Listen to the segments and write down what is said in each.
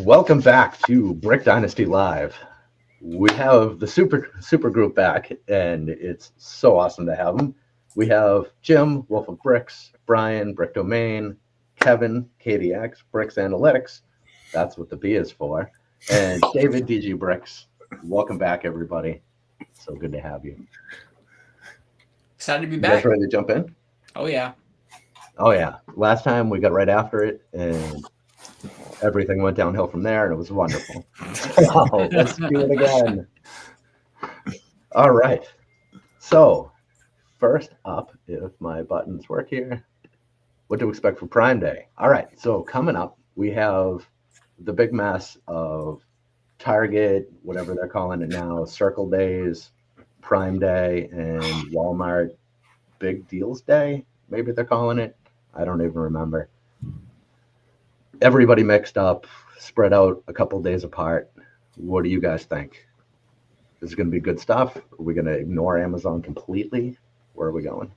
Welcome back to Brick Dynasty Live. We have the super group back, and it's so awesome to have them. We have Jim, Wolf of Bricks, Brian, Brick Domain, Kevin, KDX, Bricks Analytics. That's what the B is for. And David, DG Bricks. Welcome back, everybody. So good to have you. Excited to be You back. guys ready to jump in? Oh, yeah. Oh, yeah. Last time we got right after it, and everything went downhill from there, and it was wonderful. So let's do it again. All right. So first up, if my buttons work here, what to expect for Prime Day. All right. So coming up, we have the big mess of Target, whatever they're calling it now, Circle Days, Prime Day, and Walmart Big Deals Day. Maybe they're calling it. I don't even remember. Everybody mixed up, spread out a couple days apart. What do you guys think? Is it going to be good stuff? Are we going to ignore Amazon completely? Where are we going?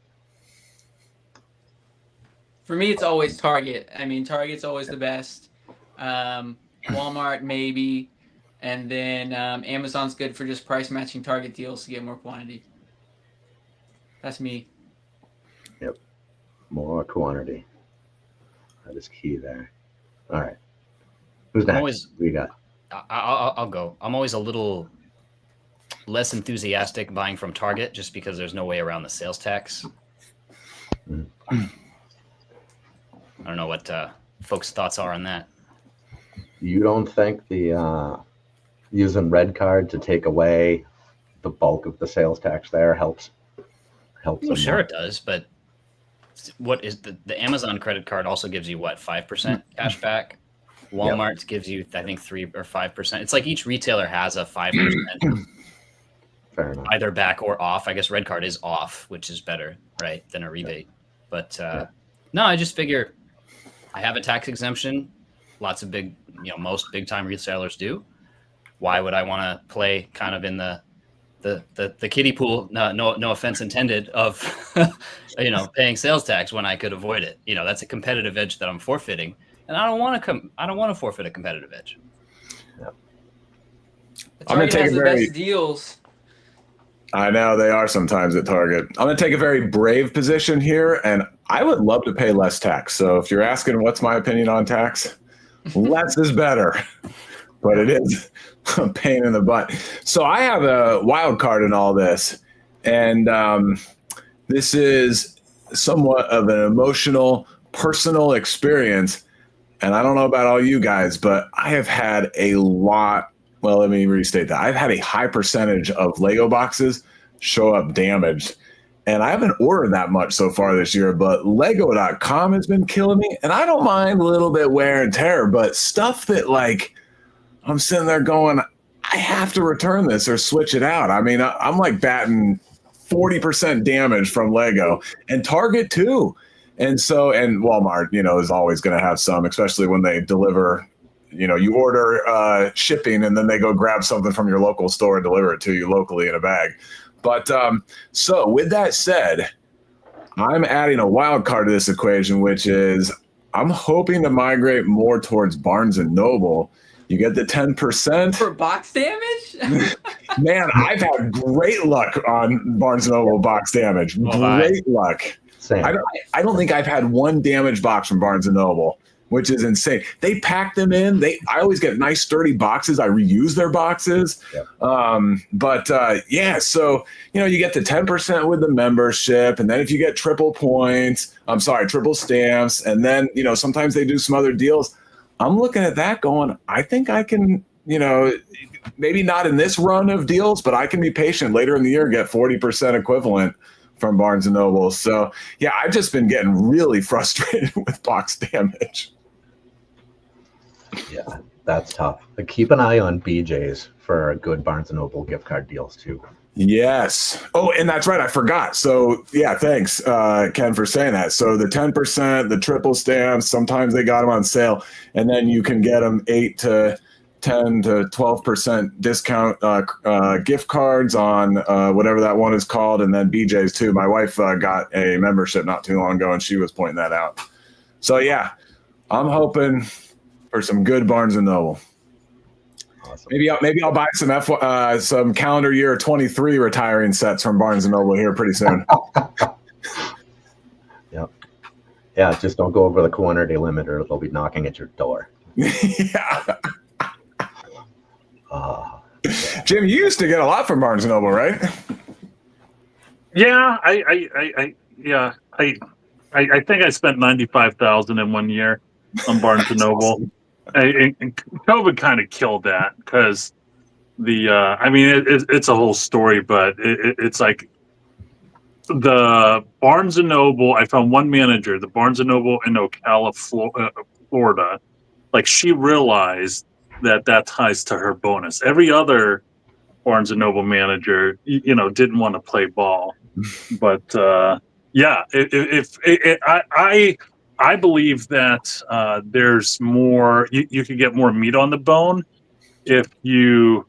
For me, it's always Target. I mean, Target's always the best. Walmart, maybe. And then Amazon's good for just price matching Target deals to get more quantity. That's me. Yep. More quantity. That is key there. All right. Who's next? Who you got? I'll go. I'm always a little less enthusiastic buying from Target just because there's no way around the sales tax. I don't know what folks' thoughts are on that. You don't think the using red card to take away the bulk of the sales tax there helps? Well, sure it does, but what is the Amazon credit card also gives you what, 5% cash back? Walmart gives you, I think, 3 or 5%. It's like each retailer has a 5% Fair enough. either back or off. I guess red card is off, which is better, right, than a rebate. But no, I just figure I have a tax exemption. Lots of most big time retailers do. Why would I want to play kind of in the kiddie pool? No offense intended of paying sales tax when I could avoid it. That's a competitive edge that I'm forfeiting, and I don't want to forfeit a competitive edge. Yep. Target has the best deals. I know they are sometimes at Target. I'm going to take a very brave position here, and I would love to pay less tax. So if you're asking what's my opinion on tax, less is better, but it is a pain in the butt. So I have a wild card in all this, and this is somewhat of an emotional, personal experience. And I don't know about all you guys, but I have had a lot. Well, let me restate that. I've had a high percentage of Lego boxes show up damaged. And I haven't ordered that much so far this year, but Lego.com has been killing me. And I don't mind a little bit wear and tear, but stuff that I'm sitting there going, I have to return this or switch it out. I mean, I'm like batting 40% damage from Lego, and Target too. And Walmart, is always going to have some, especially when they deliver. You order shipping, and then they go grab something from your local store and deliver it to you locally in a bag. But so with that said, I'm adding a wild card to this equation, which is I'm hoping to migrate more towards Barnes and Noble. You get the 10% for box damage. Man, I've had great luck on Barnes and Noble box damage. Great luck. Same. I don't think I've had one damaged box from Barnes and Noble, which is insane. They pack them in. I always get nice sturdy boxes. I reuse their boxes. Yep. So you get the 10% with the membership, and then if you get triple stamps, and then sometimes they do some other deals. I'm looking at that going, I think I can, maybe not in this run of deals, but I can be patient later in the year, get 40% equivalent from Barnes and Noble. So yeah, I've just been getting really frustrated with box damage. Yeah, that's tough. But keep an eye on BJ's for good Barnes & Noble gift card deals too. Yes. Oh, and that's right. I forgot. So yeah, thanks, Ken, for saying that. So the 10%, the triple stamps, sometimes they got them on sale, and then you can get them 8 to 10 to 12% discount gift cards on whatever that one is called, and then BJ's too. My wife got a membership not too long ago, and she was pointing that out. So yeah, I'm hoping for some good Barnes & Noble. Awesome. Maybe I'll buy some calendar year 23 retiring sets from Barnes and Noble here pretty soon. Yep. Yeah, just don't go over the quantity limit or they'll be knocking at your door. Yeah. Jim, you used to get a lot from Barnes and Noble, right? Yeah, I think I spent $95,000 in 1 year on Barnes and Noble. And COVID kind of killed that because it's a whole story, but it's like the Barnes and Noble. I found one manager, the Barnes and Noble in Ocala, Florida. Like she realized that ties to her bonus. Every other Barnes and Noble manager, didn't want to play ball, but I believe that there's more. You could get more meat on the bone if you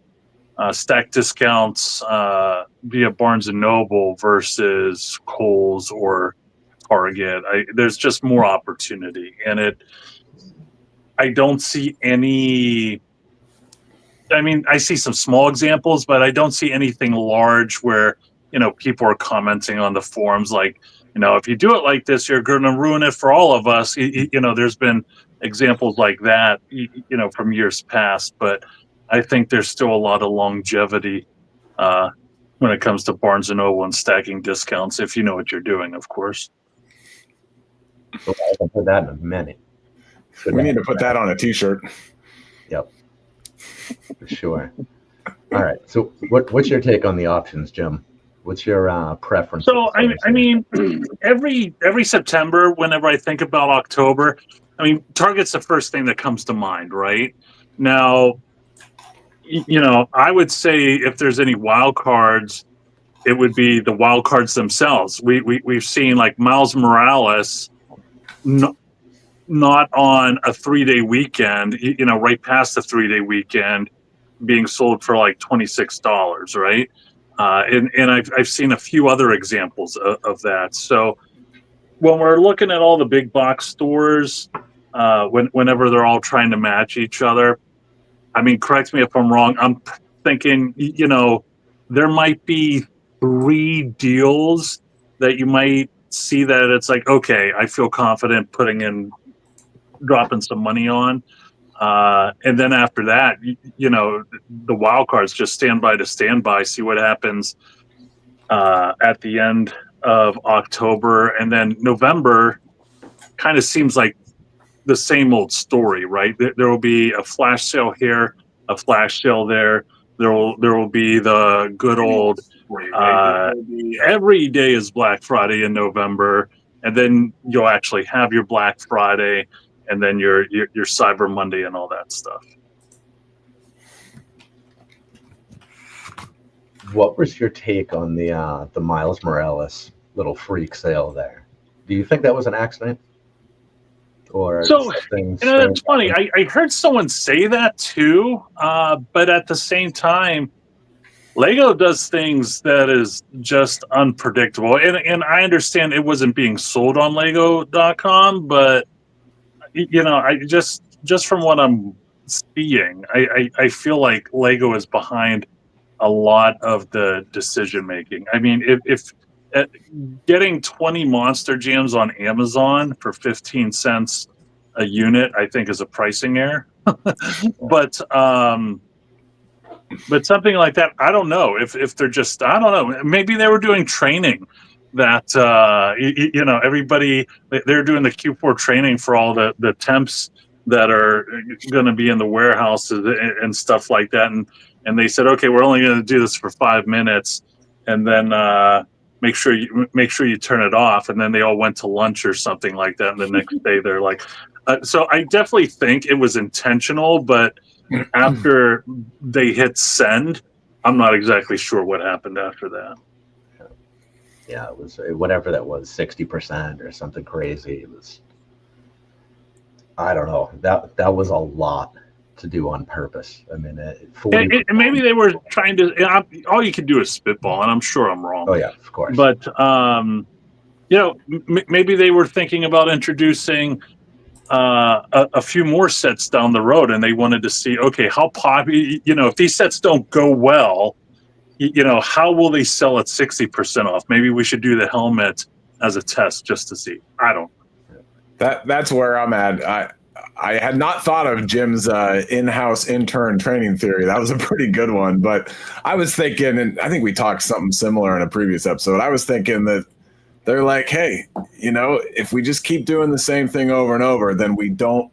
stack discounts via Barnes and Noble versus Kohl's or Target. There's just more opportunity, and I don't see any. I mean, I see some small examples, but I don't see anything large where people are commenting on the forums like, if you do it like this, you're going to ruin it for all of us. There's been examples like that, from years past, but I think there's still a lot of longevity when it comes to Barnes and Noble and stacking discounts, if you know what you're doing, of course. Well, I can put that in a minute. We need to put that on a T-shirt. Yep, for sure. All right. So, what's your take on the options, Jim? What's your preference? So, I mean, every September, whenever I think about October, Target's the first thing that comes to mind, right? Now, I would say if there's any wild cards, it would be the wild cards themselves. We've seen like Miles Morales, not on a 3-day weekend, right past the 3-day weekend, being sold for like $26, right? And I've seen a few other examples of that. So when we're looking at all the big box stores, whenever they're all trying to match each other, correct me if I'm wrong, I'm thinking, there might be 3 deals that you might see that it's like, okay, I feel confident dropping some money on. And then after that, the wild cards just stand by, see what happens at the end of October. And then November kind of seems like the same old story, right? There will be a flash sale here, a flash sale there. There will be the good old every day is Black Friday in November, and then you'll actually have your Black Friday, and then your Cyber Monday and all that stuff. What was your take on the Miles Morales little freak sale there? Do you think that was an accident? Or it's funny. I heard someone say that too, but at the same time, Lego does things that is just unpredictable. And I understand it wasn't being sold on Lego.com, but I just from what I'm seeing, I feel like Lego is behind a lot of the decision making. If getting 20 Monster Jams on Amazon for 15 cents a unit, I think is a pricing error. But something like that, I don't know if they're just, I don't know, maybe they were doing training that, everybody, they're doing the Q4 training for all the temps that are going to be in the warehouses and stuff like that. And they said, okay, we're only going to do this for 5 minutes. And then, make sure you turn it off. And then they all went to lunch or something like that. And the next day they're like, so I definitely think it was intentional, but after they hit send, I'm not exactly sure what happened after that. Yeah, it was whatever that was, 60% or something crazy. It was, I don't know. That was a lot to do on purpose. Maybe they were trying to. All you can do is spitball, and I'm sure I'm wrong. Oh yeah, of course. But maybe they were thinking about introducing a few more sets down the road, and they wanted to see, okay, how popular, if these sets don't go well, how will they sell at 60% off? Maybe we should do the helmet as a test just to see. I don't know. That's where I'm at. I had not thought of Jim's in-house intern training theory. That was a pretty good one, but I was thinking, and I think we talked something similar in a previous episode. I was thinking that they're like, hey, if we just keep doing the same thing over and over, then we don't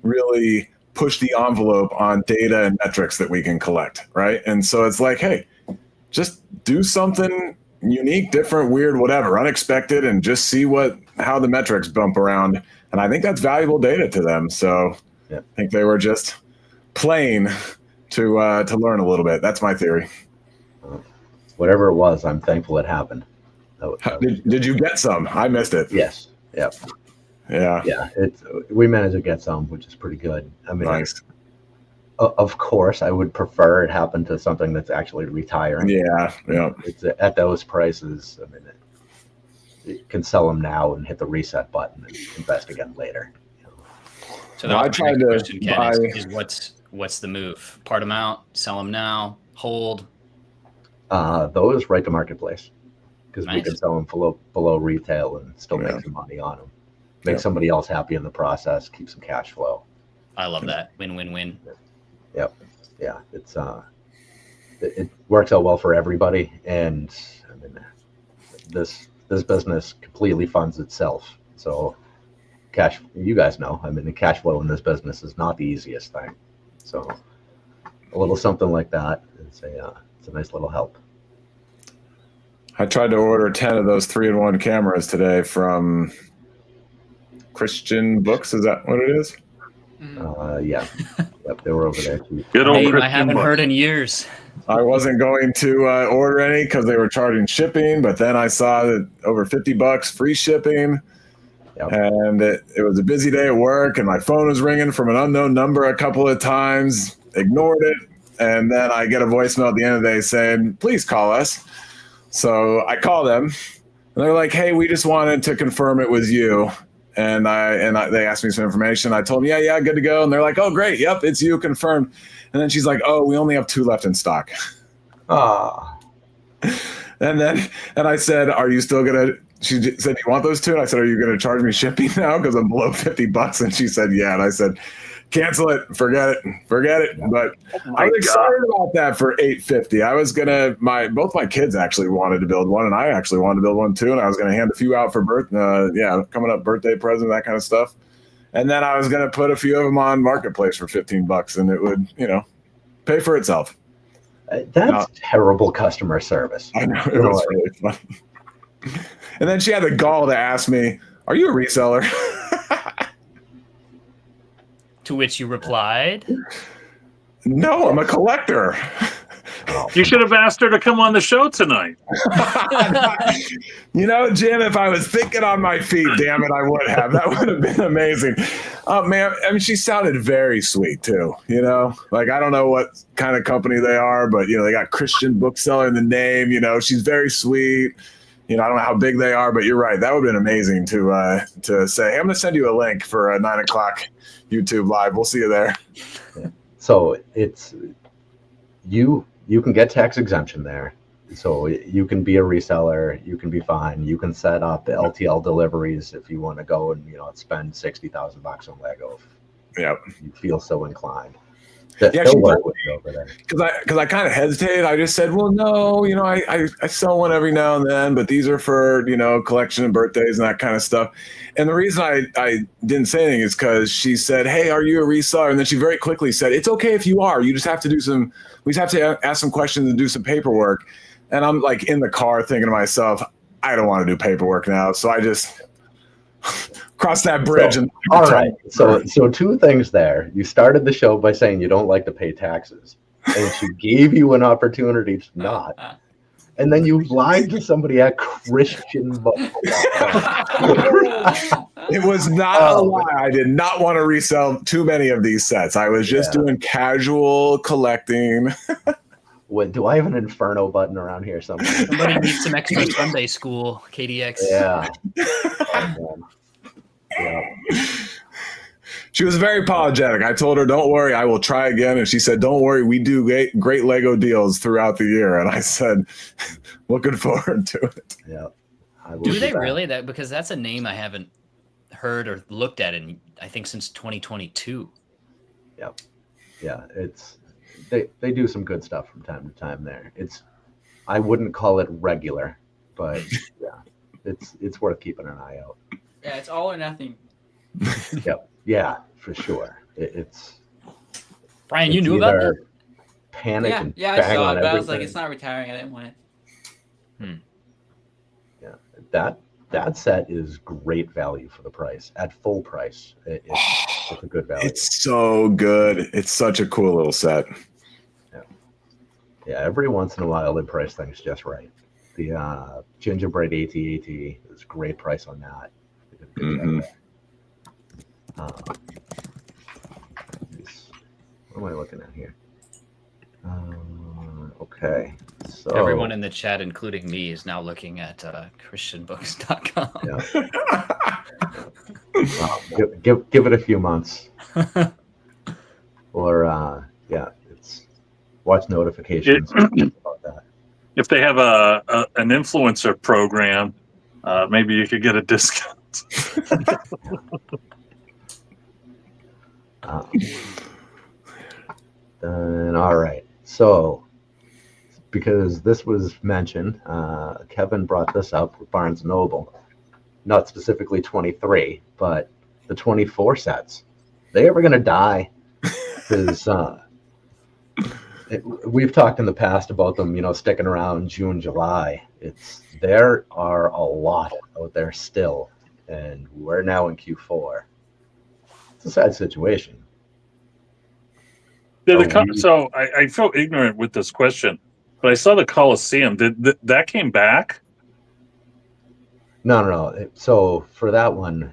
really push the envelope on data and metrics that we can collect, right? And so it's like, hey, just do something unique, different, weird, whatever, unexpected, and just see how the metrics bump around. And I think that's valuable data to them. So I think they were just playing to learn a little bit. That's my theory. Whatever it was, I'm thankful it happened. Did you get some? I missed it. Yes. Yep. Yeah. Yeah. We managed to get some, which is pretty good. I mean, nice. Of course, I would prefer it happen to something that's actually retiring. Yeah. It's at those prices. I mean, you can sell them now and hit the reset button and invest again later. So the question, Ken, is what's the move? Part them out, sell them now, hold. Those right to marketplace, because Nice. we can sell them below retail and still make some money on them. Make somebody else happy in the process, keep some cash flow. I love that. Win-win-win. Yep. Yeah. It's it works out well for everybody, and I mean, this business completely funds itself. So you guys know, I mean, the cash flow in this business is not the easiest thing. So a little something like that, it's a nice little help. I tried to order 10 of those 3-in-1 cameras today from Christian Books. Is that what it is? Yeah. Yep, they were over there too. Good old I Christian haven't Book. heard in years. I wasn't going to order any because they were charging shipping, but then I saw that over $50 free shipping. Yep. And it was a busy day at work, and my phone was ringing from an unknown number a couple of times. Ignored it, and then I get a voicemail at the end of the day saying, "Please call us." So I call them, and they're like, "Hey, we just wanted to confirm it was you." And they asked me some information. I told them, yeah, good to go. And they're like, "Oh, great, yep, it's you, confirmed." And then she's like, "Oh, we only have 2 left in stock." Ah. And I said, "Are you still gonna?" She said, "You want those 2?" And I said, "Are you gonna charge me shipping now because I'm below $50?" And she said, "Yeah." And I said, "Cancel it, forget it." But I was excited about that for $850. I was gonna both my kids actually wanted to build one, and I actually wanted to build one too. And I was gonna hand a few out for coming up birthday present, that kind of stuff. And then I was gonna put a few of them on Marketplace for $15, and it would, pay for itself. That's terrible customer service. I know, it was really fun. And then she had the gall to ask me, "Are you a reseller?" To which you replied, "No, I'm a collector." You should have asked her to come on the show tonight. Jim, if I was thinking on my feet, damn it, I would have. That would have been amazing. Man, I mean, she sounded very sweet too. Like, I don't know what kind of company they are, but they got Christian bookseller in the name. She's very sweet. I don't know how big they are, but you're right. That would have been amazing to say, "Hey, I'm going to send you a link for a 9 o'clock YouTube live. We'll see you there." Yeah. So it's you can get tax exemption there. So you can be a reseller. You can be fine. You can set up LTL deliveries if you want to go and spend $60,000 on Lego. Yep. If you feel so inclined. Yeah, she work with you over there. Because I kind of hesitated. I just said, "Well, no, I sell one every now and then, but these are for collection and birthdays and that kind of stuff." And the reason I didn't say anything is because she said, "Hey, are you a reseller?" And then she very quickly said, "It's okay if you are. You just have to we just have to ask some questions and do some paperwork." And I'm like in the car thinking to myself, I don't want to do paperwork now, so I just cross that bridge. All right. So 2 things there. You started the show by saying you don't like to pay taxes, and she gave you an opportunity to not. And then you lied to somebody at Christian Book. It was not a lie. I did not want to resell too many of these sets. I was just doing casual collecting. Do I have an Inferno button around here somewhere? Somebody needs some extra Sunday school, KDX. Yeah. Oh, yeah. She was very apologetic. I told her, "Don't worry, I will try again." And she said, "Don't worry, we do great Lego deals throughout the year." And I said, "Looking forward to it." Yeah. I will Do be they back. really? That because that's a name I haven't heard or looked at in I think since 2022. Yep. Yeah, they do some good stuff from time to time there. I wouldn't call it regular, but yeah, it's worth keeping an eye out. Yeah, it's all or nothing. Yep. Yeah, for sure. It's Brian, you it's knew about that? either panic Yeah, and yeah, I bang saw on it, but I was like, everything. it's not retiring. I didn't want it. Yeah, that set is great value for the price. At full price, it's a good value. It's so good. It's such a cool little set. Yeah, every once in a while they price things just right. The gingerbread AT-AT is a great price on that. They did a good job there. What am I looking at here? Okay, so Everyone in the chat, including me, is now looking at christianbooks.com. Yeah. Give it a few months, or it's watch notifications about that. If they have an influencer program, maybe you could get a discount. Then all right, so because this was mentioned, Kevin brought this up with Barnes Noble, not specifically 23, but the 24 sets. They ever gonna die? Because we've talked in the past about them, sticking around June, July. There are a lot out there still, and we're now in Q4. It's a sad situation. So I feel ignorant with this question, but I saw the Coliseum. Did that came back? No. So for that one,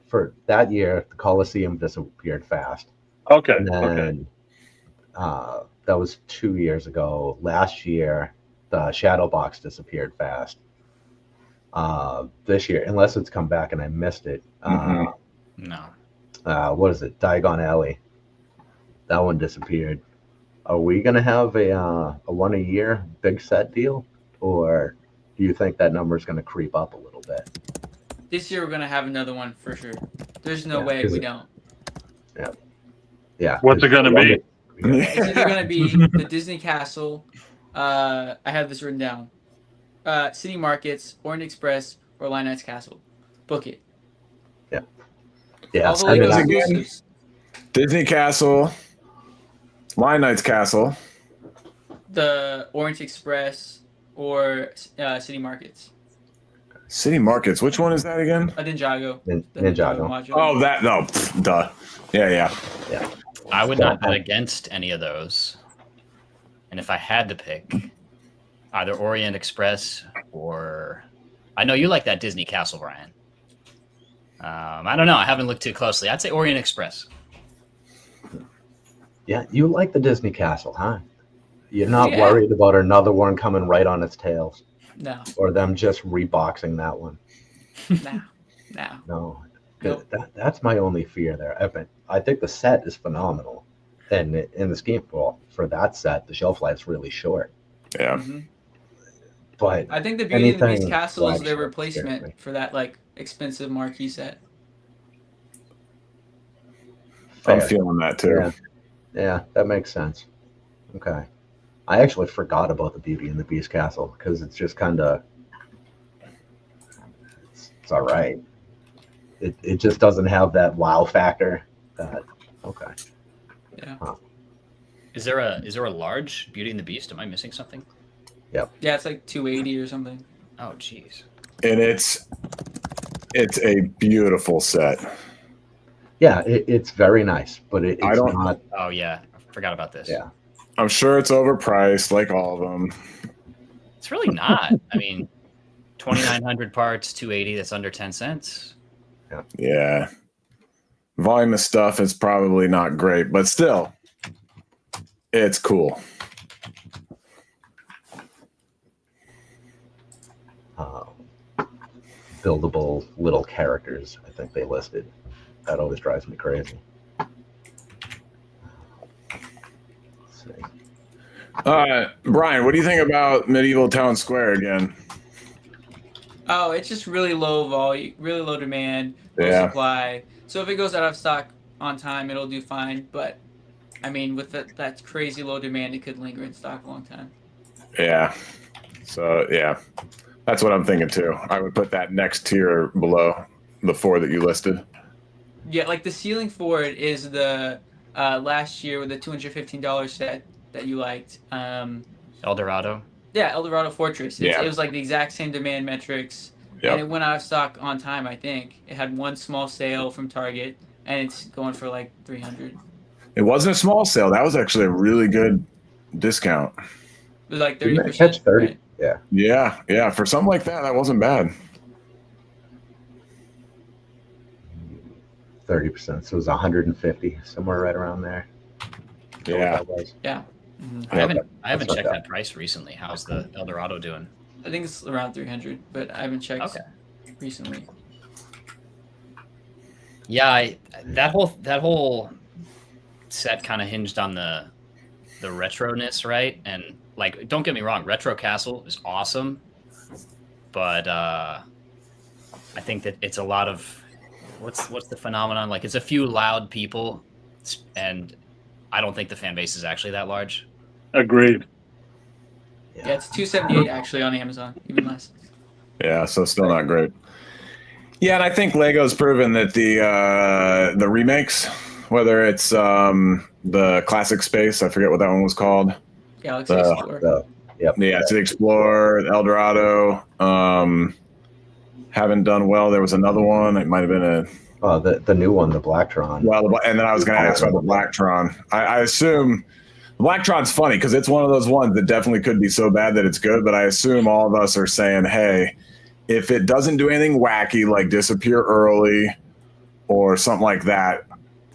for that year, the Coliseum disappeared fast. Okay. And then that was 2 years ago. Last year, the Shadow Box disappeared fast. This year, unless it's come back and I missed it. No. What is it? Diagon Alley. That one disappeared. Are we gonna have a one a year big set deal, or do you think that number is gonna creep up a little bit? This year we're gonna have another one for sure. There's no way we don't. Yeah. What's it gonna be? It's either gonna be the Disney Castle. I have this written down. City Markets, Orient Express, or Line Knight's Castle. Book it. Yeah. All the Lego again. exclusives. Disney Castle, Lion Knight's Castle. The Orient Express or City Markets. City Markets. Which one is that again? Ninjago. Ninjago. module. Oh, that no. Duh. Yeah. I would not bet against any of those. And if I had to pick either Orient Express or I know you like that Disney Castle, Brian. I don't know. I haven't looked too closely. I'd say Orient Express. Yeah, you like the Disney Castle, huh? You're not worried about another one coming right on its tails, No. or them just reboxing that one. No. No, Nope. that's my only fear there. I think the set is phenomenal, and in the scheme for that set, the shelf life's really short. Yeah. Mm-hmm. But I think the Beauty and the Beast anything Castle is their flagship replacement scares me. for that expensive marquee set. I'm Fair. feeling that too. Yeah, that makes sense. Okay. I actually forgot about the Beauty and the Beast Castle because it's just kind of it's all right. It just doesn't have that wow factor. Okay. Yeah. Is there a large Beauty and the Beast? Am I missing something? Yeah, it's like 280 or something. Oh, jeez. And it's a beautiful set. Yeah, it's very nice, but it's not. Oh yeah, I forgot about this. Yeah. I'm sure it's overpriced, like all of them. It's really not. I mean, 2,900 parts, 280. That's under 10 cents. Yeah. Volume of stuff is probably not great, but still, it's cool. Buildable little characters, I think they listed. That always drives me crazy. Let's see. Brian, what do you think about Medieval Town Square again? Oh, it's just really low volume, really low demand, low Yeah. supply. So if it goes out of stock on time, it'll do fine. But I mean, with that crazy low demand, it could linger in stock a long time. Yeah. So yeah, that's what I'm thinking too. I would put that next tier below the 4 that you listed. Yeah, like the ceiling for it is the last year with the $215 set that you liked. El Dorado. Yeah, Eldorado Fortress. Yeah. It was like the exact same demand metrics, Yep. and it went out of stock on time. I think it had one small sale from Target, and it's going for like $300. It wasn't a small sale. That was actually a really good discount. It was like Didn't that 30%. catch 30? Right? Yeah. Yeah. Yeah. For something like that, that wasn't bad. 30%. So it was 150, somewhere right around there. Yeah. That was. Yeah. Mhm. I haven't That's checked not that price recently. How's the El Dorado doing? I think it's around 300, but I haven't checked Okay. recently. Yeah, that whole set kind of hinged on the retroness, right? And like, don't get me wrong, Retro Castle is awesome, but I think that it's a lot of what's the phenomenon? Like, it's a few loud people, and I don't think the fan base is actually that large. Agreed. Yeah, it's $278 actually on Amazon, even less. Yeah. So still not great. Yeah, and I think Lego's proven that the remakes, whether it's the classic space, I forget what that one was called. Galaxy Explorer. Yep. Yeah, it's the Explorer, El Dorado. Haven't done well. There was another one. It might have been The new one, the Blacktron. well, and then I was going to ask about the Blacktron. I assume the Blacktron's funny because it's one of those ones that definitely could be so bad that it's good. But I assume all of us are saying, hey, if it doesn't do anything wacky like disappear early or something like that,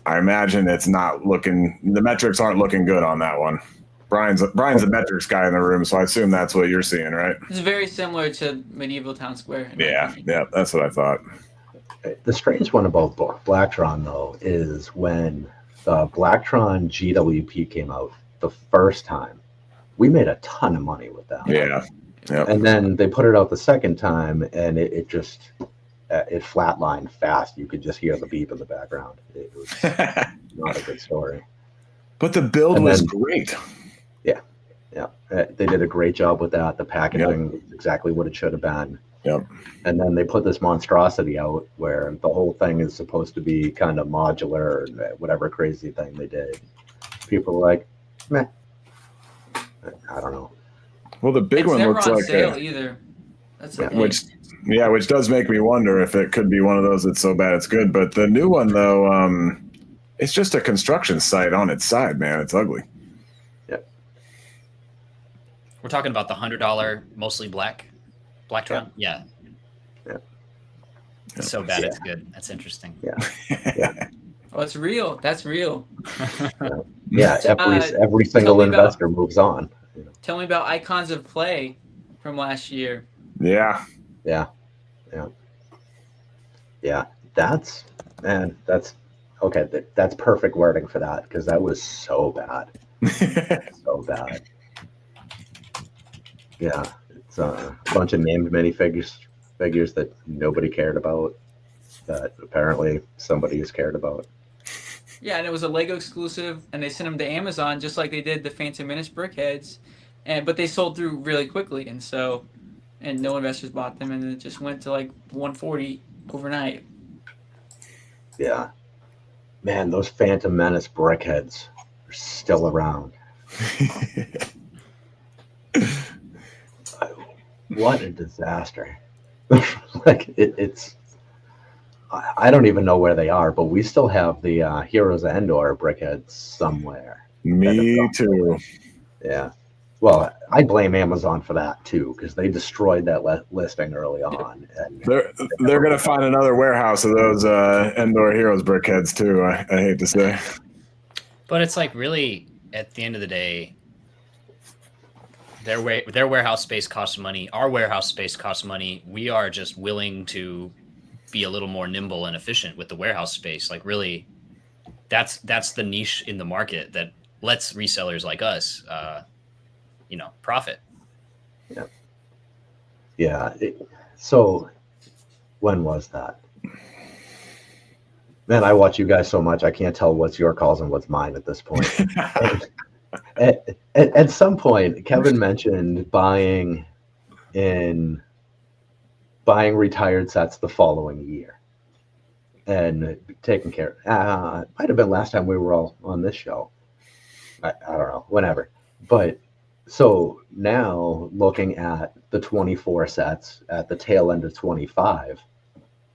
I imagine it's not looking. The metrics aren't looking good on that one. Brian's the metrics guy in the room, so I assume that's what you're seeing, right? It's very similar to Medieval Town Square. Yeah, that's what I thought. The strange one about Blacktron, though, is when the Blacktron GWP came out the first time, we made a ton of money with that. Yeah. Yep. And then they put it out the second time, and it just it flatlined fast. You could just hear the beep in the background. It was not a good story. But the build was great. Yeah, they did a great job with that. The packaging was exactly what it should have been. Yep. And then they put this monstrosity out where the whole thing is supposed to be kind of modular, or whatever crazy thing they did. People were like, meh. I don't know. Well, the big It's one never looks on like sale either. That's the thing. which does make me wonder if it could be one of those that's so bad it's good. But the new one though, it's just a construction site on its side, man. It's ugly. We're talking about the $100 mostly Blacktron. Yeah. It's so bad it's good. That's interesting. Yeah. Oh, it's real. That's real. Yeah, every single investor moves on. Tell me about Icons of Play from last year. Yeah. That's okay. That's perfect wording for that, because that was so bad. So bad. Yeah, it's a bunch of named minifigures that nobody cared about, that apparently somebody has cared about. Yeah, and it was a Lego exclusive, and they sent them to Amazon just like they did the Phantom Menace Brickheads, but they sold through really quickly, and no investors bought them, and it just went to like 140 overnight. Yeah, man, those Phantom Menace Brickheads are still around. What a disaster. Like it's I don't even know where they are, but we still have the Heroes of Endor brickheads somewhere. Me too. Yeah. Well, I blame Amazon for that too, because they destroyed that listing early on. And they're gonna find another warehouse of those Endor Heroes brickheads too. I hate to say. But it's like, really, at the end of the day, their warehouse space costs money. Our warehouse space costs money. We are just willing to be a little more nimble and efficient with the warehouse space. Like really, that's the niche in the market that lets resellers like us, profit. Yeah. Yeah. So when was that? Man, I watch you guys so much, I can't tell what's your calls and what's mine at this point. At some point, Kevin mentioned buying retired sets the following year and taking care. Might have been last time we were all on this show. I don't know, whenever. But so now looking at the 24 sets at the tail end of 25,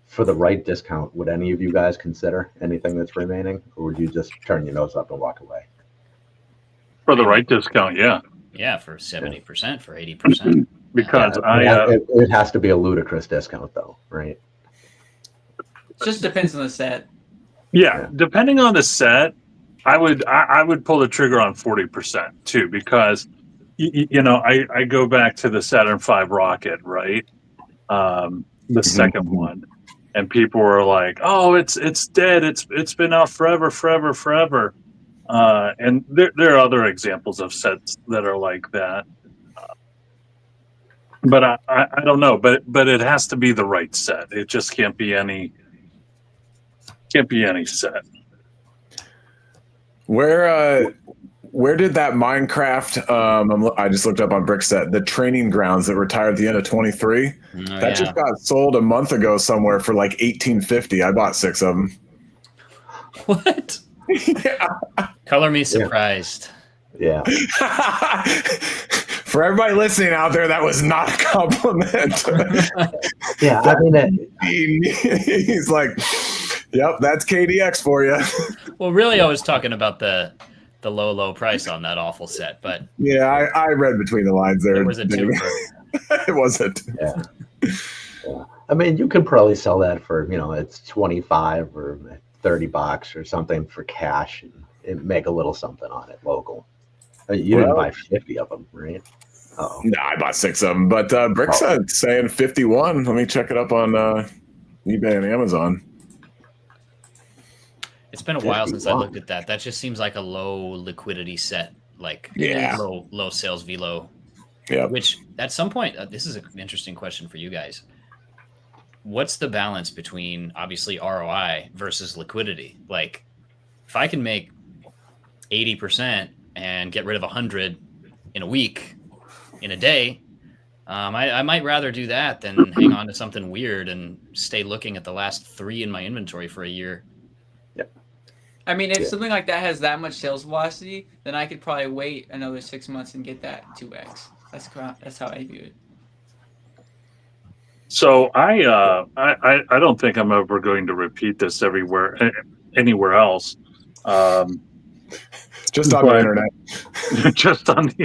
for the right discount, would any of you guys consider anything that's remaining, or would you just turn your nose up and walk away? For the right discount, yeah. Yeah, for 70%, for 80%. Because it has to be a ludicrous discount, though, right? It just depends on the set. Yeah, depending on the set, I would pull the trigger on 40% too, because I go back to the Saturn V rocket, right? The second one, and people were like, "Oh, it's dead. It's been out forever. And there are other examples of sets that are like that. But I don't know. But it has to be the right set. It just can't be any set. Where did that Minecraft? I just looked up on Brickset, the training grounds that retired at the end of 23. That just got sold a month ago somewhere for like $18.50. I bought 6 of them. What? Yeah. Color me surprised. Yeah. For everybody listening out there, that was not a compliment. Yeah, I mean, he's like, "Yep, that's KDX for you." Well, really, I was talking about the low price on that awful set, but yeah, I read between the lines there. It was a twofer. It wasn't. Yeah. I mean, you could probably sell that for, it's 25 or $30 or something for cash and make a little something on it local. You didn't buy 50 of them, right? Uh-oh. No, I bought 6 of them. But Brickset saying 51. Let me check it up on eBay and Amazon. It's been a while since I looked at that. That just seems like a low liquidity set, like low sales velo. Yeah. Which at some point, this is an interesting question for you guys. What's the balance between obviously ROI versus liquidity? Like, if I can make 80% and get rid of 100 in a week, in a day, I might rather do that than hang on to something weird and stay looking at the last 3 in my inventory for a year. I mean, if something like that has that much sales velocity, then I could probably wait another 6 months and get that 2x. That's how I view it. So I don't think I'm ever going to repeat this anywhere else. Just on the internet. Just on the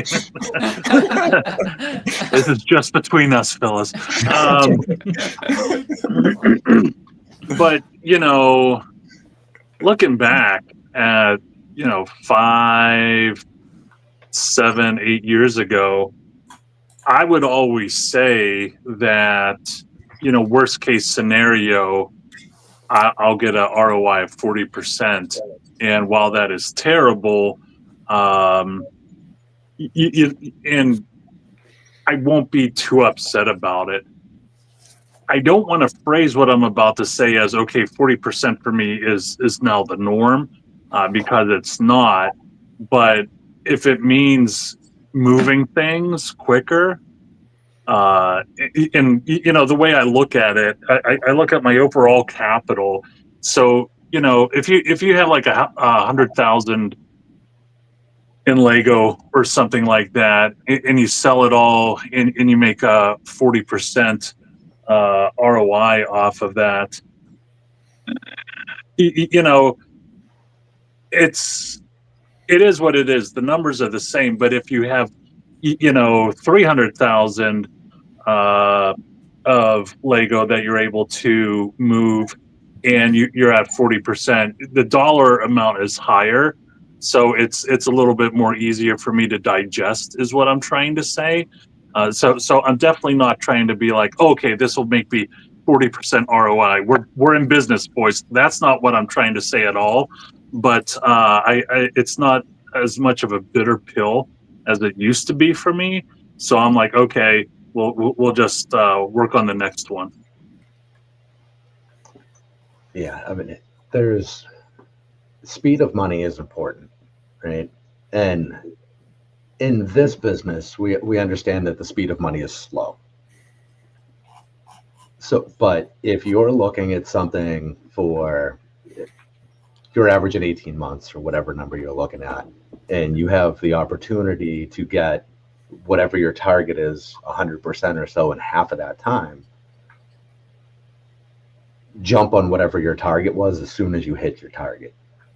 internet. This is just between us, fellas. But looking back at 5, 7, 8 years ago, I would always say that worst case scenario, I'll get a ROI of 40%, and while that is terrible, and I won't be too upset about it. I don't want to phrase what I'm about to say as, okay, 40% for me is now the norm, because it's not. But if it means moving things quicker, and the way I look at it, I look at my overall capital. So if you have like 100,000 in Lego or something like that, and you sell it all, and you make a 40% ROI off of that, it is what it is. The numbers are the same, but if you have 300,000 of Lego that you're able to move, and you're at 40%, the dollar amount is higher, so it's a little bit more easier for me to digest, is what I'm trying to say. So I'm definitely not trying to be like, okay, this will make me 40% ROI. We're in business, boys. That's not what I'm trying to say at all. But it's not as much of a bitter pill as it used to be for me. So I'm like, okay, we'll just work on the next one. Yeah, I mean, there's speed of money is important, right? And in this business, we understand that the speed of money is slow. So, but if you're looking at something for your average at 18 months or whatever number you're looking at, and you have the opportunity to get whatever your target is 100% or so in half of that time, jump on whatever your target was as soon as you hit your target.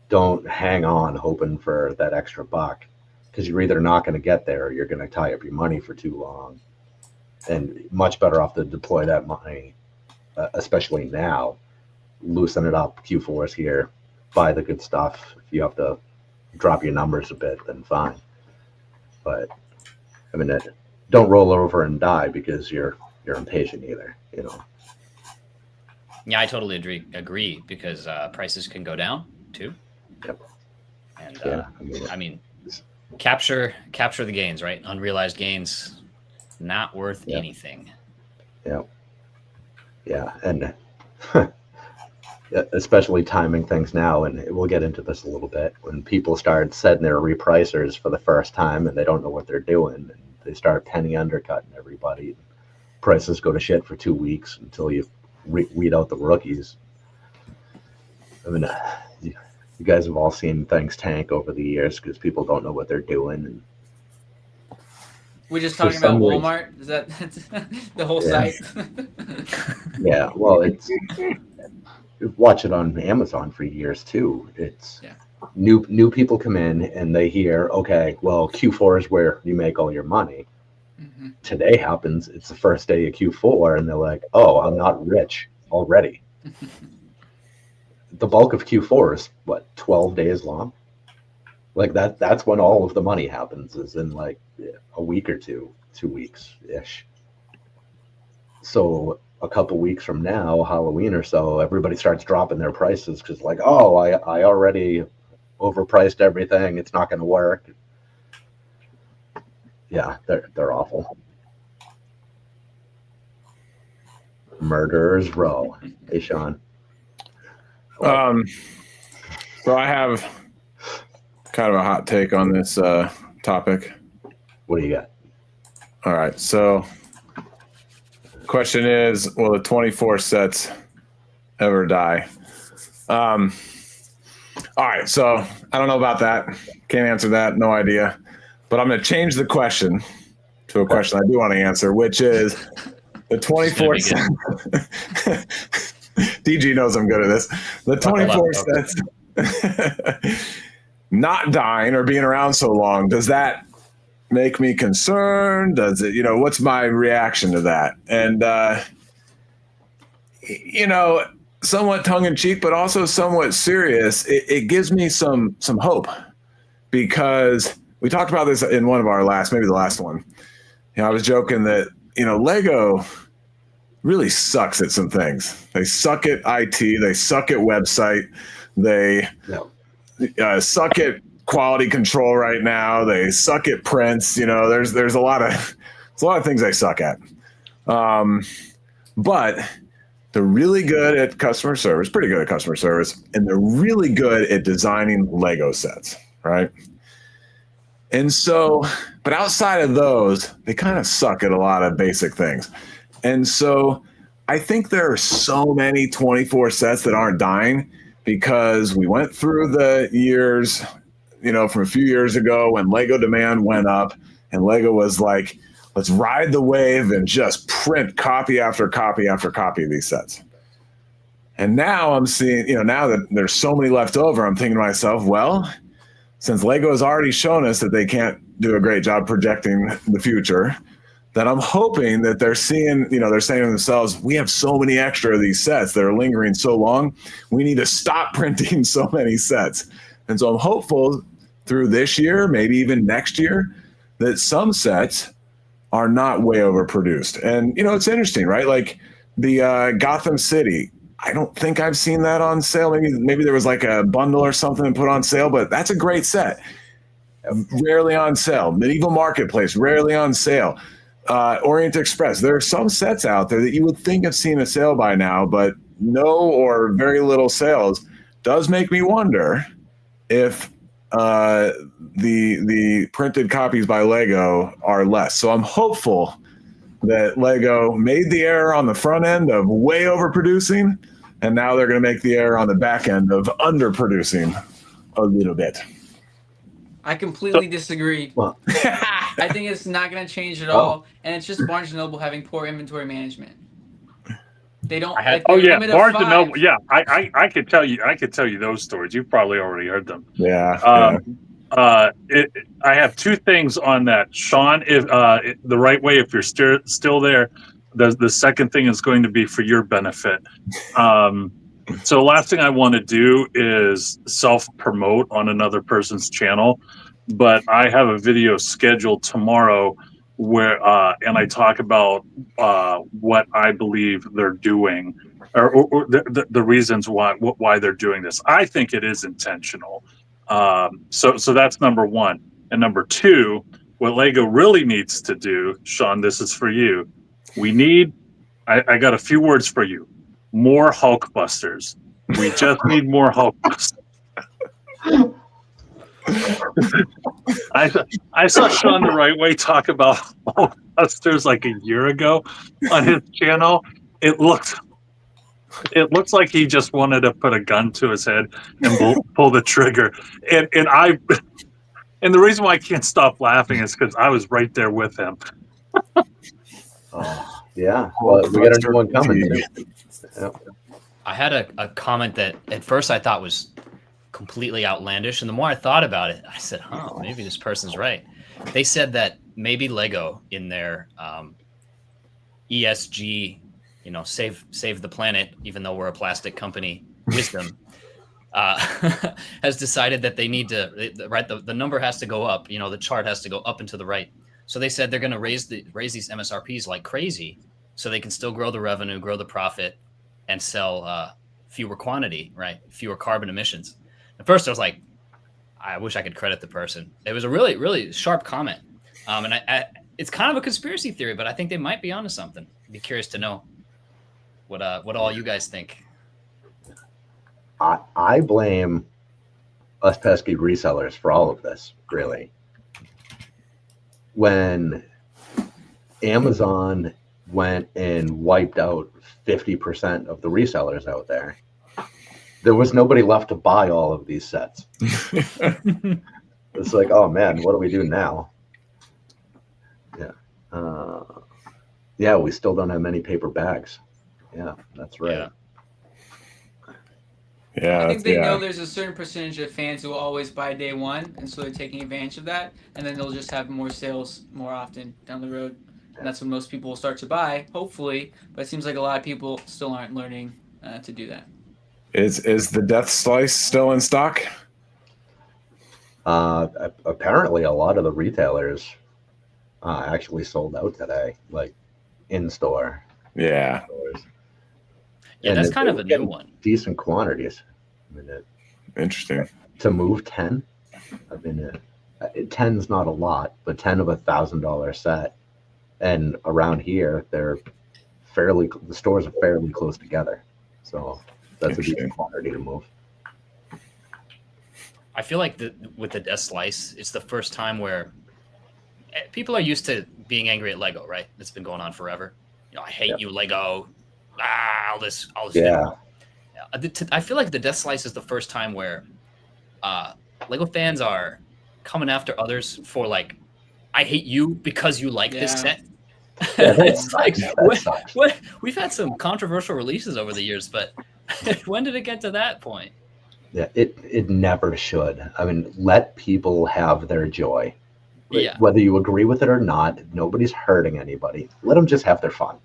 Don't hang on hoping for that extra buck, because you're either not going to get there or you're going to tie up your money for too long. And much better off to deploy that money, especially now, loosen it up. Q4 is here, buy the good stuff. If you have to drop your numbers a bit, then fine. But I mean, don't roll over and die because you're impatient either, you know. Yeah, I totally agree because prices can go down too. Yep. And Yeah, I mean, capture the gains, right? Unrealized gains, not worth anything. Yeah. Yeah, and especially timing things now, and we'll get into this a little bit, when people start setting their repricers for the first time and they don't know what they're doing, and they start penny undercutting everybody. Prices go to shit for 2 weeks until you weed out the rookies. I mean, you guys have all seen things tank over the years because people don't know what they're doing. And we're just talking about Walmart. Is that the whole site? Yeah, well, it's watch it on Amazon for years too. It's new people come in and they hear, okay, well, Q4 is where you make all your money. Mm-hmm. Today happens, it's the first day of Q4, and they're like, oh, I'm not rich already. The bulk of Q4 is what, 12 days long? Like that's when all of the money happens, is in like a week or 2 weeks ish. So a couple weeks from now, Halloween or so, everybody starts dropping their prices because like, oh, I already overpriced everything, it's not going to work. Yeah, they're awful. Murderers Row. Hey, Sean. So I have kind of a hot take on this topic. What do you got? All right. So question is, will the 24 sets ever die? All right. So I don't know about that. Can't answer that. No idea. But I'm going to change the question to a question I do want to answer, which is the 24 sets. DG knows I'm good at this. The 24 sets not dying or being around so long, does that make me concerned? Does it, what's my reaction to that? And, somewhat tongue in cheek, but also somewhat serious. It gives me some hope, because we talked about this in one of our maybe the last one. I was joking that, Lego really sucks at some things. They suck at IT. They suck at website. They suck at quality control right now. They suck at prints. There's a lot of things they suck at. But they're really good at customer service, pretty good at customer service, and they're really good at designing Lego sets, right? And so, but outside of those, they kind of suck at a lot of basic things. And so I think there are so many 24 sets that aren't dying because we went through the years, from a few years ago when Lego demand went up and Lego was like, let's ride the wave and just print copy after copy after copy of these sets. And now I'm seeing, now that there's so many left over, I'm thinking to myself, well, since Lego has already shown us that they can't do a great job projecting the future, that I'm hoping that they're seeing, they're saying to themselves, we have so many extra of these sets that are lingering so long, we need to stop printing so many sets. And so I'm hopeful through this year, maybe even next year, that some sets are not way overproduced. And, it's interesting, right? Like The Gotham City. I don't think I've seen that on sale. Maybe there was like a bundle or something put on sale, but that's a great set. Rarely on sale. Medieval Marketplace, rarely on sale. Orient Express. There are some sets out there that you would think have seen a sale by now, but no or very little sales. Does make me wonder if the printed copies by Lego are less. So I'm hopeful that Lego made the error on the front end of way overproducing, and now they're going to make the error on the back end of underproducing a little bit. I completely disagree. Well, I think it's not going to change at all, and it's just Barnes & Noble having poor inventory management. They don't. Barnes & Noble. Yeah, I could tell you. I could tell you those stories. You've probably already heard them. Yeah. I have two things on that, Sean. If the right way, if you're still there, the second thing is going to be for your benefit. So last thing I want to do is self-promote on another person's channel, but I have a video scheduled tomorrow where and I talk about what I believe they're doing, or the reasons why they're doing this. I think it is intentional. So that's number one. And number two, what Lego really needs to do, Sean, this is for you. I got a few words for you. More Hulkbusters. We just need more Hulkbusters. I saw Sean the Right Way talk about Hulkbusters like a year ago on his channel. It looks like he just wanted to put a gun to his head and pull the trigger. And the reason why I can't stop laughing is because I was right there with him. Yeah. Well, we got a new one coming. Yep. I had a comment that at first I thought was completely outlandish, and the more I thought about it, I said, maybe this person's right. They said that maybe Lego in their ESG, save the planet, even though we're a plastic company, wisdom, has decided that they need to, the number has to go up, the chart has to go up and to the right. So they said they're going to raise these MSRPs like crazy so they can still grow the revenue, grow the profit, and sell fewer quantity, right? Fewer carbon emissions. At first I was like, I wish I could credit the person. It was a really, really sharp comment. And it's kind of a conspiracy theory, but I think they might be onto something. I'd be curious to know what all you guys think. I blame us pesky resellers for all of this, really. When Amazon went and wiped out 50% of the resellers out there, there was nobody left to buy all of these sets. It's like, oh man, what do we do now? Yeah. We still don't have many paper bags. Yeah, that's right. Yeah. I think they know there's a certain percentage of fans who will always buy day one, and so they're taking advantage of that, and then they'll just have more sales more often down the road. And that's when most people will start to buy, hopefully. But it seems like a lot of people still aren't learning to do that. Is the Death Slice still in stock? Apparently, a lot of the retailers actually sold out today, like in store. Yeah. Yeah, that's kind of a new one. Decent quantities. I mean, Interesting. To move 10, I mean, 10's not a lot, but 10 of $1,000 set. And around here, the stores are fairly close together. So that's a decent quantity to move. I feel like with the Death Slice, it's the first time where people are used to being angry at Lego, right? It's been going on forever. I hate you, Lego. All this. Yeah. I feel like the Death Slice is the first time where Lego fans are coming after others for like, I hate you because you like this set. Yeah, It's like, what? We've had some controversial releases over the years, but when did it get to that point? Yeah, it never should. I mean, let people have their joy. Yeah. Whether you agree with it or not, nobody's hurting anybody. Let them just have their fun.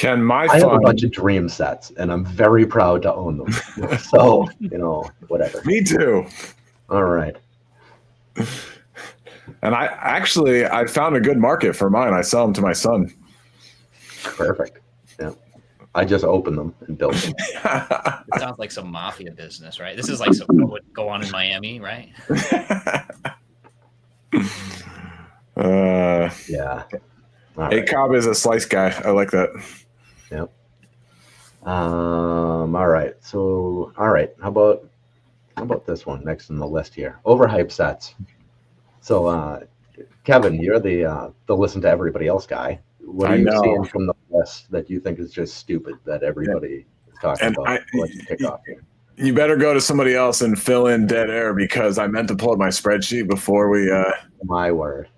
I have a bunch of dream sets, and I'm very proud to own them. So, whatever. Me too. All right. And I found a good market for mine. I sell them to my son. Perfect. Yeah. I just opened them and built them. It sounds like some mafia business, right? This is like what would go on in Miami, right? Yeah. All Hey, right. Cobb is a slice guy. I like that. Yep. All right. So, all right. How about this one next on the list here? Overhyped sets. So, Kevin, you're the listen to everybody else guy. What are you seeing from the list that you think is just stupid that everybody is talking about? I'll let you kick off here. You better go to somebody else and fill in dead air because I meant to pull up my spreadsheet before we My word.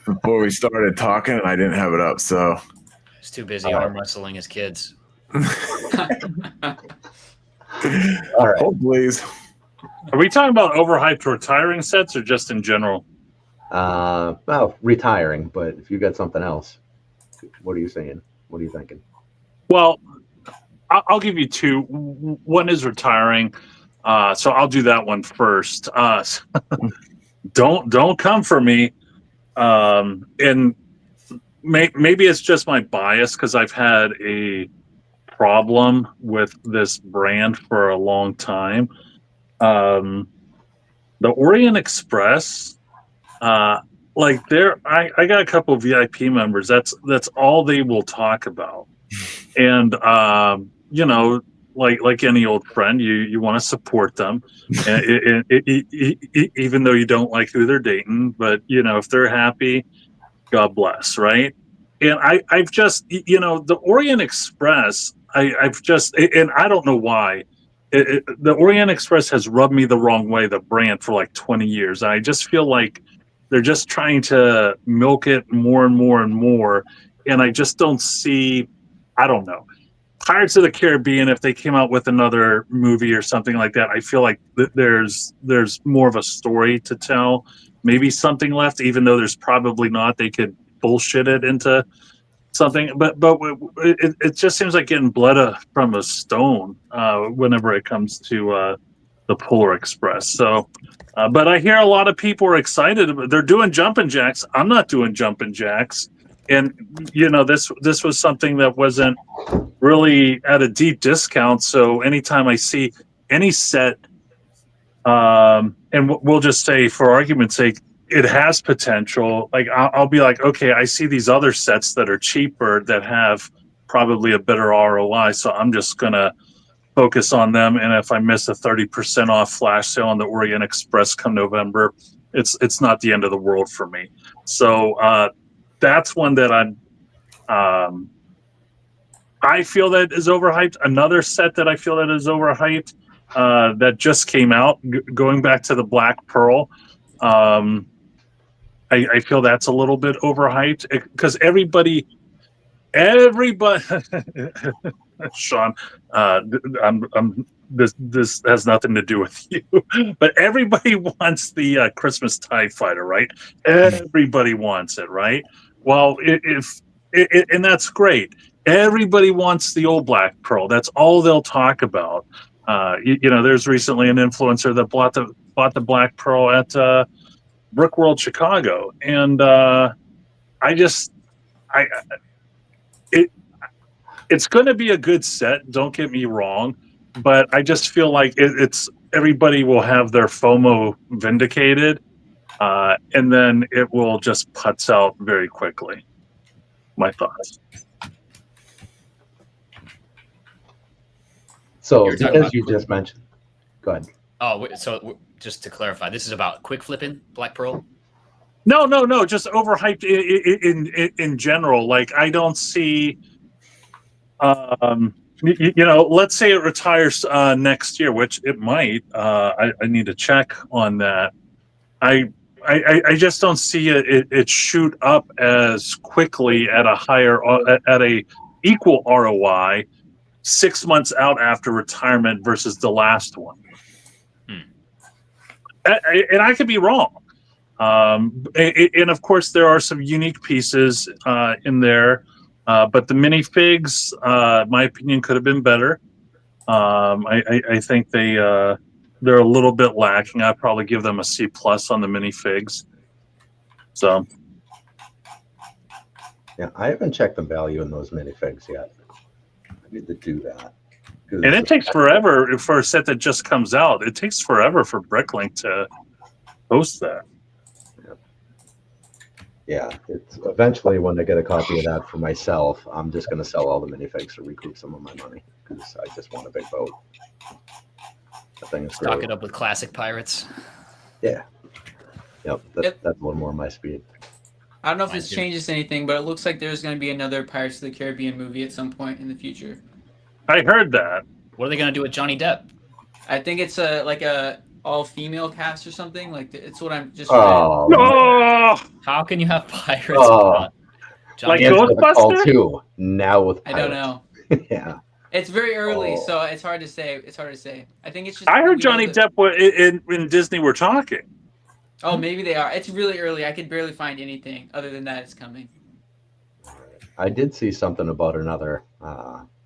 before we started talking and I didn't have it up. So He's too busy arm wrestling his kids. All right. Hold please. Are we talking about overhyped retiring sets or just in general? Well, retiring, but if you got something else, what are you saying? What are you thinking? Well, I'll give you two. One is retiring, so I'll do that one first. Don't come for me. And maybe it's just my bias because I've had a problem with this brand for a long time. The Orient Express, like I got a couple of VIP members. That's all they will talk about. And you know, like any old friend, you want to support them, and even though you don't like who they're dating. But you know, if they're happy, God bless, right? And I've just, you know, the Orient Express, I've just, and I don't know why. The Orient Express has rubbed me the wrong way, the brand, for like 20 years. And I just feel like they're just trying to milk it more and more and more. And I just don't see, I don't know. Pirates of the Caribbean, if they came out with another movie or something like that, I feel like there's more of a story to tell. Maybe something left, even though there's probably not. They could bullshit it into something, but it just seems like getting blood from a stone whenever it comes to the Polar Express. So, but I hear a lot of people are excited. They're doing jumping jacks. I'm not doing jumping jacks, and you know this was something that wasn't really at a deep discount. So anytime I see any set, and we'll just say for argument's sake, it has potential. Like I'll be like, okay, I see these other sets that are cheaper that have probably a better ROI. So I'm just gonna focus on them. And if I miss a 30% off flash sale on the Orient Express come November, it's not the end of the world for me. So that's one that I feel that is overhyped. Another set that I feel that is overhyped that just came out, going back to the Black Pearl. I feel that's a little bit overhyped because everybody, Sean, this has nothing to do with you, but everybody wants the Christmas TIE Fighter, right? Everybody wants it, right? Well, and that's great. Everybody wants the old Black Pearl. That's all they'll talk about. You know, there's recently an influencer that bought the Black Pearl at Brick World Chicago, and it's going to be a good set. Don't get me wrong, but I just feel like it's everybody will have their FOMO vindicated, and then it will just putz out very quickly. My thoughts. So because you just mentioned, go ahead. Oh, so just to clarify, this is about quick flipping Black Pearl? No, just overhyped in general. Like I don't see, you know, let's say it retires next year, which it might. I need to check on that. I just don't see it shoot up as quickly at a equal ROI 6 months out after retirement versus the last one. And I could be wrong. And of course, there are some unique pieces in there, but the minifigs, my opinion, could have been better. I think they're a little bit lacking. I'd probably give them a C+ on the minifigs. So Yeah, I haven't checked the value in those minifigs yet. I need to do that. and it takes forever for a set that just comes out. It takes forever for Bricklink to post that. Yeah, it's eventually when I get a copy of that for myself, I'm just going to sell all the minifigs to recoup some of my money because I just want a big boat. That thing is Stock great. it up with classic pirates. Yeah. Yep, Yep. that's a little more my speed. I don't know if Mine this too. changes anything, but it looks like there's going to be another Pirates of the Caribbean movie at some point in the future. I heard that. What are they going to do with Johnny Depp? I think it's a all-female cast or something. Like it's what I'm just. Oh, Oh, How can you have pirates? Oh. without Johnny Like Depp? Answer the call Ghostbuster? too. Now with I pirates. don't know. Yeah. It's very early, Oh. so it's hard to say. It's hard to say. I think it's just. I heard you know, Johnny Depp in Disney were talking. Oh, maybe they are. It's really early. I could barely find anything other than that it's coming. I did see something about another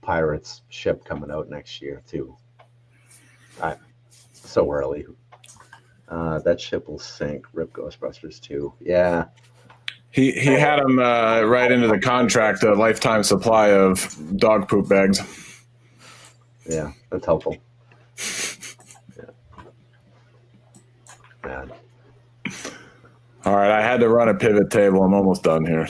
pirates ship coming out next year too. So early. That ship will sink. Rip Ghostbusters 2. Yeah. He had him right into the contract a lifetime supply of dog poop bags. Yeah, that's helpful. Yeah. Man. All right, I had to run a pivot table. I'm almost done here.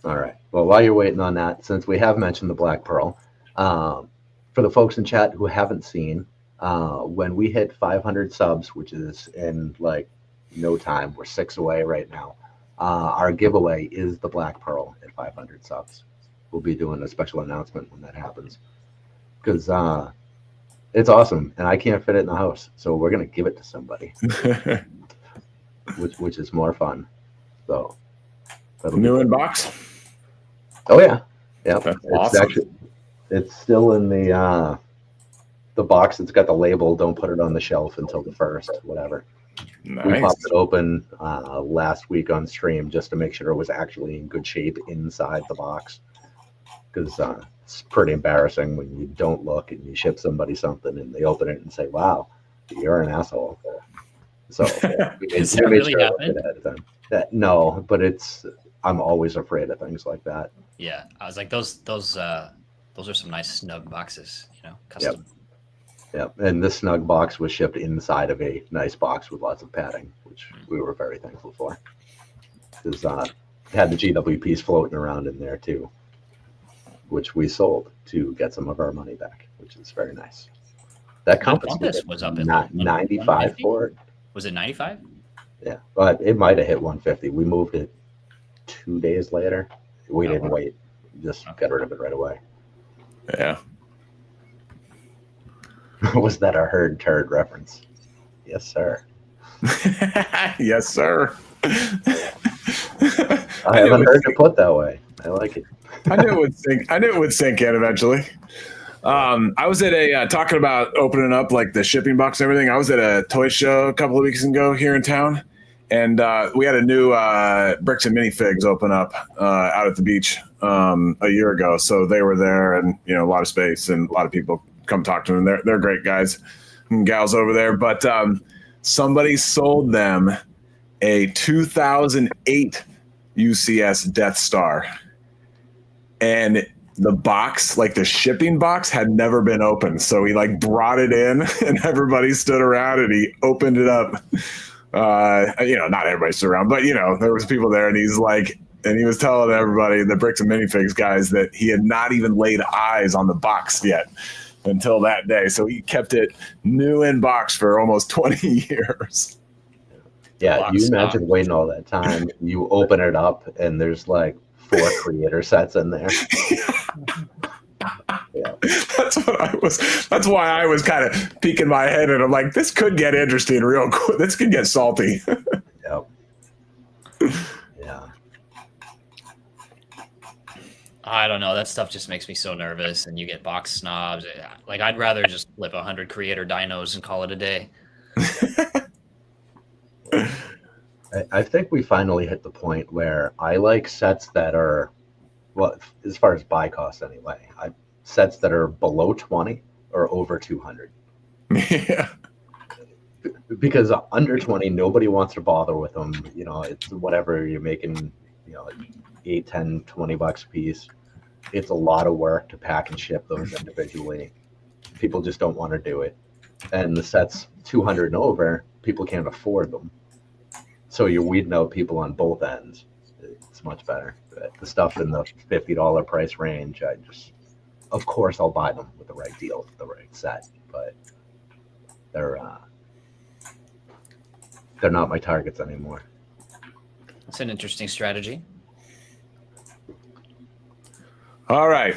All right. Well, while you're waiting on that, since we have mentioned the Black Pearl, for the folks in chat who haven't seen, when we hit 500 subs, which is in like no time, we're 6 away right now. Our giveaway is the Black Pearl at 500 subs. We'll be doing a special announcement when that happens because it's awesome and I can't fit it in the house, so we're gonna give it to somebody, which is more fun. So New in box. Oh yeah, yeah. That's It's awesome. actually it's still in the box. It's got the label. Don't put it on the shelf until the first. Whatever. We Nice. popped it open last week on stream just to make sure it was actually in good shape inside the box. Because it's pretty embarrassing when you don't look and you ship somebody something and they open it and say, "Wow, you're an asshole." So Does that really happen? ahead of time. No, but I'm always afraid of things like that. Yeah, I was like, those are some nice snug boxes, custom. Yep. And this snug box was shipped inside of a nice box with lots of padding, which we were very thankful for. Because it had the GWPs floating around in there too, which we sold to get some of our money back, which is very nice. That compass was up at not 95 for it. Was it 95? Yeah, but it might have hit 150. We moved it 2 days later. We didn't wait. Just got rid of it right away. Yeah. Was that a herd turd reference? Yes, sir. Yes, sir. I haven't heard it put that way. I like it. I knew it would sink. I knew it would sink in eventually. I was at a talking about opening up like the shipping box and everything. I was at a toy show a couple of weeks ago here in town, and we had a new bricks and minifigs open up out at the beach a year ago. So they were there, and a lot of space and a lot of people come talk to them. They're great guys and gals over there. But somebody sold them a 2008 UCS Death Star, and the box, like the shipping box, had never been opened. So he brought it in and everybody stood around and he opened it up. Not everybody stood around, but there was people there, and and he was telling everybody, the bricks and minifigs guys, that he had not even laid eyes on the box yet until that day. So he kept it new in box for almost 20 years. Yeah, Box you imagine stock. waiting all that time. You open it up and there's 4 creator sets in there. Yeah. That's why I was kind of peeking my head, and I'm like, this could get interesting real quick. This could get salty. Yep. Yeah. I don't know. That stuff just makes me so nervous, and you get box snobs. I'd rather just flip 100 creator dinos and call it a day. I think we finally hit the point where I like sets that are, well, as far as buy cost anyway, sets that are below 20 or over 200. Yeah. because under 20, nobody wants to bother with them. You know, it's whatever you're making, you know, 8, 10, 20 bucks a piece. It's a lot of work to pack and ship those individually. People just don't want to do it. And the sets 200 and over, people can't afford them. So you're weeding out people on both ends. It's much better. The stuff in the $50 price range, of course, I'll buy them with the right deal, the right set, but they're not my targets anymore. That's an interesting strategy. All right.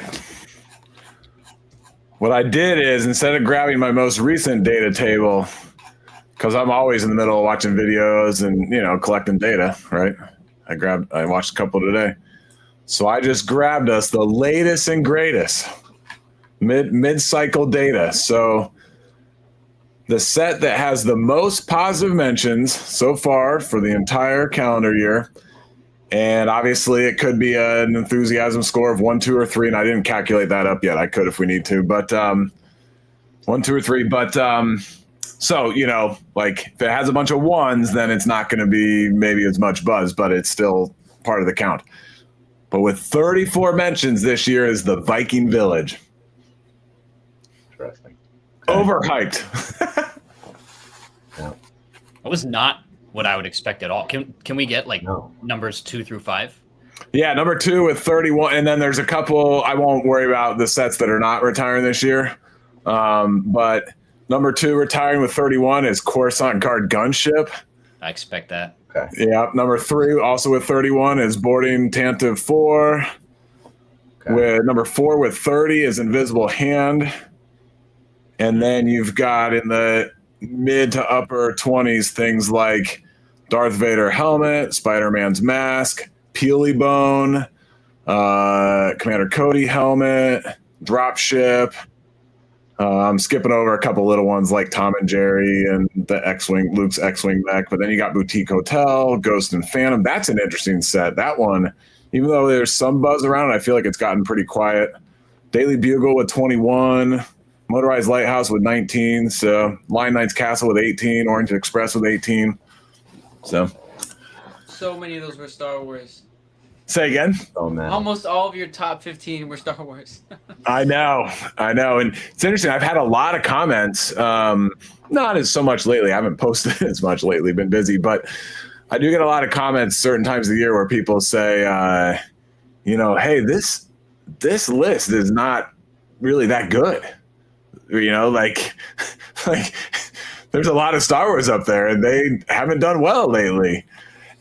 What I did is, instead of grabbing my most recent data table, because I'm always in the middle of watching videos and, you know, collecting data, right? I watched a couple today. So I just grabbed us the latest and greatest mid-cycle data. So the set that has the most positive mentions so far for the entire calendar year, and obviously it could be an enthusiasm score of 1, 2, or 3, and I didn't calculate that up yet. I could if we need to, but 1, 2, or 3. But so, you know, like if it has a bunch of 1s, then it's not going to be maybe as much buzz, but it's still part of the count. But with 34 mentions this year is the Viking Village. Interesting. Overhyped. Yeah. That was not what I would expect at all. Can we get like No. numbers 2 through 5? Yeah, number 2 with 31, and then there's a couple. I won't worry about the sets that are not retiring this year, but number 2 retiring with 31 is Coruscant Guard Gunship. I expect that. Okay. Yeah, number 3 also with 31 is Boarding Tantive 4. Okay. With number 4 with 30 is Invisible Hand, and then you've got in the mid to upper 20s things like Darth Vader helmet, Spider-Man's mask, Peely Bone, Commander Cody helmet, Dropship. I'm skipping over a couple little ones like Tom and Jerry and the X-Wing, Luke's X-Wing mech, but then you got Boutique Hotel, Ghost and Phantom. That's an interesting set. That one, even though there's some buzz around it, I feel like it's gotten pretty quiet. Daily Bugle with 21, Motorized Lighthouse with 19, so Lion Knight's Castle with 18, Orange Express with 18. So many of those were Star Wars. say again. Oh man. Almost all of your top 15 were Star Wars. I know. And it's interesting. I've had a lot of comments, not as so much lately. I haven't posted as much lately, been busy, but I do get a lot of comments certain times of the year where people say, you know, hey, this list is not really that good. You know, like there's a lot of Star Wars up there and they haven't done well lately.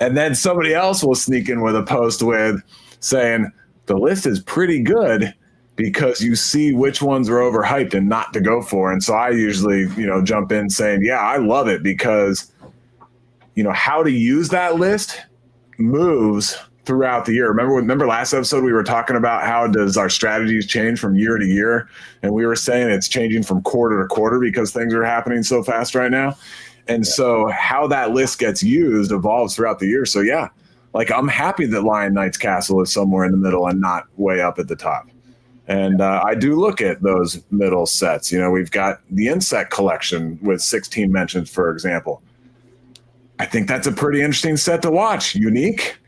And then somebody else will sneak in with a post with saying the list is pretty good because you see which ones are overhyped and not to go for. And so I usually, you know, jump in saying, yeah, I love it because, you know, how to use that list moves throughout the year. Remember last episode we were talking about how does our strategies change from year to year? And we were saying it's changing from quarter to quarter because things are happening so fast right now. And so how that list gets used evolves throughout the year. So yeah, like I'm happy that Lion Knight's Castle is somewhere in the middle and not way up at the top. And I do look at those middle sets. You know, we've got the Insect Collection with 16 mentions, for example. I think that's a pretty interesting set to watch. Unique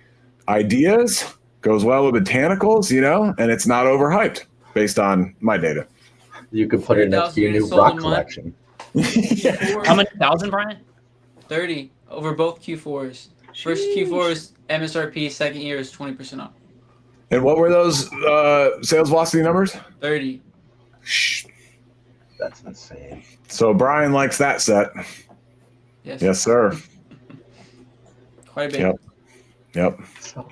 ideas, goes well with botanicals, you know, and it's not overhyped based on my data. You could put it next to your new sold rock a month. collection. How many thousand, Brian? 30 over both Q4s. First Q4 is MSRP, second year is 20% off. And what were those sales velocity numbers? 30. Shh. That's insane. So Brian likes that set. Yes. Yes, sir. Quite a bit. Yep. So,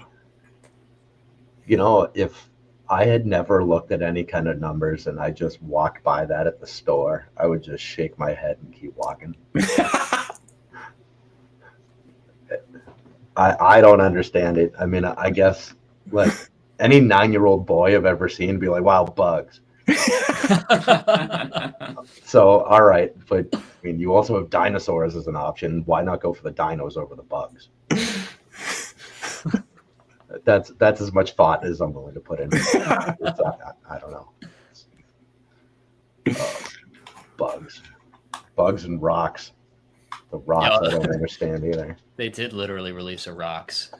you know, if I had never looked at any kind of numbers and I just walked by that at the store, I would just shake my head and keep walking. I don't understand it. I mean, I guess like any 9-year-old boy I've ever seen would be like, wow, bugs. So, all right. But I mean, you also have dinosaurs as an option. Why not go for the dinos over the bugs? That's as much thought as I'm willing to put in. I don't know. Bugs and rocks. The rocks, Yeah. I don't understand either. They did literally release a rocks.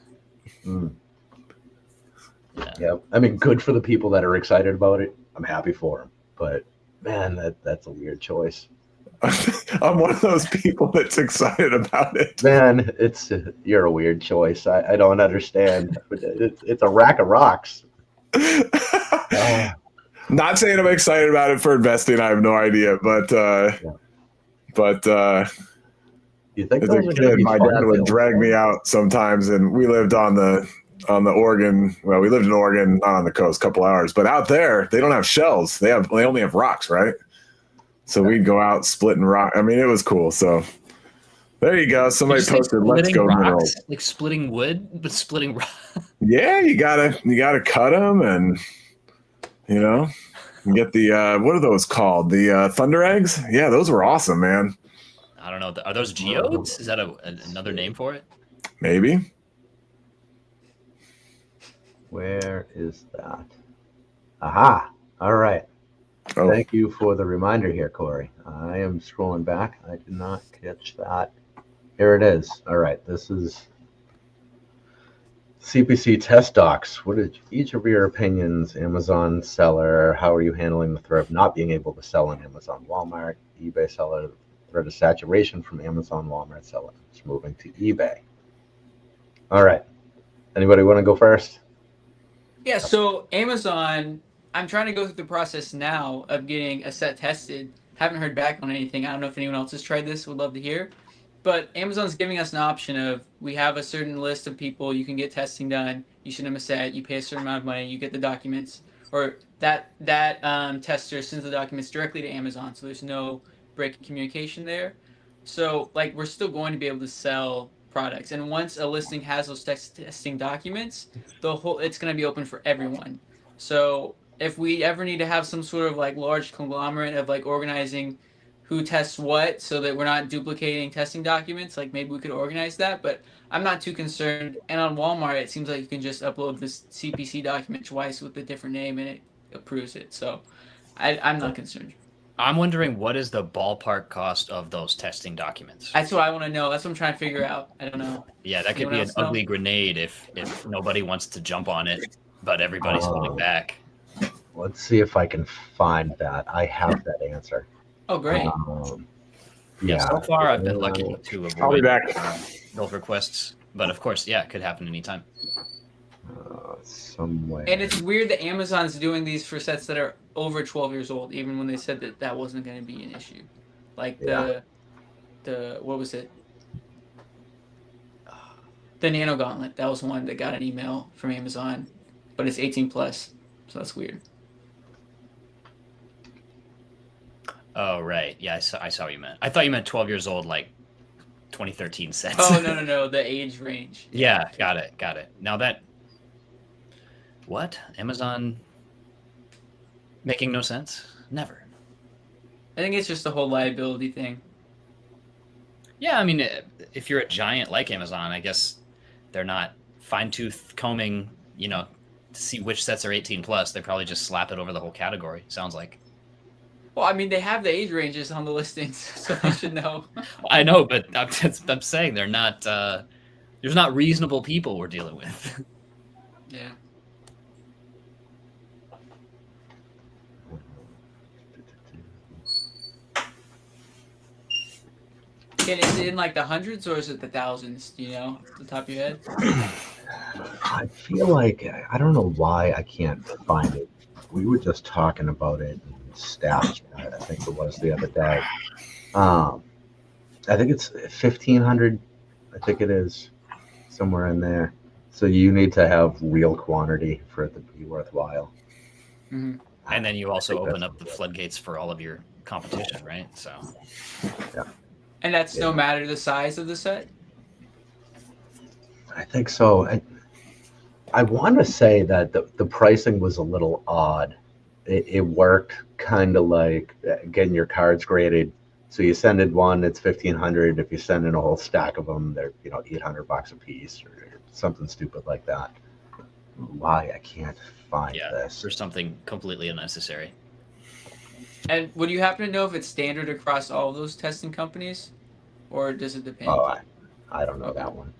Mm. Yeah. Yeah, I mean, good for the people that are excited about it. I'm happy for them, but man, that's a weird choice. I'm one of those people that's excited about it. Man, you're a weird choice. I don't understand. It's a rack of rocks. Not saying I'm excited about it for investing. I have no idea, but You think as those a are going to kid, be my fun dad to would build? drag me out sometimes, and we lived on the Oregon. Well, we lived in Oregon, not on the coast, a couple hours, but out there they don't have shells. They only have rocks, right? So we'd go out splitting rock. I mean, it was cool. So there you go. Somebody Just, like, posted, "Let's splitting go rocks, minerals." like splitting wood, but splitting rock. Yeah, you gotta cut them, and you get the what are those called? The thunder eggs. Yeah, those were awesome, man. I don't know. Are those geodes? Is that another name for it? Maybe. Where is that? Aha! All right. Oh, Thank you for the reminder here, Corey. I am scrolling back. I did not catch that. Here it is. All right. This is CPC test docs. What is each of your opinions? Amazon seller, how are you handling the threat of not being able to sell on Amazon, Walmart, eBay seller, threat of saturation from Amazon, Walmart seller. It's moving to eBay. All right. Anybody want to go first? Yeah, so Amazon, I'm trying to go through the process now of getting a set tested. Haven't heard back on anything. I don't know if anyone else has tried this. Would love to hear. But Amazon's giving us an option of we have a certain list of people you can get testing done. You send them a set. You pay a certain amount of money. You get the documents, or that tester sends the documents directly to Amazon. So there's no break in communication there. So like we're still going to be able to sell products, and once a listing has those testing documents, it's going to be open for everyone. So if we ever need to have some sort of like large conglomerate of like organizing who tests what so that we're not duplicating testing documents, like maybe we could organize that, but I'm not too concerned. And on Walmart, it seems like you can just upload this CPC document twice with a different name and it approves it. So I'm not concerned. I'm wondering what is the ballpark cost of those testing documents? That's what I want to know. That's what I'm trying to figure out. I don't know. Yeah, that could Anyone be an else know? ugly grenade if nobody wants to jump on it, but everybody's holding back. Let's see if I can find that. I have that answer. Oh, great. Yeah, so far I've been lucky to I'll be avoid back. build requests, but of course, yeah, it could happen anytime. Somewhere. And it's weird that Amazon's doing these for sets that are over 12 years old, even when they said that that wasn't going to be an issue. Like the what was it? The Nano Gauntlet. That was one that got an email from Amazon, but it's 18 plus, so that's weird. Oh right, yeah, I saw what you meant. I thought you meant 12 years old, like 2013 sets. Oh no, the age range. Yeah, got it. Now that what Amazon making no sense? Never. I think it's just the whole liability thing. Yeah, I mean, if you're a giant like Amazon, I guess they're not fine-tooth combing, to see which sets are 18 plus. They probably just slap it over the whole category. Sounds like. Well, I mean, they have the age ranges on the listings, so they should know. I know, but I'm saying they're not. There's not reasonable people we're dealing with. Yeah. And is it in like the hundreds or is it the thousands? Do you know off the top of your head? I feel like I don't know why I can't find it. We were just talking about it in staff chat, I think it was the other day. I think it's 1,500. I think it is somewhere in there. So you need to have real quantity for it to be worthwhile. Mm-hmm. And then you also open up the floodgates for all of your competition, right? So. Yeah. And that's no matter the size of the set? I think so. I want to say that the pricing was a little odd. It worked kind of like getting your cards graded. So you send in one, it's 1,500. If you send in a whole stack of them, they're $800 a piece or something stupid like that. Why I can't find this? Or something completely unnecessary. And would you happen to know if it's standard across all of those testing companies? or does it depend? Oh, I don't know that one.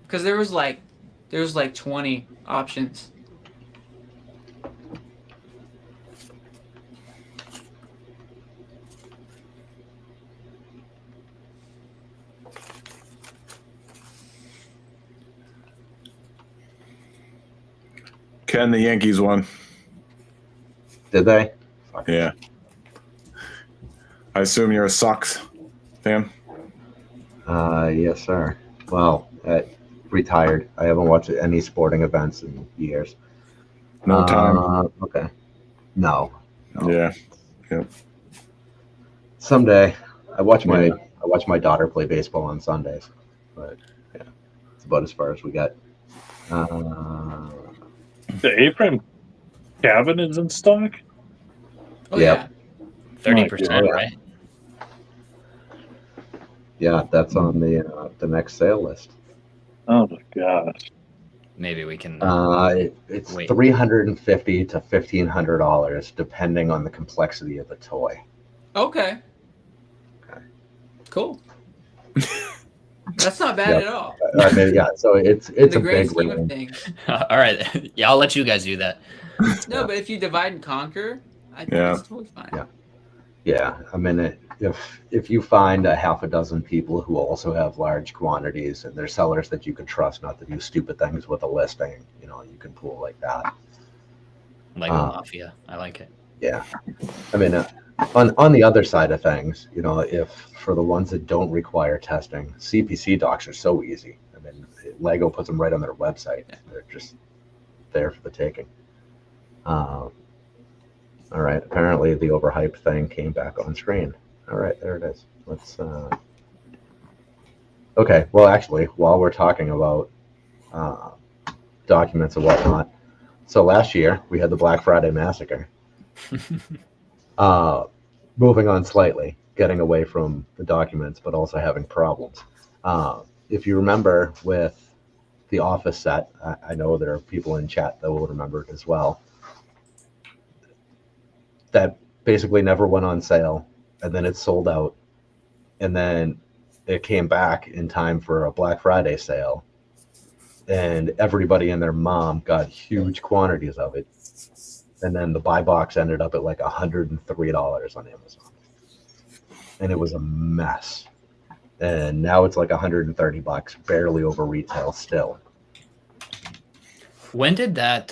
Because there was like 20 options. Ken, the Yankees won. Did they? Fuck. Yeah. I assume you're a Sox fan? Yes, sir. Well, retired. I haven't watched any sporting events in years. No time. Okay. No. Yeah. Yep. Someday, I watch my daughter play baseball on Sundays, but yeah, it's about as far as we got. The A-frame cabin is in stock. Oh Yep. yeah. 30%, yeah. right? Yeah, that's on the next sale list. Oh my gosh. Maybe we can. It's Wait. $350 to $1,500 depending on the complexity of the toy. Okay. Okay. Cool. That's not bad Yep. at all. I mean, yeah, so it's In the a grand big scheme of range. things. All right. Yeah, I'll let you guys do that. No, but if you divide and conquer, I think Yeah. it's totally fine. Yeah. Yeah, I mean, if you find a half a dozen people who also have large quantities and they're sellers that you can trust not to do stupid things with a listing, you can pool like that. Lego Mafia. I like it. Yeah, I mean, on the other side of things, if for the ones that don't require testing, CPC docs are so easy. I mean, Lego puts them right on their website. They're just there for the taking. All right. Apparently, the Overhyped thing came back on screen. All right, there it is. Let's. Okay. Well, actually, while we're talking about documents and whatnot, so last year we had the Black Friday massacre. Moving on slightly, getting away from the documents, but also having problems. If you remember with the Office set, I know there are people in chat that will remember it as well. That basically never went on sale, and then it sold out, and then it came back in time for a Black Friday sale, and everybody and their mom got huge quantities of it, and then the buy box ended up at like $103 on Amazon, and it was a mess. And now it's like $130, barely over retail still. When did that?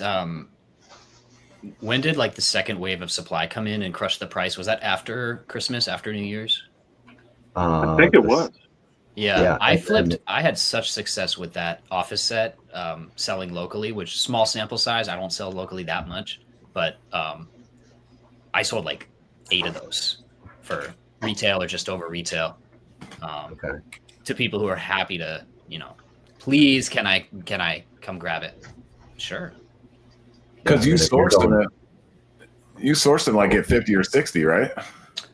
When did like the second wave of supply come in and crush the price? Was that after Christmas, after New Year's? I think it was. Yeah, I flipped. I had such success with that Office set selling locally, which small sample size. I don't sell locally that much, but I sold like 8 of those for retail or just over retail to people who are happy to, please, can I come grab it? Sure. Because you sourced them like at 50 or 60, right?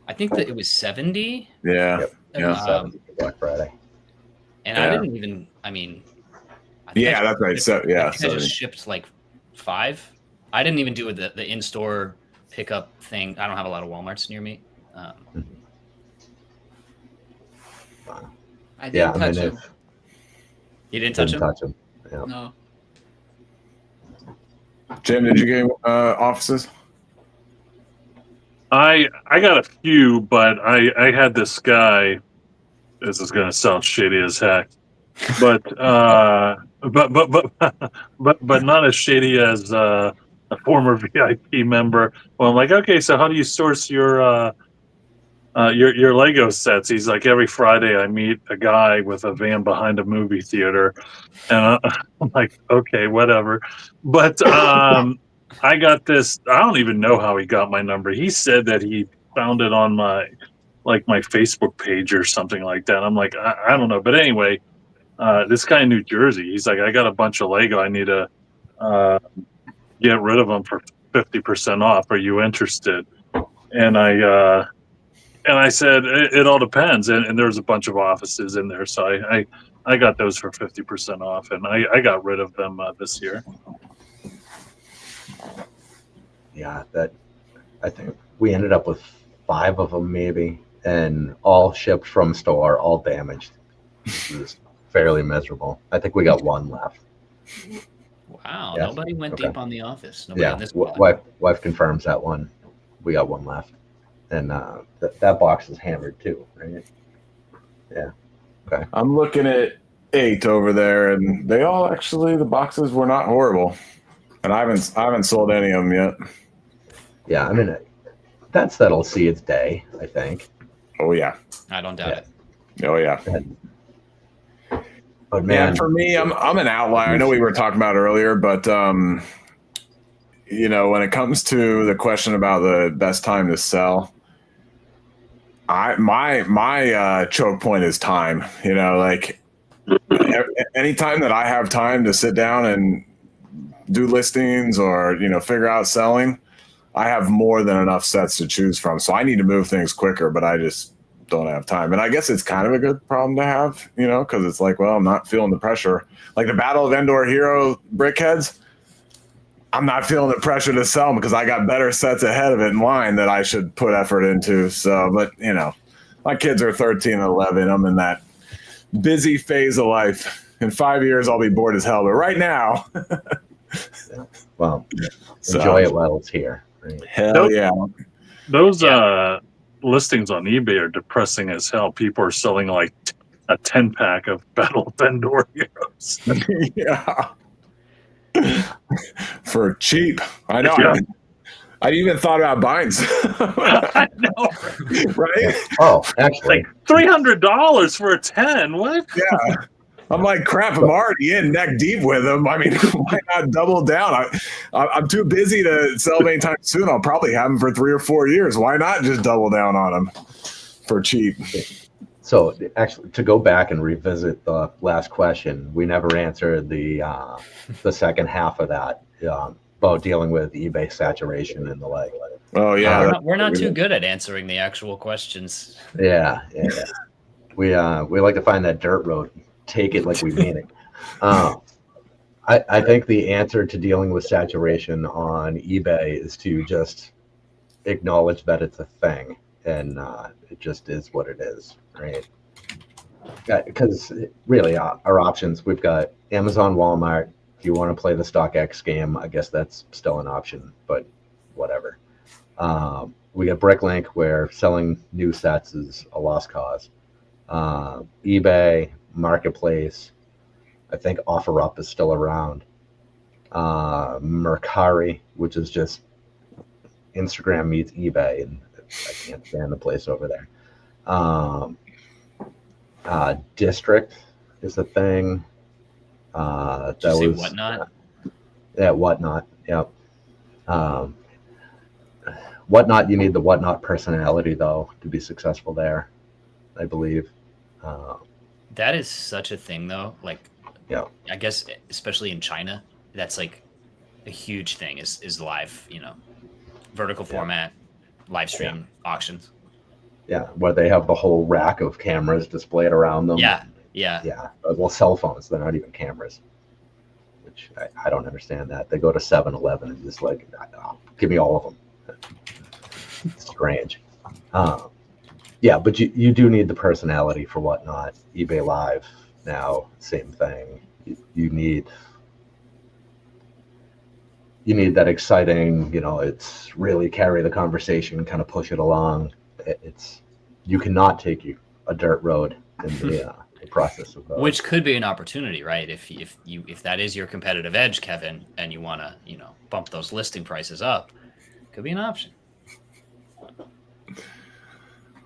I think that it was 70. Yeah. Yep. Yeah. 70 for Black Friday. And I didn't even, that's right. So, yeah. I just shipped like 5. I didn't even do the in-store pickup thing. I don't have a lot of Walmarts near me. I didn't touch him. You didn't touch him? Yeah. No. Jim, did you get offices? I got a few, but I had this guy. This is gonna sound shady as heck, but not as shady as a former VIP member. Well, I'm like, okay, so how do you source your Lego sets? He's like, every Friday I meet a guy with a van behind a movie theater, and I'm like, okay, whatever. But I got this. I don't even know how he got my number. He said that he found it on my Facebook page or something like that. I'm like, I don't know. But anyway, this guy in New Jersey, he's like, I got a bunch of Lego. I need to get rid of them for 50% off. Are you interested? And I said, it all depends. And there's a bunch of offices in there. So I got those for 50% off, and I got rid of them this year. Yeah, I think we ended up with 5 of them maybe, and all shipped from store, all damaged. It was fairly miserable. I think we got one left. Wow, Yes. nobody went Okay. deep on the office. Nobody Yeah, on this pod. wife confirms that one. We got one left, and that box is hammered too, right? Yeah. Okay. I'm looking at 8 over there, and they all actually, the boxes were not horrible, and I haven't sold any of them yet. Yeah, I mean, that'll see its day, I think. Oh yeah, I don't doubt it. oh yeah. But Man, man, for me, I'm an outlier. I know we were talking about earlier, but you know, when it comes to the question about the best time to sell, my choke point is time. You know, like anytime that I have time to sit down and do listings or, you know, figure out selling, I have more than enough sets to choose from. So I need to move things quicker, but I just don't have time. And I guess it's kind of a good problem to have, you know, because it's like, well, I'm not feeling the pressure. Like the Battle of Endor Hero Brickheads, I'm not feeling the pressure to sell them because I got better sets ahead of it in line that I should put effort into. So, but, you know, my kids are 13 and 11. I'm in that busy phase of life. In 5 years, I'll be bored as hell. But right now, well, So- enjoy it while it's here. Right? hell Nope. yeah. Those listings on eBay are depressing as hell. People are selling like a 10-pack of Battle of Endor Heroes. Yeah. For cheap. I know. Yeah. I even thought about buying some. I know. Right? Oh, actually, Like $300 for a 10. What? Yeah. I'm like, crap, I'm already in neck deep with them. I mean, why not double down? I'm too busy to sell them anytime soon. I'll probably have them for 3 or 4 years. Why not just double down on them for cheap? so actually, to go back and revisit the last question, we never answered the second half of that about dealing with eBay saturation and the like. Oh, yeah. We're not too good at answering the actual questions. Yeah. We like to find that dirt road. Take it like we mean it. I think the answer to dealing with saturation on eBay is to just acknowledge that it's a thing, and it just is what it is, right? Because really, our options, we've got Amazon, Walmart. If you want to play the StockX game, I guess that's still an option, but whatever. We got Bricklink, where selling new sets is a lost cause. eBay, Marketplace, I think OfferUp is still around. Mercari, which is just Instagram meets eBay, and I can't stand the place over there. District is a thing. Did you say Whatnot? Yeah, Whatnot. Yep. Whatnot, you need the Whatnot personality though to be successful there, I believe. That is such a thing, though. Like, Yeah. I guess especially in China, that's like a huge thing. Is live, you know, vertical format, live stream auctions. Yeah, where they have the whole rack of cameras displayed around them. Yeah. Yeah. Well, cell phones, they're not even cameras, which I don't understand that. They go to 7-Eleven and just like, give me all of them. It's strange. Yeah, but you do need the personality for Whatnot. eBay Live now, same thing. You need that exciting, you know, it's really carry the conversation, kind of push it along. You cannot take you a dirt road in the process of those. Which could be an opportunity, right? If that is your competitive edge, Kevin, and you want to, you know, bump those listing prices up, could be an option.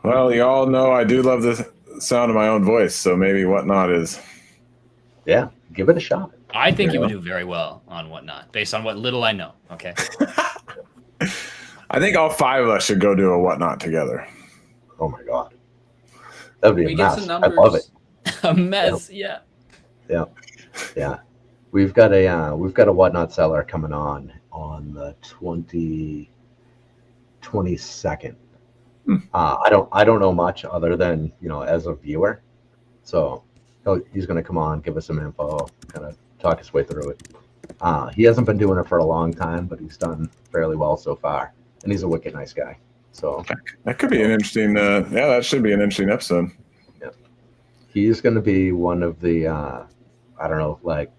Well, you all know I do love the sound of my own voice, so maybe Whatnot is. Yeah, give it a shot. I think you would do very well on Whatnot, based on what little I know. Okay. I think all 5 of us should go do a Whatnot together. Oh my god, that would be We a get mess. some I numbers. love it. A mess, yeah. Yeah, we've got a Whatnot seller coming on the 22nd. I don't know much other than, you know, as a viewer, so he's going to come on, give us some info, kind of talk his way through it. He hasn't been doing it for a long time, but he's done fairly well so far, and he's a wicked nice guy. So that could be an interesting. That should be an interesting episode. he's going to be one of the, I don't know, like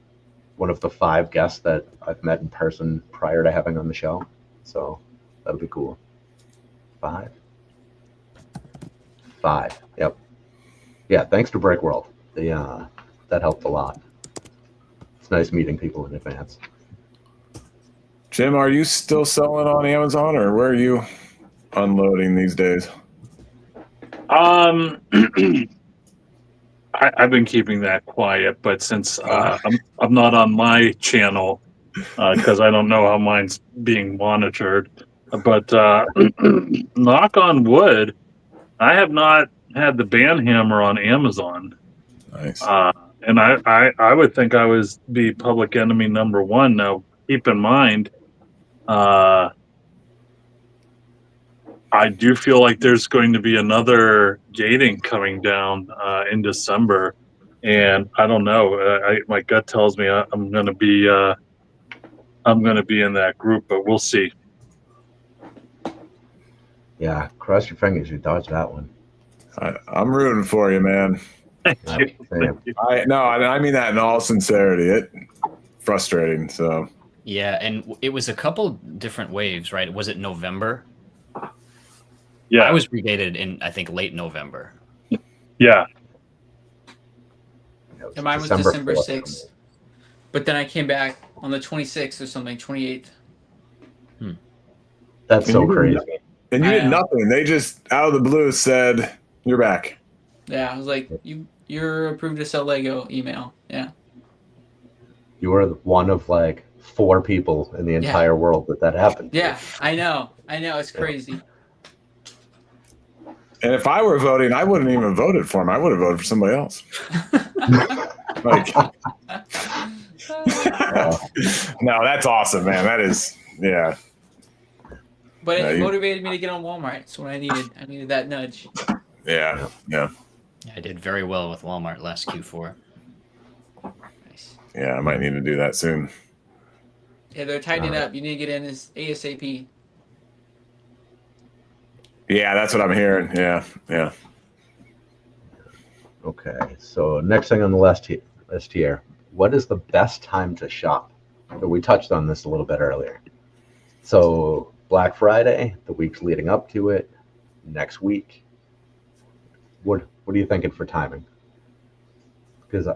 one of the 5 guests that I've met in person prior to having on the show. So that'll be cool. 5. Yep. Yeah. Thanks to Break World. That helped a lot. It's nice meeting people in advance. Jim, are you still selling on Amazon, or where are you unloading these days? I've been keeping that quiet, but since I'm not on my channel because I don't know how mine's being monitored, but knock on wood, I have not had the ban hammer on Amazon. Nice. And I would think I would be public enemy number 1. Now, keep in mind, I do feel like there's going to be another gating coming down in December, and I don't know. My gut tells me I'm going to be in that group, but we'll see. Yeah. Cross your fingers. You dodged that one. I'm rooting for you, man. Thank you. Same. I mean that in all sincerity. It's frustrating. So Yeah, and it was a couple different waves, right? Was it November? Yeah, I was regated in, I think, late November. yeah. And mine was December 4th. 6th. But then I came back on the 26th or something, 28th. That's so And you crazy. and you I did know. nothing. They just out of the blue said you're back. Yeah, I was like, you're approved to sell Lego email. Yeah. You were one of like 4 people in the entire world that happened to. Yeah, I know. It's crazy. And if I were voting, I wouldn't even have voted for him. I would have voted for somebody else. Like, no, that's awesome, man. That is, yeah. But Yeah, it you- motivated me to get on Walmart. That's what I needed. I needed that nudge. Yeah. I did very well with Walmart last Q4. Nice. Yeah, I might need to do that soon. Yeah, they're tightening up. You need to get in as ASAP. Yeah, that's what I'm hearing. Yeah. Okay, so next thing on the list here, what is the best time to shop? We touched on this a little bit earlier. So Black Friday, the weeks leading up to it, next week. What are you thinking for timing? Because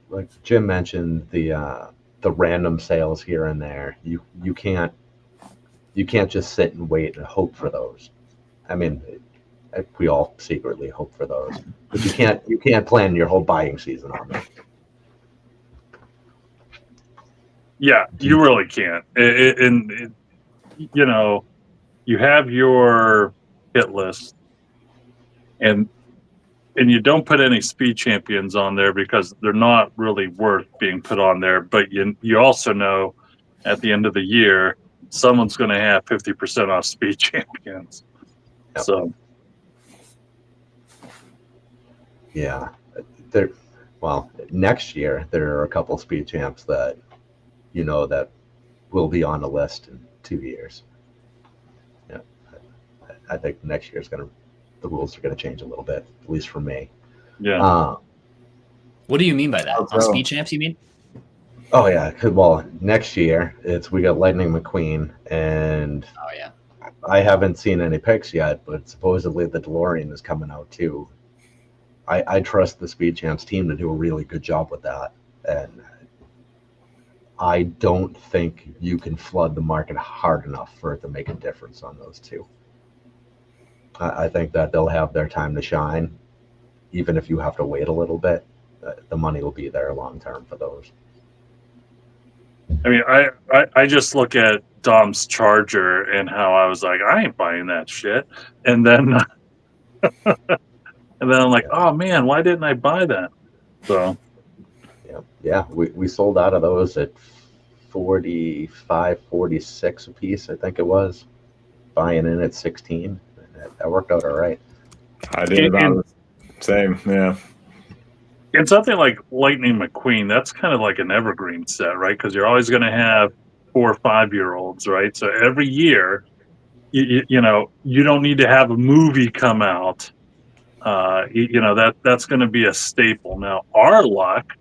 like Jim mentioned, the random sales here and there, you can't just sit and wait and hope for those. I mean, we all secretly hope for those, but you can't plan your whole buying season on them. Yeah, you really can't. And you know, you have your hit list, and you don't put any speed champions on there because they're not really worth being put on there. But you also know at the end of the year, someone's going to have 50% off speed champions. Yep. So Yeah, next year there are a couple speed champs that that will be on the list in 2 years. Yeah, I think next year's the rules are gonna change a little bit, at least for me. yeah, What do you mean by that? On so. speed champs, you mean? Oh yeah, well, next year we got Lightning McQueen, and Oh yeah. I haven't seen any pics yet, but supposedly the DeLorean is coming out too. I trust the Speed Champs team to do a really good job with that, and I don't think you can flood the market hard enough for it to make a difference on those two. I think that they'll have their time to shine, even if you have to wait a little bit. The money will be there long term for those. I mean, I just look at Dom's Charger and how I was like, I ain't buying that shit, and then I'm like, oh man, why didn't I buy that? So Yeah, we sold out of those at 45, 46 a piece, I think it was. Buying in at 16. That worked out all right. I did about the same. Yeah. and something like Lightning McQueen, that's kind of like an evergreen set, right? Because you're always going to have 4 or 5 year olds, right? So every year you know, you don't need to have a movie come out. You know, that's going to be a staple. Now, our luck,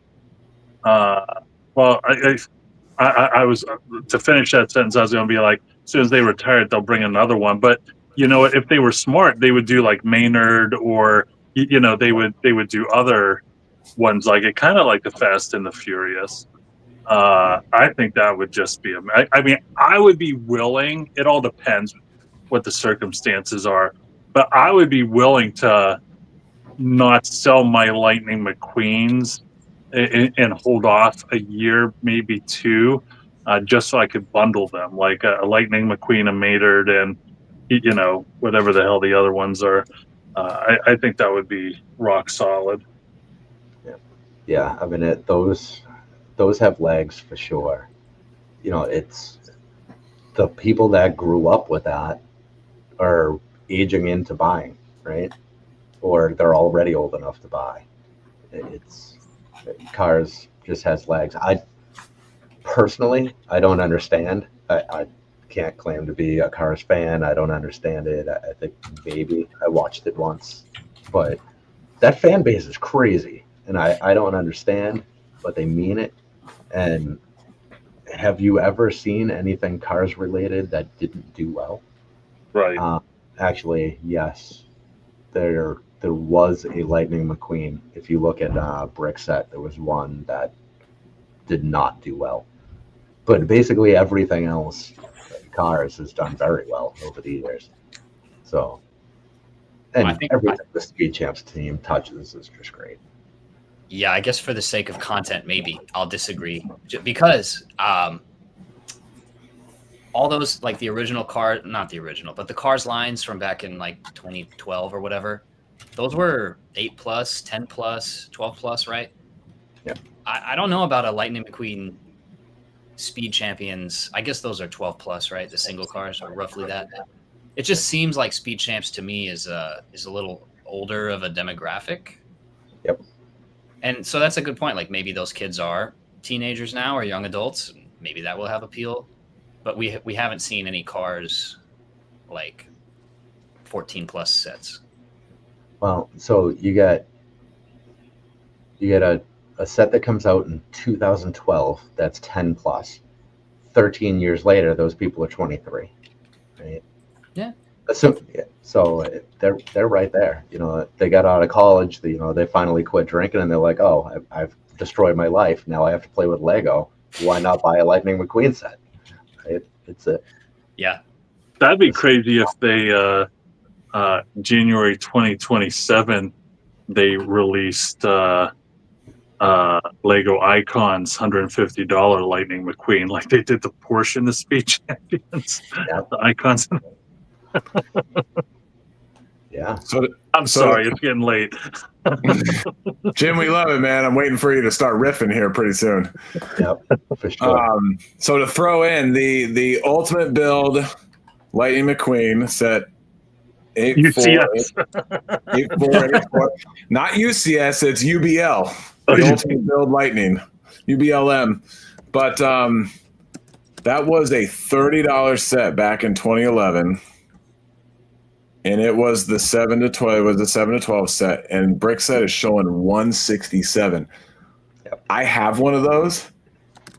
well, I was to finish that sentence. I was going to be like, as soon as they retire, they'll bring another one. But you know, if they were smart, they would do like Maynard, or you know, they would do other ones like it, kind of like the Fast and the Furious. I think that would just be. I mean, I would be willing. It all depends what the circumstances are, but I would be willing to not sell my Lightning McQueens and hold off a year, maybe two, just so I could bundle them, like a Lightning McQueen, a Maynard, and you know, whatever the hell the other ones are. I think that would be rock solid. Yeah, I mean, those have legs for sure. You know, it's the people that grew up with that are aging into buying, right? Or they're already old enough to buy. It's Cars just has legs. I personally, I don't understand. I can't claim to be a Cars fan. I don't understand it. I think maybe I watched it once, but that fan base is crazy, and I don't understand, but they mean it. And have you ever seen anything Cars related that didn't do well? Right. Actually, yes. There was a Lightning McQueen. If you look at Brick Set, there was one that did not do well. But basically everything else, Cars has done very well over the years. So, and I think everything the Speed Champs team touches is just great. Yeah, I guess for the sake of content, maybe I'll disagree because all those, like the original car, not the original, but the Cars lines from back in like 2012 or whatever, those were 8+, 10+, 12+, right? Yeah. I don't know about a Lightning McQueen Speed Champions. I guess those are 12+, right? The single cars are roughly that. It just seems like Speed Champs to me is a little older of a demographic. Yep. And so that's a good point. Like maybe those kids are teenagers now or young adults. Maybe that will have appeal. But we haven't seen any cars like 14+ sets. Well, so you get a set that comes out in 2012 that's 10+. 13 years later, those people are 23, right? Yeah. So they're right there. You know, they got out of college. They finally quit drinking, and they're like, "Oh, I've destroyed my life. Now I have to play with Lego. Why not buy a Lightning McQueen set?" Right? Yeah. That'd be crazy if they January 2027 they released Lego Icons $150 Lightning McQueen, like they did the Porsche and the Speed Champions. Yep. The Icons. Yeah. I'm sorry, it's getting late. Jim, we love it, man. I'm waiting for you to start riffing here pretty soon. Yep. For sure. So to throw in the ultimate build Lightning McQueen set 84, not UCS, it's UBL. The ultimate build Lightning, UBLM. But that was a $30 set back in 2011. And it was the 7 to 12. It was the 7 to 12 set, and Brick Set is showing 167. Yep. I have one of those,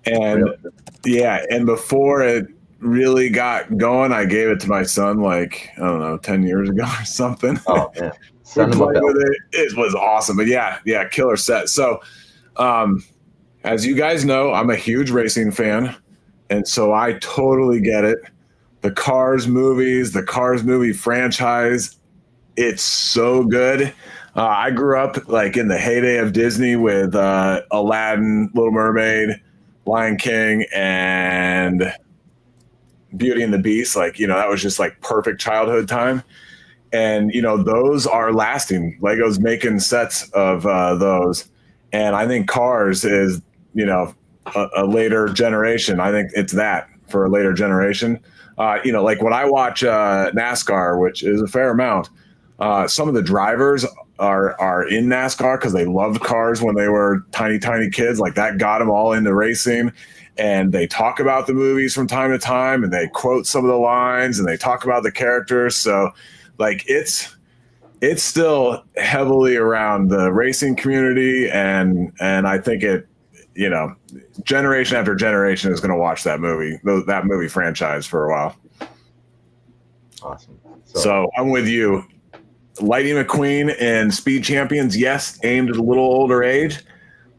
and Really? yeah, and before it really got going, I gave it to my son, like I don't know, 10 years ago or something. Oh man, We send them a played bill. with it. It was awesome, but yeah, killer set. So, as you guys know, I'm a huge racing fan, and so I totally get it. The Cars movies, the Cars movie franchise, it's so good. I grew up like in the heyday of Disney with Aladdin, Little Mermaid, Lion King, and Beauty and the Beast. Like, that was just like perfect childhood time. And, those are lasting. Lego's making sets of those. And I think Cars is, a later generation. I think it's that for a later generation. Like when I watch NASCAR, which is a fair amount, some of the drivers are in NASCAR because they loved cars when they were tiny kids. Like that got them all into racing. and they talk about the movies from time to time, and they quote some of the lines, and they talk about the characters. So, like, it's still heavily around the racing community, and I think it, you know, generation after generation is going to watch that movie franchise for a while. Awesome. So I'm with you. Lightning McQueen and Speed Champions, yes, aimed at a little older age,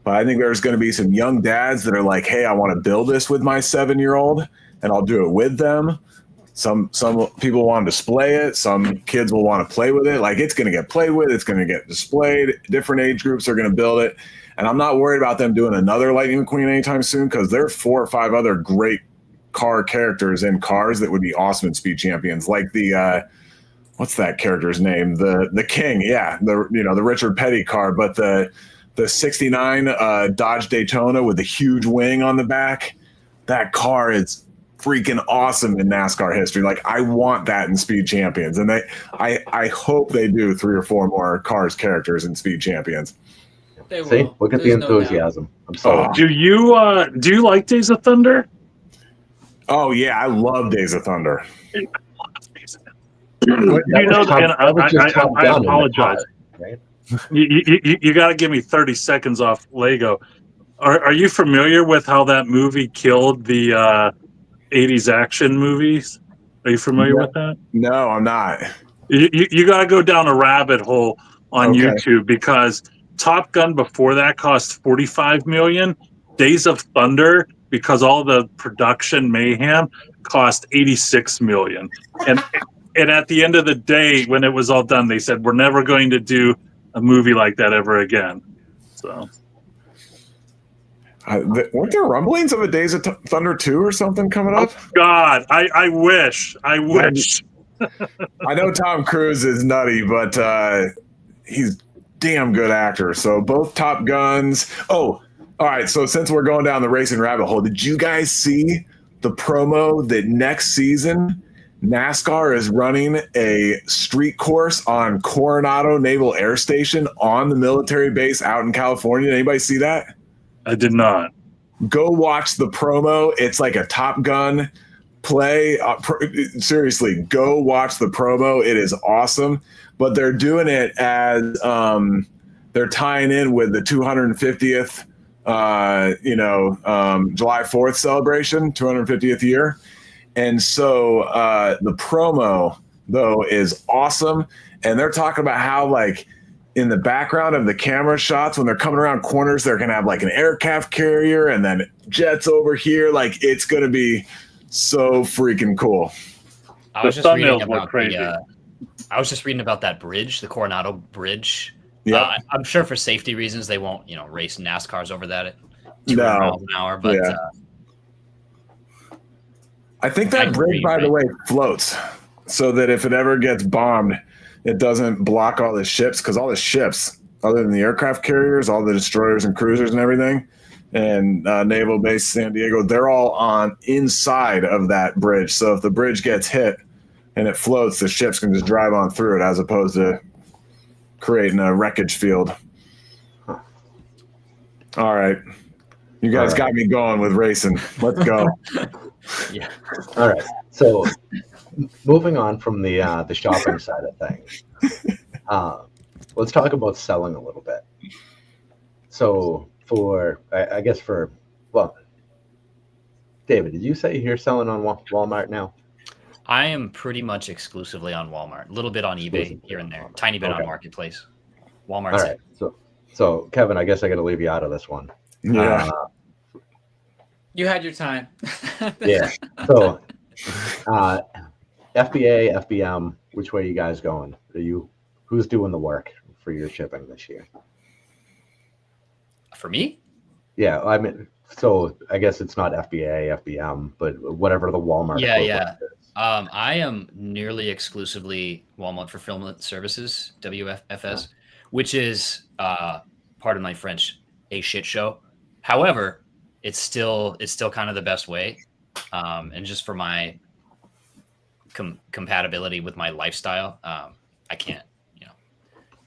but I think there's going to be some young dads that are like, hey, I want to build this with my 7-year-old, and I'll do it with them. Some people want to display it. Some kids will want to play with it. Like, it's going to get played with. It's going to get displayed. Different age groups are going to build it. And I'm not worried about them doing another Lightning McQueen anytime soon, because there are 4 or 5 other great car characters in cars that would be awesome in Speed Champions. Like the what's that character's name? The King. Yeah, the Richard Petty car, but the 69 Dodge Daytona with the huge wing on the back. That car is freaking awesome in NASCAR history. Like, I want that in Speed Champions, and I hope they do 3 or 4 more cars characters in Speed Champions. They will. See, look at There's the no doubt. enthusiasm. I'm sold. Do you like Days of Thunder? Oh yeah, I love Days of Thunder. You know, and I apologize. Right? You got to give me 30 seconds off Lego. Are you familiar with how that movie killed the 80s action movies? Are you familiar with that? No, I'm not. You got to go down a rabbit hole on Okay. YouTube, because Top Gun before that cost $45 million. Days of Thunder, because all the production mayhem, cost $86 million. And at the end of the day, when it was all done, they said, we're never going to do a movie like that ever again. So, Weren't there rumblings of a Days of Thunder 2 or something coming up? God, I wish. I wish. I know Tom Cruise is nutty, but he's damn good actor. So both Top Guns. Oh, all right. So since we're going down the racing rabbit hole, did you guys see the promo that next season NASCAR is running a street course on Coronado Naval Air Station on the military base out in California? Anybody see that? I did not. Go watch the promo. It's like a Top Gun play. Seriously, go watch the promo. It is awesome. But they're doing it as they're tying in with the 250th, July 4th celebration, 250th year. And so the promo, though, is awesome. And they're talking about how, like, in the background of the camera shots, when they're coming around corners, they're going to have like an aircraft carrier and then jets over here. Like, it's going to be so freaking cool. I was The just reading thumbnails were about crazy. I was just reading about that bridge, the Coronado Bridge. Yeah. I'm sure for safety reasons they won't, race NASCARs over that at 200 No. miles an hour. But Yeah. I think that I bridge, agree, by the right? way, floats so that if it ever gets bombed, it doesn't block all the ships, because all the ships, other than the aircraft carriers, all the destroyers and cruisers and everything, and Naval Base San Diego, they're all on inside of that bridge. So if the bridge gets hit and it floats, the ships can just drive on through it, as opposed to creating a wreckage field. All right. You guys got me going with racing. Let's go. yeah. All right. So moving on from the shopping side of things, let's talk about selling a little bit. So David, did you say you're selling on Walmart now? I am pretty much exclusively on Walmart. A little bit on eBay here and there. Tiny bit on Marketplace. Walmart's All right. So Kevin, I guess I got to leave you out of this one. Yeah. You had your time. Yeah. So FBA, FBM, which way are you guys going? Who's doing the work for your shipping this year? For me? Yeah, I mean, so I guess it's not FBA, FBM, but whatever the Walmart. Yeah. equivalent is. I am nearly exclusively Walmart Fulfillment Services, WFS, which is, pardon my French, a shit show. However, it's still kind of the best way, and just for my compatibility with my lifestyle, I can't,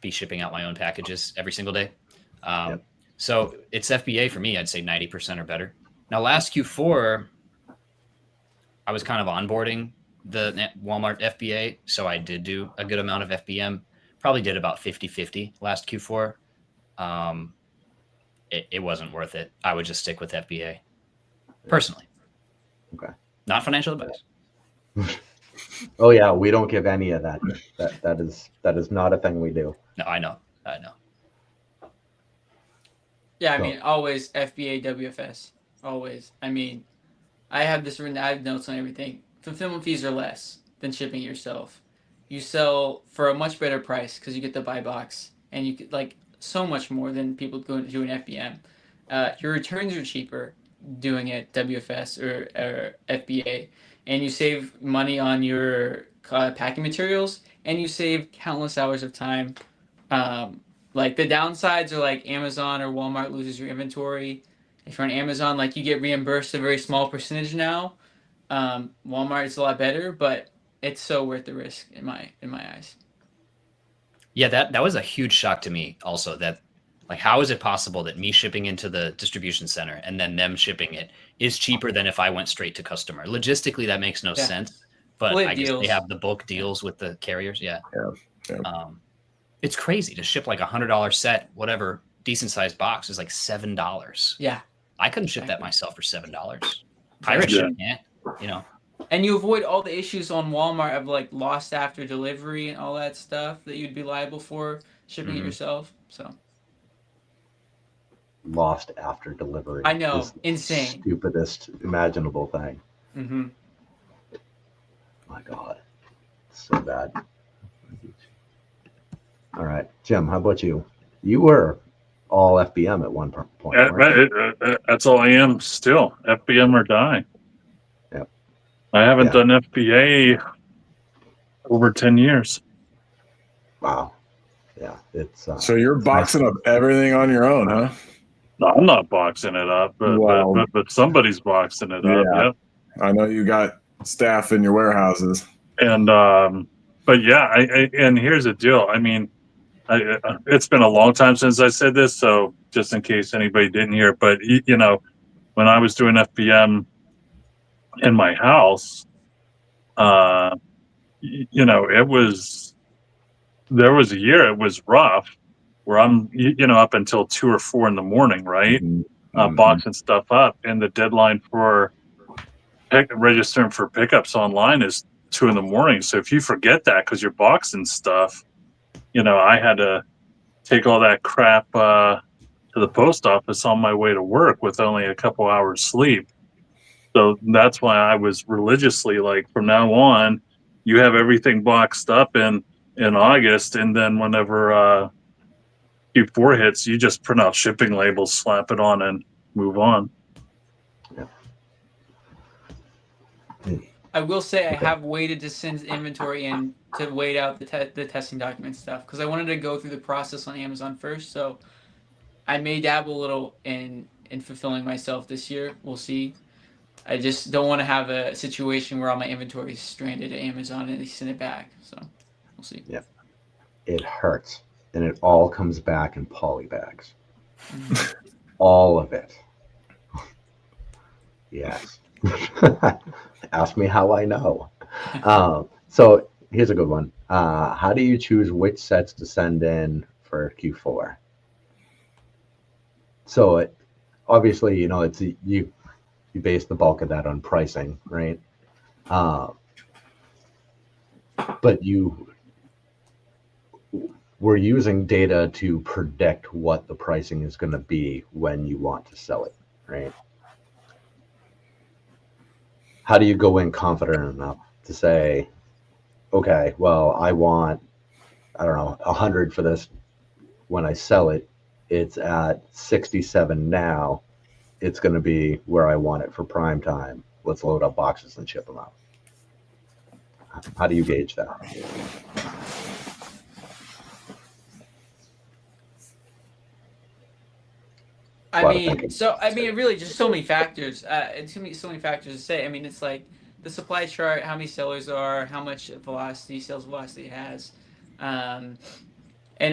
be shipping out my own packages every single day. Yep. So it's FBA for me. I'd say 90% or better. Now, last Q4, I was kind of onboarding the Walmart FBA, so I did do a good amount of FBM. Probably did about 50-50 last Q4. It wasn't worth it. I would just stick with FBA personally. Okay. Not financial advice. Oh yeah, we don't give any of that. That is not a thing we do. No, I know. Yeah, I So- mean, always FBA WFS. Always. I mean, I have this written. I have notes on everything. Fulfillment fees are less than shipping yourself. You sell for a much better price because you get the buy box, and you get like so much more than people going to do an FBM. Your returns are cheaper doing it WFS or FBA, and you save money on your packing materials, and you save countless hours of time. Like the downsides are like Amazon or Walmart loses your inventory. If you're on Amazon, like you get reimbursed a very small percentage now. Walmart is a lot better, but it's so worth the risk in my eyes. Yeah, that was a huge shock to me also, that like, how is it possible that me shipping into the distribution center and then them shipping it is cheaper than if I went straight to customer? Logistically, that makes no sense, but Split I guess deals. they have the bulk deals with the carriers. Yeah. Yeah. It's crazy to ship like $100 set, whatever decent sized box is like $7. Yeah. I couldn't ship that Exactly. myself for $7. Pirate Yeah. ship, yeah. You know, And you avoid all the issues on Walmart of like lost after delivery and all that stuff that you'd be liable for shipping it Mhm. yourself. So Lost after delivery. I know, is the insane. Stupidest imaginable thing. Mm-hmm. My God, so bad. All right, Jim, how about you? You were all FBM at one point. weren't you? That's all I am still. FBM or die. Yep. I haven't Yeah. done FBA over 10 years. Wow. Yeah, it's So you're boxing up everything on your own, huh? No, I'm not boxing it up, Well, but somebody's boxing it up. yeah. Yep. I know you got staff in your warehouses. And but yeah, and here's the deal. I mean, it's been a long time since I said this, so just in case anybody didn't hear, but you know, when I was doing FBM in my house, you know, there was a year it was rough where I'm, you know, up until 2 or 4 in the morning, right? Mhm. Boxing stuff up, and the deadline for registering for pickups online is 2 in the morning. So if you forget that because you're boxing stuff, you know, I had to take all that crap to the post office on my way to work with only a couple hours sleep. So that's why I was religiously like, from now on, you have everything boxed up in August, and then whenever Q4 hits, you just print out shipping labels, slap it on, and move on. I will say I have waited to send inventory in to wait out the testing document stuff because I wanted to go through the process on Amazon first. So I may dabble a little in fulfilling myself this year. We'll see. I just don't want to have a situation where all my inventory is stranded at Amazon and they send it back. So we'll see. It hurts, and it all comes back in poly bags. Mhm. All of it. Yes. Ask me how I know. So here's a good one. How do you choose which sets to send in for Q4? So obviously, you know, it's you base the bulk of that on pricing, right? But we're using data to predict what the pricing is going to be when you want to sell it, right? How do you go in confident enough to say, okay, well, I want, I don't know, 100 for this. When I sell it, it's at 67 now. It's going to be where I want it for prime time. Let's load up boxes and ship them out. How do you gauge that? I Lot of thinking. mean, really, just so many factors. It's gonna be so many factors to say. I mean, it's like the supply chart, how many sellers are, how much velocity sales velocity has, and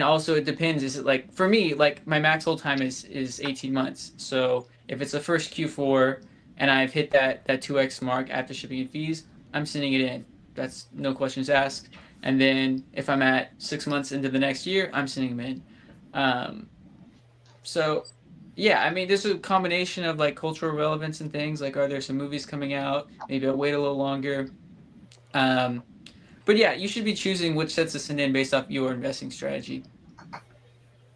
also it depends. Is it like for me, like my max hold time is 18 months. So if it's the first Q4 and I've hit that 2x mark after shipping and fees, I'm sending it in. That's no questions asked. And then if I'm at 6 months into the next year, I'm sending them in. So yeah, I mean, there's a combination of like cultural relevance and things. Like, are there some movies coming out? Maybe I'll wait a little longer. But yeah, you should be choosing which sets to send in based off your investing strategy.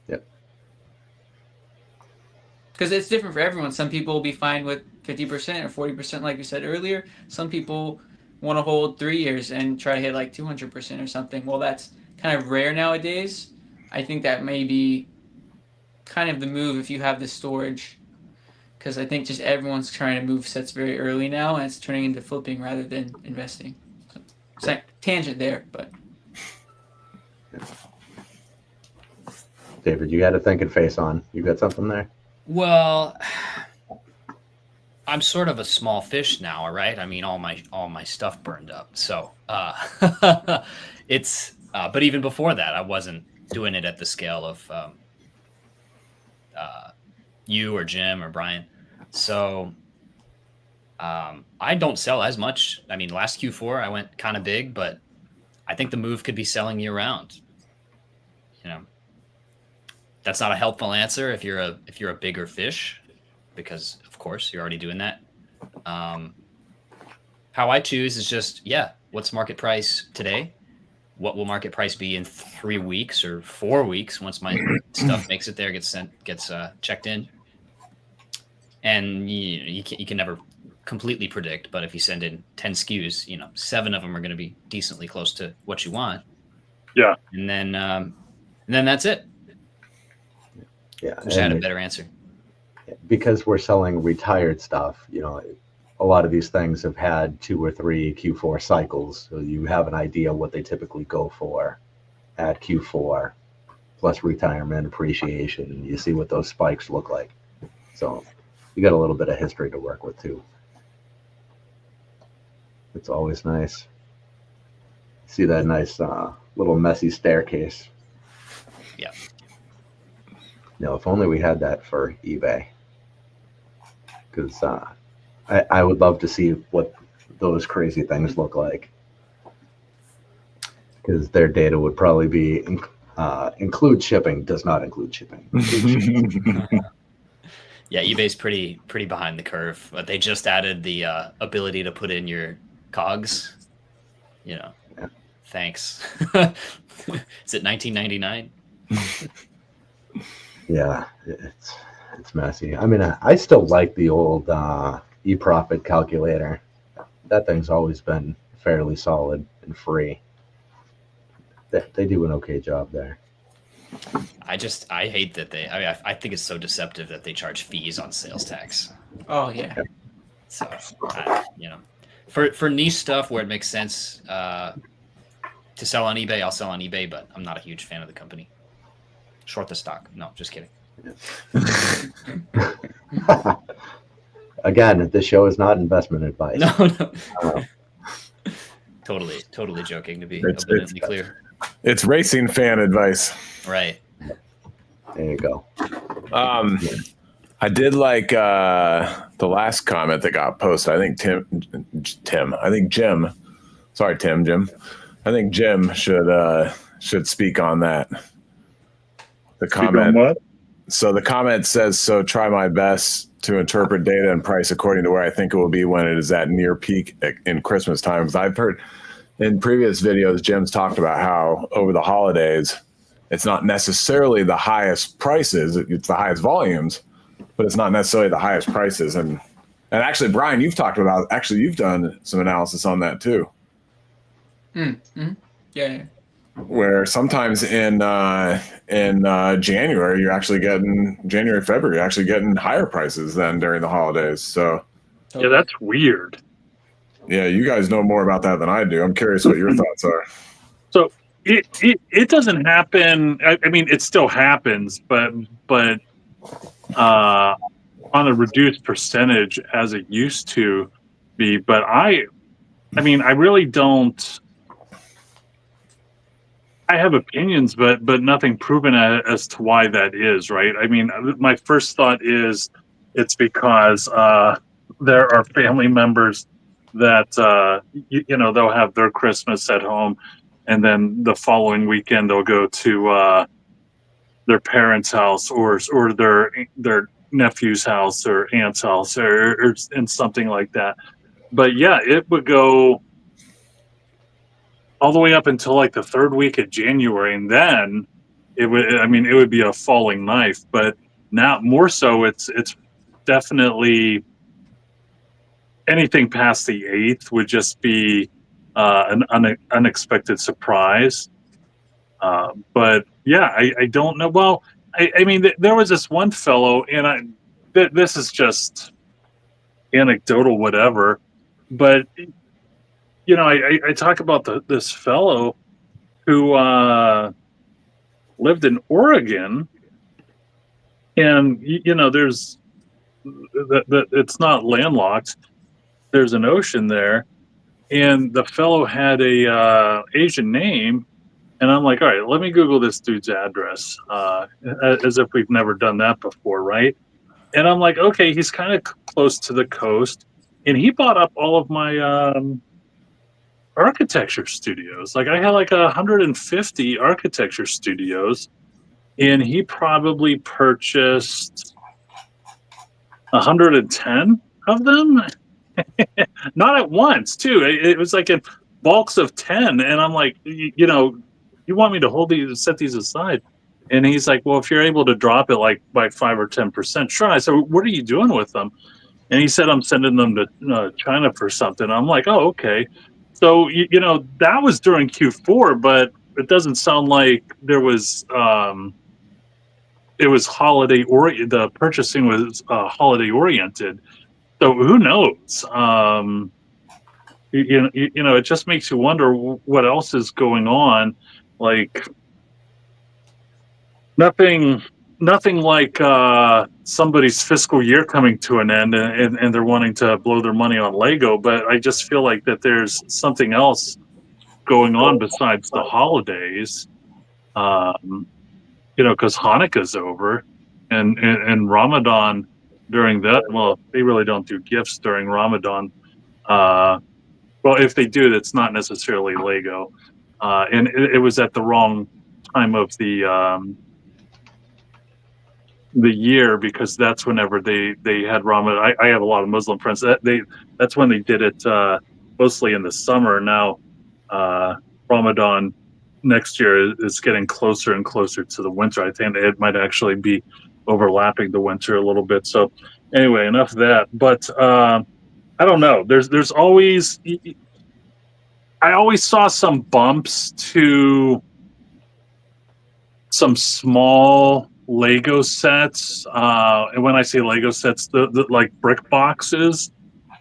Yep. Because it's different for everyone. Some people will be fine with 50% or 40%, like you said earlier. Some people want to hold 3 years and try to hit like 200% or something. Well, that's kind of rare nowadays. I think that may be kind of the move if you have the storage. Because I think just everyone's trying to move sets very early now, and it's turning into flipping rather than investing. So, it's like tangent there, but David, you got a thinking face on. You got something there? Well, I'm sort of a small fish now, right? I mean, all my stuff burned up. So it's but even before that, I wasn't doing it at the scale of you or Jim or Brian. So I don't sell as much. I mean, last Q4 I went kind of big, but I think the move could be selling year round. You know, that's not a helpful answer if you're a bigger fish, because of course you're already doing that. How I choose is just, what's market price today? What will market price be in 3 weeks or 4 weeks once my stuff makes it there, gets checked in? And you can never completely predict, but if you send in 10 SKUs, 7 of them are going to be decently close to what you want. Yeah. And then that's it. Yeah. Just had a better answer. Because we're selling retired stuff, a lot of these things have had 2 or 3 Q4 cycles. So you have an idea what they typically go for at Q4, plus retirement, appreciation, and you see what those spikes look like. So you got a little bit of history to work with too. It's always nice. See that nice little messy staircase. Yeah. If only we had that for eBay. Because I would love to see what those crazy things look like. Because their data would probably be include shipping, does not include shipping. Yeah, eBay's pretty behind the curve, but they just added the ability to put in your COGS. Yeah. Thanks. Is it $19.99? Yeah, it's messy. I mean, I still like the old eProfit calculator. That thing's always been fairly solid and free. They do an okay job there. I hate that I think it's so deceptive that they charge fees on sales tax. oh yeah. So, for niche stuff where it makes sense to sell on eBay, I'll sell on eBay, but I'm not a huge fan of the company. Short the stock. No, just kidding. Again, this show is not investment advice. No. Totally joking, to be abundantly clear. It's racing fan advice. Right. There you go. I did like the last comment that got posted. I think Tim. I think Jim. Sorry, Jim. I think Jim should speak on that. The comment. What? So the comment says, "So try my best to interpret data and price according to where I think it will be when it is at near peak in Christmas time." Because I've heard in previous videos, Jim's talked about how over the holidays, it's not necessarily the highest prices; it's the highest volumes, but it's not necessarily the highest prices. And actually, Brian, you've talked about you've done some analysis on that too. Yeah. Where sometimes in January, you're actually getting February, you're actually getting higher prices than during the holidays. So Yeah, that's weird. yeah, you guys know more about that than I do. I'm curious what your thoughts are. So it doesn't happen. I mean, it still happens, but on a reduced percentage as it used to be. But I mean, I really don't. I have opinions, but nothing proven as to why that is, right? I mean, my first thought is it's because there are family members that they'll have their Christmas at home, and then the following weekend they'll go to their parents' house or their nephew's house or aunt's house or and something like that. But yeah, it would go all the way up until like the third week of January, and then it would be a falling knife. But now more so, it's definitely anything past the 8th would just be an unexpected surprise. But yeah, I don't know. Well, I mean, there was this one fellow, and this is just anecdotal, whatever. But I talk about this fellow who lived in Oregon, and there's it's not landlocked. There's an ocean there, and the fellow had a Asian name, and I'm like, all right, let me Google this dude's address, as if we've never done that before, right? And I'm like, okay, he's kind of close to the coast, and he bought up all of my architecture studios. Like I had like 150 architecture studios, and he probably purchased 110 of them. Not at once, too. It was like in bulks of 10, and I'm like, you want me to set these aside? And he's like, well, if you're able to drop it like by 5 or 10%, sure. I said, what are you doing with them? And he said, I'm sending them to China for something. I'm like, oh, okay. So that was during Q4, but it doesn't sound like there was. It was holiday the purchasing was holiday oriented. So who knows? It just makes you wonder what else is going on. Like nothing like somebody's fiscal year coming to an end and they're wanting to blow their money on Lego. But I just feel like that there's something else going on besides the holidays. Because Hanukkah's over and Ramadan during that. Well, they really don't do gifts during Ramadan. Well, if they do, that's not necessarily Lego. And it was at the wrong time of the year, because that's whenever they had Ramadan. I have a lot of Muslim friends. That's when they did it mostly in the summer. Now Ramadan next year is getting closer and closer to the winter. I think it might actually be overlapping the winter a little bit. So anyway, enough of that. But I don't know. There's always, I always saw some bumps to some small Lego sets. And when I say Lego sets, the like brick boxes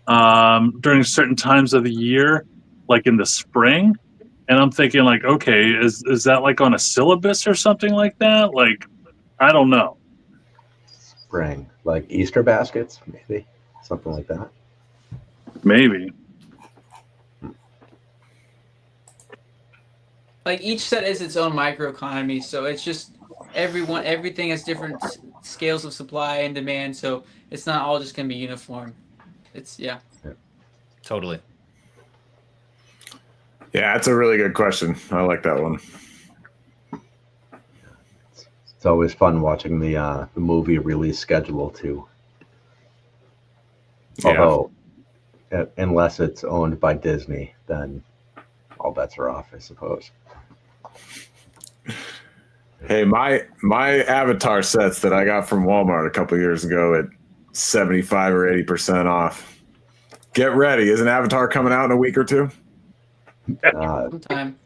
during certain times of the year, like in the spring. And I'm thinking like, okay, is that like on a syllabus or something like that? Like, I don't know. Spring, like Easter baskets, maybe something like that. Maybe. Like each set is its own microeconomy, so it's just everything has different scales of supply and demand, so it's not all just gonna be uniform. It's Totally. Yeah, that's a really good question. I like that one. It's always fun watching the movie release schedule too. Although, unless it's owned by Disney, then all bets are off, I suppose. Hey, my Avatar sets that I got from Walmart a couple years ago at 75 or 80% off. Get ready. Isn't Avatar coming out in a week or two? sometime.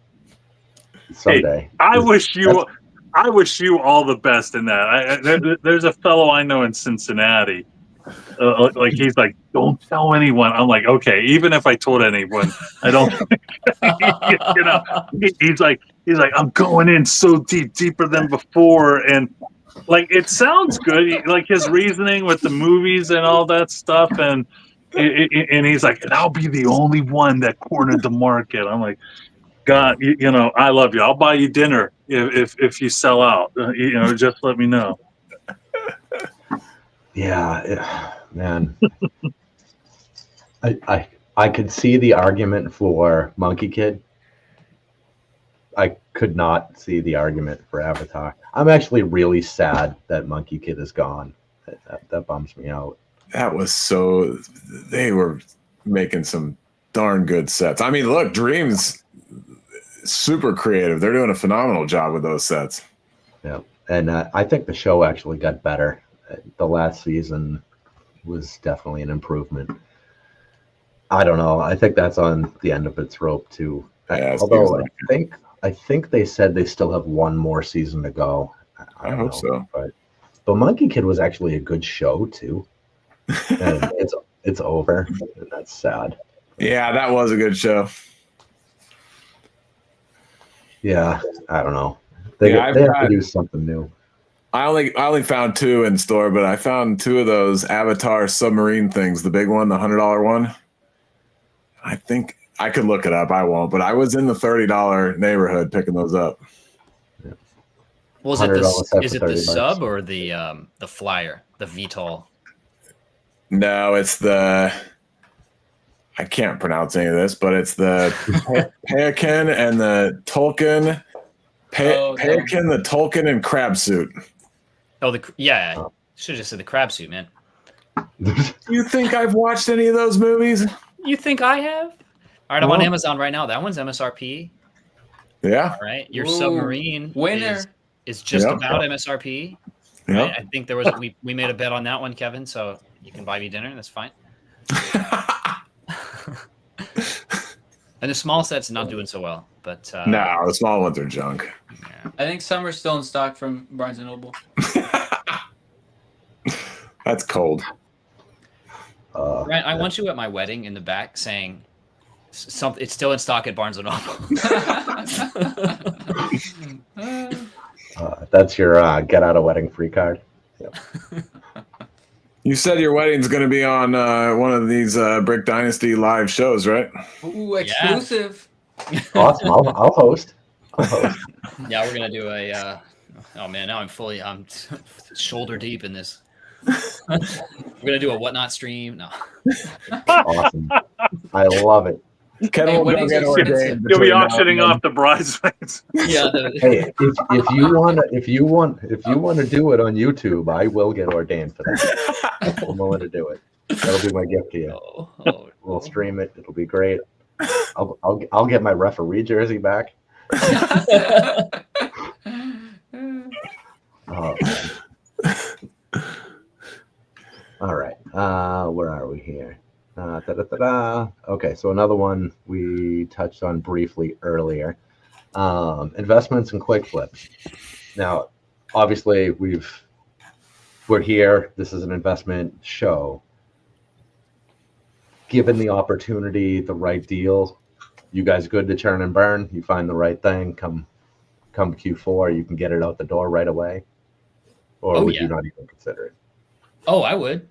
Someday. Hey, I wish you all the best in that. There's a fellow I know in Cincinnati. Like he's like, don't tell anyone. I'm like, okay, even if I told anyone, I don't. He's like, I'm going in so deeper than before, and like it sounds good. Like his reasoning with the movies and all that stuff, and he's like, and I'll be the only one that cornered the market. I'm like, God, I love you. I'll buy you dinner if you sell out. Just let me know. Yeah, man. I could see the argument for Monkey Kid. I could not see the argument for Avatar. I'm actually really sad that Monkey Kid is gone. That bums me out. That was so. They were making some darn good sets. I mean, look, Dreams, super creative. They're doing a phenomenal job with those sets. Yeah, and I think the show actually got better. The last season was definitely an improvement. I don't know. I think that's on the end of its rope too. Yeah, Although I think they said they still have one more season to go. I hope so. But Monkey Kid was actually a good show too. And it's over. And that's sad. Yeah, that was a good show. Yeah, I don't know. They have to do something new. I only found 2 in store, but I found 2 of those Avatar submarine things. The big one, the $100 one. I think I could look it up. I won't, but I was in the $30 neighborhood picking those up. Was it the sub or the flyer, the VTOL? No, it's the. I can't pronounce any of this, but it's the Peakin and the Tolkien. Peakin, the Tolkien, and crab suit. Oh, should have just said the crab suit, man. You think I've watched any of those movies? You think I have? All right, I'm on Amazon right now. That one's MSRP. Yeah. All right, your submarine winner is just about MSRP. Yeah. Right? I think there was we made a bet on that one, Kevin. So you can buy me dinner. That's fine. And the small set's not doing so well, but no, the small ones are junk. Yeah. I think some are still in stock from Barnes and Noble. That's cold. Ryan, I want you at my wedding in the back saying something. It's still in stock at Barnes and Noble. That's your get out of wedding free card. Yep. You said your wedding's going to be on one of these Brick Dynasty live shows, right? Ooh, exclusive. Yeah. Awesome. I'll host. Yeah, we're gonna do a. Oh man, now I'm shoulder deep in this. We're gonna do a whatnot stream. No. Awesome. I love it. Kevin will go get ordained. You'll be auctioning off the bridesmaids. Yeah. Hey, if you want to do it on YouTube, I will get ordained for that. I'm willing to do it. That'll be my gift to you. We'll stream it. It'll be great. I'll get my referee jersey back. Oh, all right. Where are we here? Okay, so another one we touched on briefly earlier. Investments and quick flips. Now, obviously, we're here. This is an investment show. Given the opportunity, the right deal, you guys good to churn and burn. You find the right thing. Come Q4, you can get it out the door right away. Or would you not even consider it? Oh, I would.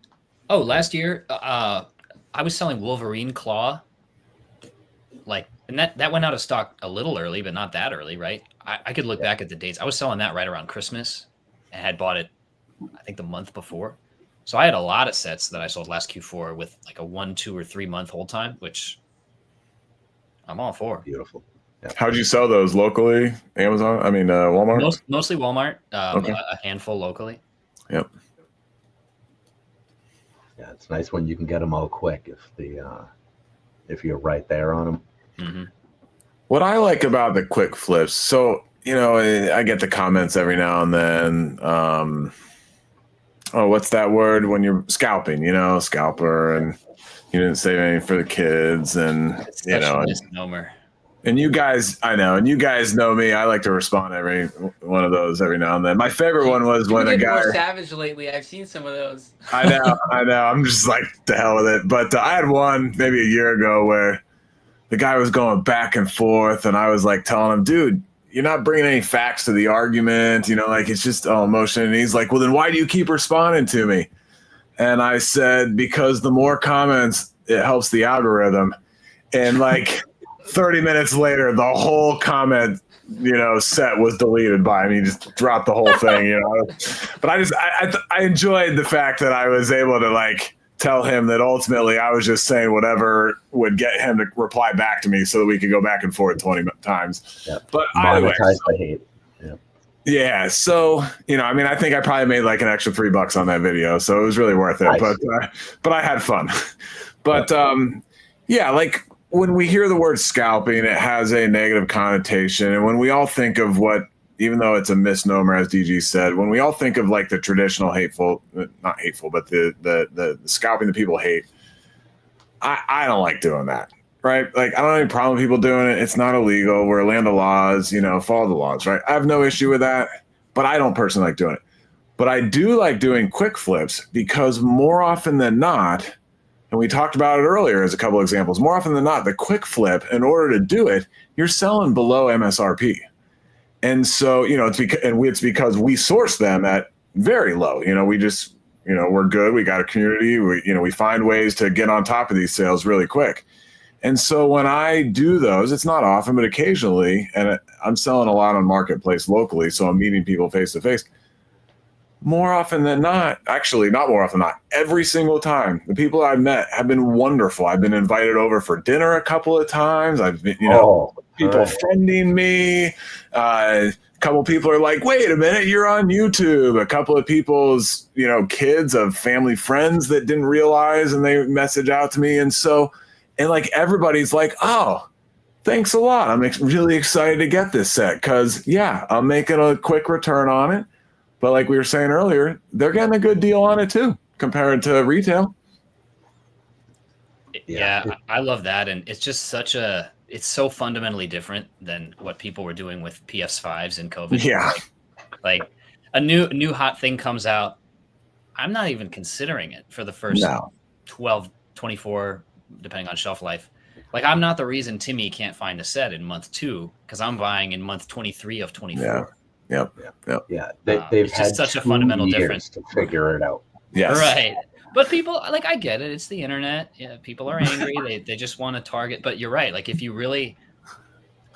Oh, last year, I was selling Wolverine Claw. And that went out of stock a little early, but not that early, right? I could look back at the dates. I was selling that right around Christmas and had bought it, I think, the month before. So I had a lot of sets that I sold last Q4 with like a 1, 2, or 3 month hold time, which I'm all for. Beautiful. Yeah. How'd you sell those locally? Amazon? I mean, Walmart? Mostly Walmart, Okay. A handful locally. Yep. Yeah, it's nice when you can get them all quick if you're right there on them. Mm-hmm. What I like about the quick flips, so, I get the comments every now and then. What's that word when you're scalping, scalper, and you didn't save any for the kids, and, It's such a misnomer. And you guys, I know, and you guys know me. I like to respond to every one of those every now and then. My favorite one was when a guy. More savage lately. I've seen some of those. I know. I'm just like, the hell with it. But I had one maybe a year ago where the guy was going back and forth, and I was like telling him, dude, you're not bringing any facts to the argument. It's just all emotion. And he's like, well, then why do you keep responding to me? And I said, because the more comments, it helps the algorithm. And 30 minutes later, the whole comment, set was deleted by him. He just dropped the whole thing, But I enjoyed the fact that I was able to tell him that ultimately I was just saying whatever would get him to reply back to me so that we could go back and forth 20 times. Yeah. But either way, Monetize the hate. yeah. So, I mean, I think I probably made like an extra $3 on that video. So it was really worth it. Nice. But I had fun. But yeah, like when we hear the word scalping, it has a negative connotation. And when we all think of even though it's a misnomer, as DG said, when we all think of like the traditional not hateful, but the scalping that people hate, I don't like doing that. Right? Like, I don't have any problem with people doing it. It's not illegal. We're a land of laws, follow the laws, right? I have no issue with that, but I don't personally like doing it. But I do like doing quick flips because more often than not, and we talked about it earlier as a couple examples, more often than not, the quick flip, in order to do it, you're selling below MSRP. And so, it's because we source them at very low. We just, we're good. We got a community. We find ways to get on top of these sales really quick. And so when I do those, it's not often, but occasionally, and I'm selling a lot on Marketplace locally, so I'm meeting people face to face. More often than not, actually not more often than not, every single time, the people I've met have been wonderful. I've been invited over for dinner a couple of times. I've been, people friending me. A couple of people are like, wait a minute, you're on YouTube. A couple of people's, kids of family friends that didn't realize, and they message out to me. And like everybody's like, oh, thanks a lot. I'm really excited to get this set because, yeah, I'm making a quick return on it. But like we were saying earlier, they're getting a good deal on it too, compared to retail. Yeah, I love that. And it's just it's so fundamentally different than what people were doing with PS5s and COVID. Yeah. Like a new hot thing comes out. I'm not even considering it for the first 12, 24 depending on shelf life. Like, I'm not the reason Timmy can't find a set in month 2 because I'm buying in month 23 of 24. Yeah. They've had such a fundamental difference to figure it out. Yes. Right. But people, like, I get it. It's the internet. Yeah, people are angry. they just want to target. But you're right. Like, if you really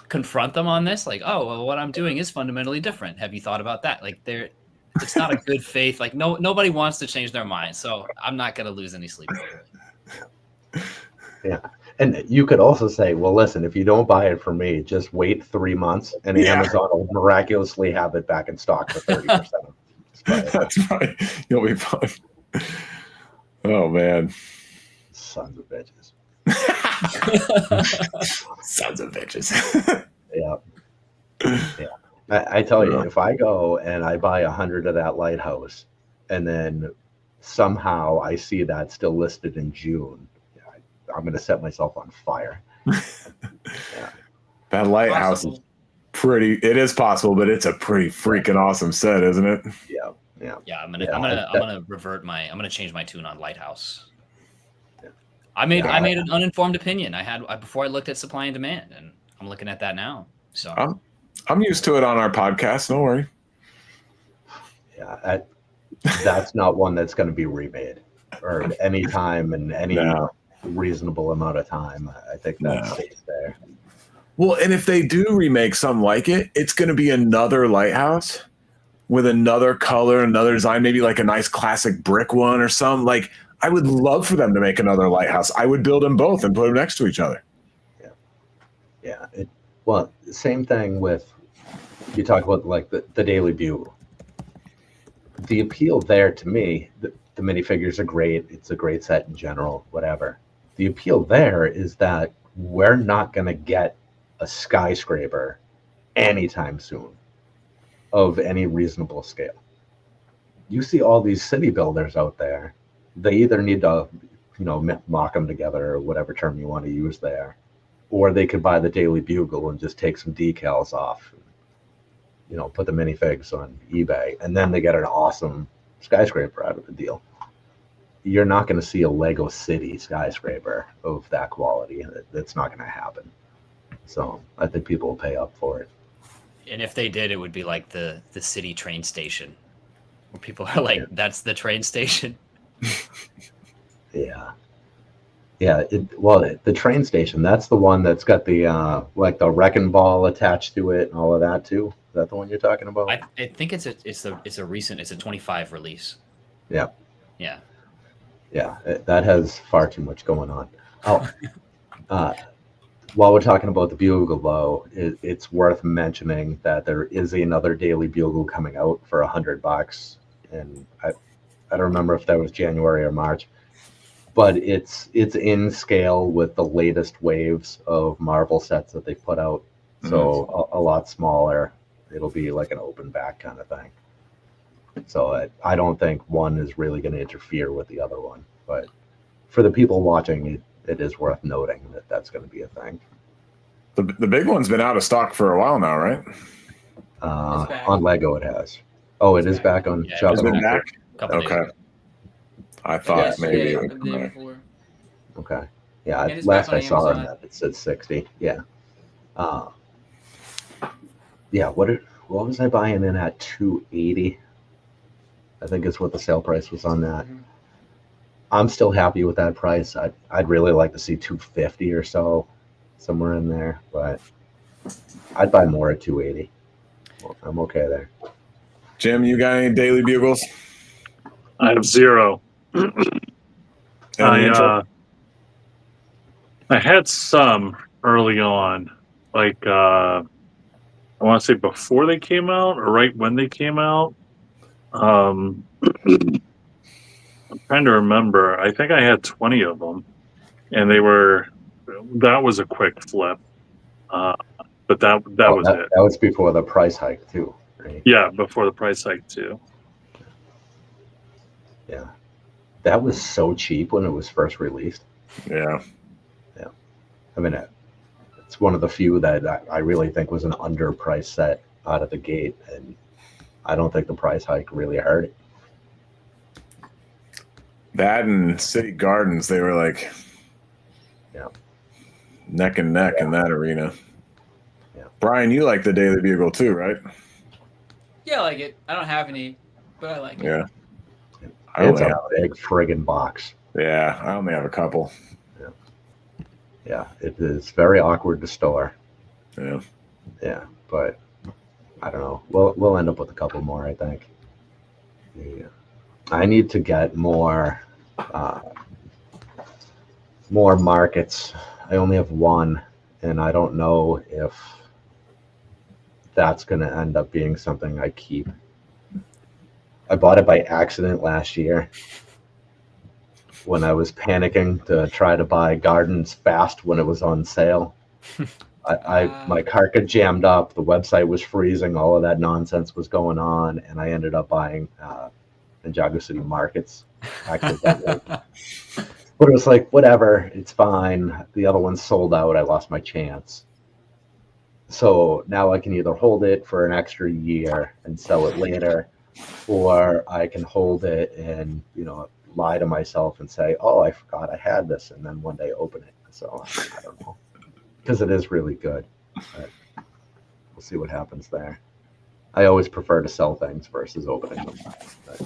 confront them on this, like, oh, well, what I'm doing is fundamentally different. Have you thought about that? Like, it's not a good faith. Like, nobody wants to change their mind. So I'm not going to lose any sleep over it. Yeah. And you could also say, well, listen, if you don't buy it from me, just wait 3 months and Amazon will miraculously have it back in stock for 30%. That's right. You'll be fine. Oh, man. Sons of bitches. Sons of bitches. Yeah. I tell you, if I go and I buy 100 of that lighthouse and then somehow I see that still listed in June, I'm going to set myself on fire. That lighthouse is it is possible, but it's a pretty freaking awesome set, isn't it? Yeah. I'm gonna change my tune on lighthouse. I made an uninformed opinion. Before I looked at supply and demand, and I'm looking at that now. So I'm used to it on our podcast. Don't worry. Yeah, that's not one that's going to be remade or any time and any reasonable amount of time. I think that stays there. Well, and if they do remake something like it, it's going to be another lighthouse with another color, another design, maybe like a nice classic brick one or something. Like, I would love for them to make another lighthouse. I would build them both and put them next to each other. Yeah. Well, same thing with, you talk about like the Daily Bugle. The appeal there to me, the minifigures are great. It's a great set in general, whatever. The appeal there is that we're not going to get a skyscraper anytime soon of any reasonable scale. You see all these city builders out there. They either need to, mock them together or whatever term you want to use there, or they could buy the Daily Bugle and just take some decals off, put the minifigs on eBay, and then they get an awesome skyscraper out of the deal. You're not going to see a Lego City skyscraper of that quality. That's not going to happen. So I think people will pay up for it. And if they did, it would be like the city train station, where people are like, "That's the train station." Yeah. The train station. That's the one that's got the like the wrecking ball attached to it and all of that too. Is that the one you're talking about? I think it's a recent. It's a 25 release. Yeah. Yeah. Yeah, that has far too much going on. Oh, while we're talking about the Bugle, though, it's worth mentioning that there is another daily Bugle coming out for $100, and I don't remember if that was January or March, but it's in scale with the latest waves of Marvel sets that they put out, so a lot smaller. It'll be like an open back kind of thing. So I don't think one is really going to interfere with the other one, but for the people watching, it is worth noting that that's going to be a thing. The big one's been out of stock for a while now, right? back. On Lego, it has. Oh, it It's is back on Yeah, Shop. Has it been back? Couple days Okay. ago. I thought Yesterday maybe. or the day before. Okay. Yeah, And it's last back on I saw on Amazon. that, it said 60. Yeah. Yeah, what was I buying in at 280? I think is what the sale price was on that. Mhm. I'm still happy with that price. I'd really like to see 250 or so, somewhere in there, but I'd buy more at 280. Well, I'm okay there. Jim, you got any daily bugles? I have 0. Any info? I had some early on, like I want to say before they came out or right when they came out. I'm trying to remember. I think I had 20 of them, and that was a quick flip. But that was it. That was before the price hike too, right? Yeah, before the price hike too. Yeah. That was so cheap when it was first released. Yeah. I mean, it's one of the few that I really think was an underpriced set out of the gate, and I don't think the price hike really hurt it. That and City Gardens, they were like neck and neck in that arena. Yeah. Brian, you like the Daily Bugle too, right? Yeah, I like it. I don't have any, but I like it. Yeah. It's a big friggin' box. Yeah, I only have a couple. Yeah, it is very awkward to store. Yeah. Yeah, but I don't know. We'll end up with a couple more, I think. Yeah. I need to get more markets. I only have one, and I don't know if that's going to end up being something I keep. I bought it by accident last year when I was panicking to try to buy Gardens fast when it was on sale. My cart got jammed up. The website was freezing. All of that nonsense was going on, and I ended up buying Ninjago City Markets accidentally. But it was like, whatever, it's fine. The other one sold out. I lost my chance. So now I can either hold it for an extra year and sell it later, or I can hold it and lie to myself and say, oh, I forgot I had this, and then one day open it. So I don't know, because it is really good. But we'll see what happens there. I always prefer to sell things versus opening them. But,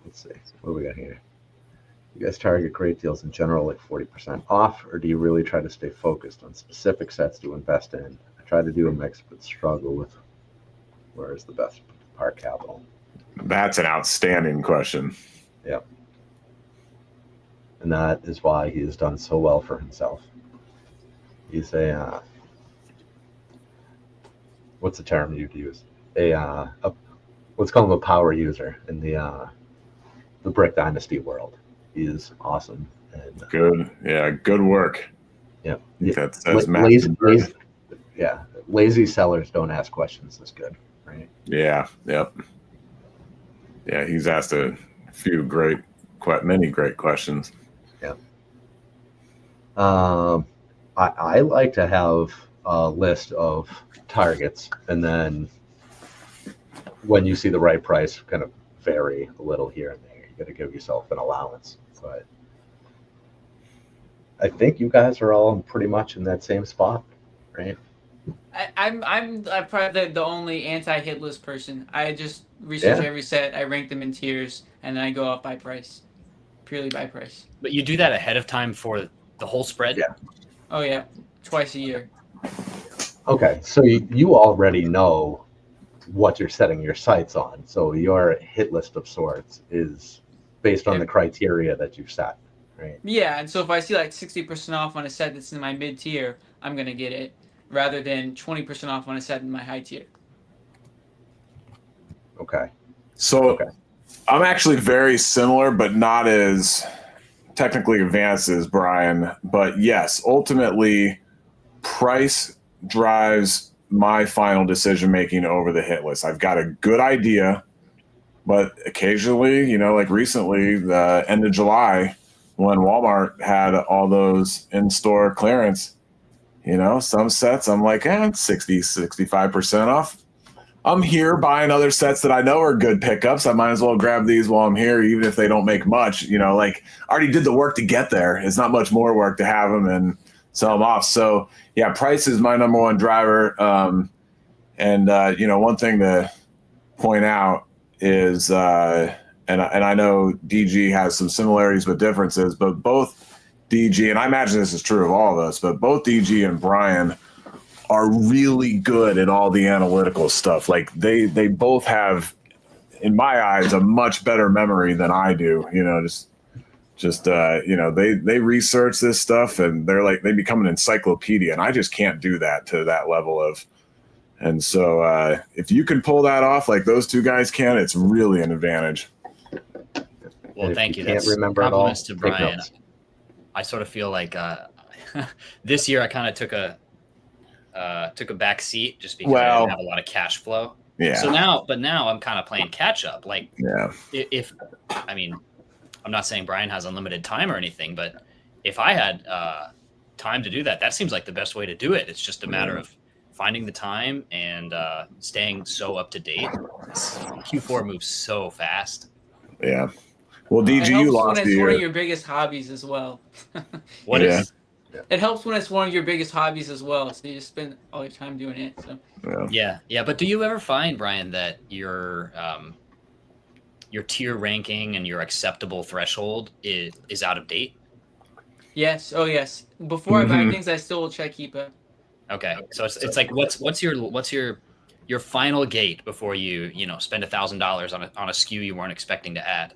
let's see, what do we got here? You guys target great deals in general, like 40% off, or do you really try to stay focused on specific sets to invest in? I try to do a mix, but struggle with where is the best park capital. That's an outstanding question. Yeah. And that is why he has done so well for himself. He's a, what's the term you'd use? Let's call him a power user in the Brick Dynasty world. He is awesome. And good. Yeah, good work. Yeah. That says lazy sellers don't ask questions this good, right? Yeah, yep. Yeah, he's asked a few many great questions. Yeah. I like to have a list of targets, and then when you see the right price, kind of vary a little here and there. You got to give yourself an allowance. But I think you guys are all pretty much in that same spot, right? I'm probably the only anti-hit list person. I just research every set, I rank them in tiers, and then I go off by price, purely by price. But you do that ahead of time for the whole spread? Yeah. Oh yeah, twice a year. Okay, so you already know what you're setting your sights on. So your hit list of sorts is based on the criteria that you've set, right? Yeah, and so if I see like 60% off on a set that's in my mid tier, I'm gonna get it, rather than 20% off on a set in my high tier. Okay. So I'm actually very similar, but not as technically advanced as Brian. But yes, ultimately, price drives my final decision making over the hit list. I've got a good idea, but occasionally, like recently, the end of July, when Walmart had all those in-store clearance, some sets I'm like, 60, 65% off. I'm here buying other sets that I know are good pickups. I might as well grab these while I'm here, even if they don't make much. Like I already did the work to get there. It's not much more work to have them and sell them off. So yeah, price is my number one driver. And one thing to point out is, and I know DG has some similarities but differences, but both DG, and I imagine this is true of all of us, but both DG and Brian are really good at all the analytical stuff. Like they both have, in my eyes, a much better memory than I do. They research this stuff and they become an encyclopedia, and I just can't do that to that level of. And so if you can pull that off like those two guys can, it's really an advantage. Well, thank you. Can't That's remember compliments it all. to Brian. I sort of feel like this year I kind of took a back seat just because I didn't have a lot of cash flow. Yeah. So now I'm kind of playing catch up. Like, I'm not saying Brian has unlimited time or anything, but if I had time to do that, that seems like the best way to do it. It's just a matter of finding the time and staying so up to date. Q4 moves so fast. Yeah. Well, DG, you lost when it's one of your biggest hobbies as well. What is? It helps when it's one of your biggest hobbies as well. So you just spend all your time doing it. So. Yeah. But do you ever find, Brian, that your tier ranking and your acceptable threshold is out of date? Yes. Oh, yes. Before I buy things, I still will check Keepa. Okay. So it's like what's your final gate before you spend $1,000 on a SKU you weren't expecting to add?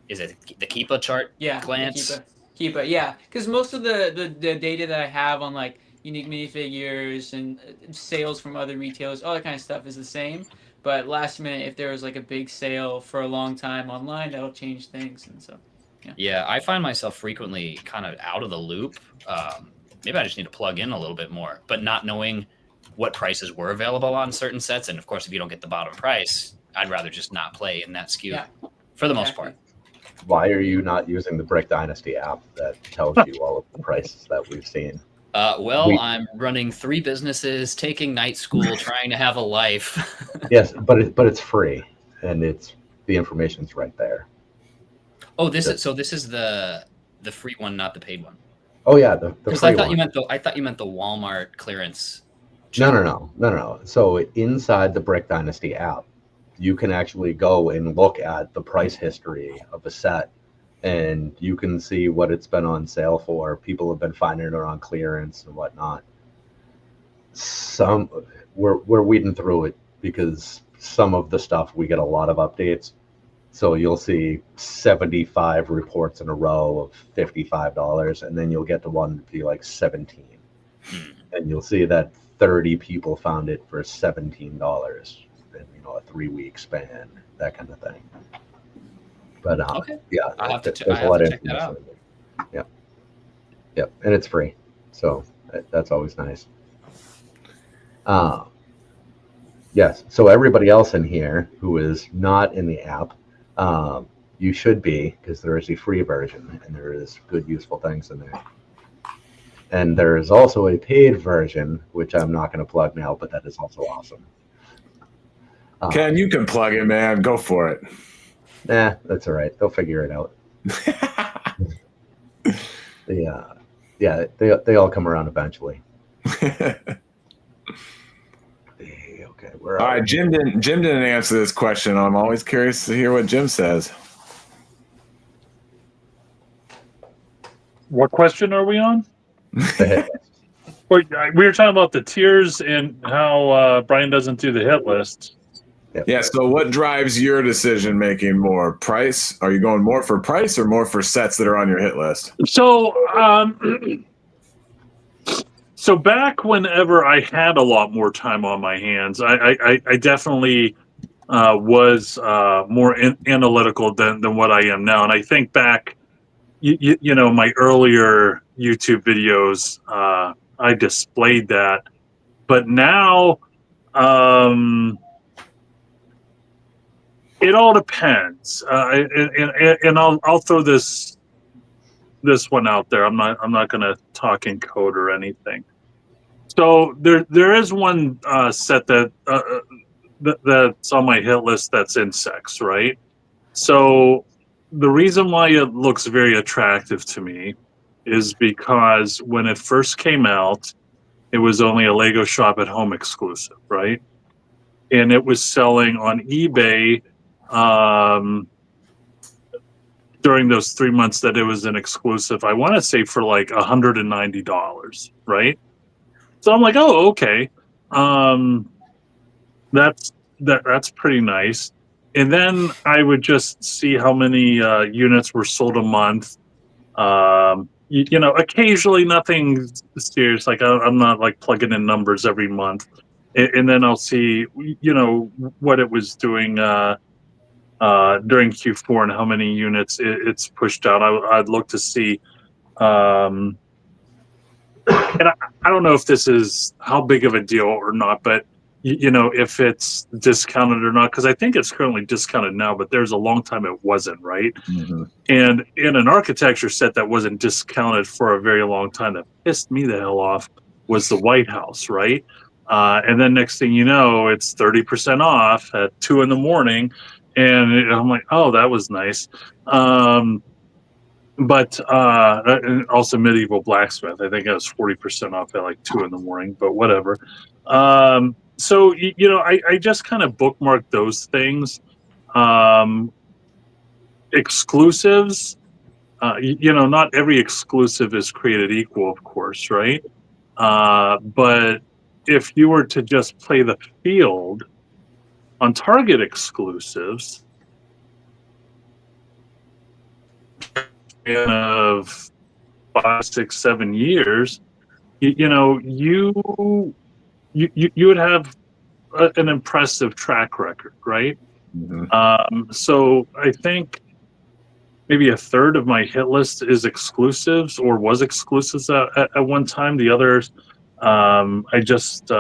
Is it the Keepa chart? Yeah. Glance. Keepa, yeah. Because most of the data that I have on like unique minifigures and sales from other retailers, all that kind of stuff is the same. But last minute, if there was like a big sale for a long time online, that'll change things. And so, yeah, I find myself frequently kind of out of the loop. Maybe I just need to plug in a little bit more, but not knowing what prices were available on certain sets. And of course, if you don't get the bottom price, I'd rather just not play in that SKU for the most part. Why are you not using the Brick Dynasty app that tells you all of the prices that we've seen? I'm running 3 businesses, taking night school, trying to have a life. Yes, but it's free, and the information's right there. Oh, this is the free one, not the paid one. Oh yeah, the free I thought one. I thought you meant the Walmart clearance. No. So inside the Brick Dynasty app, you can actually go and look at the price history of a set, and you can see what it's been on sale for. People have been finding it on clearance and whatnot. We're weeding through it because some of the stuff we get a lot of updates. So you'll see 75 reports in a row of $55, and then you'll get to one to be like 17, and you'll see that 30 people found it for $17 in a 3-week span, that kind of thing. But yeah, there's a lot of information. Yep, and it's free, so that's always nice. Yes, so everybody else in here who is not in the app, you should be, because there is a free version and there is good, useful things in there. And there is also a paid version, which I'm not going to plug now, but that is also awesome. Ken, you can plug it, man. Go for it. Nah, that's all right. They'll figure it out. They all come around eventually. Okay, all right, Jim didn't answer this question. I'm always curious to hear what Jim says. What question are we on? We were talking about the tiers and how Brian doesn't do the hit list. Yeah. So what drives your decision making more? Price? Are you going more for price or more for sets that are on your hit list? So, so back whenever I had a lot more time on my hands, I definitely was more analytical than what I am now. And I think back, you know, my earlier YouTube videos, I displayed that. But now, it all depends. And I'll throw this one out there. I'm not going to talk in code or anything. So there is one set that's on my hit list that's insects, right? So the reason why it looks very attractive to me is because when it first came out, it was only a Lego Shop at Home exclusive, right? And it was selling on eBay during those 3 months that it was an exclusive. I want to say for like $190, right? So I'm like, oh, okay, that's pretty nice. And then I would just see how many units were sold a month. You know, occasionally nothing serious. Like I'm not like plugging in numbers every month. And then I'll see, you know, what it was doing during Q4 and how many units it's pushed out. I'd look to see. And I don't know if this is how big of a deal or not, but you know, if it's discounted or not, because I think it's currently discounted now, but there's a long time it wasn't, right? Mm-hmm. And in an architecture set that wasn't discounted for a very long time, that pissed me the hell off, was the White House, right? And then next thing you know, it's 30% off at 2 a.m, and I'm like, oh, that was nice. But and also Medieval Blacksmith, I think it was 40% off at like 2 a.m, but whatever. So you know, I just kind of bookmark those things. Exclusives, you know, not every exclusive is created equal, of course, right? But if you were to just play the field on Target exclusives, of 5, 6, 7 years, you know, you would have an impressive track record, right? Mm-hmm. So I think maybe a third of my hit list is exclusives or was exclusives at one time. The others, I just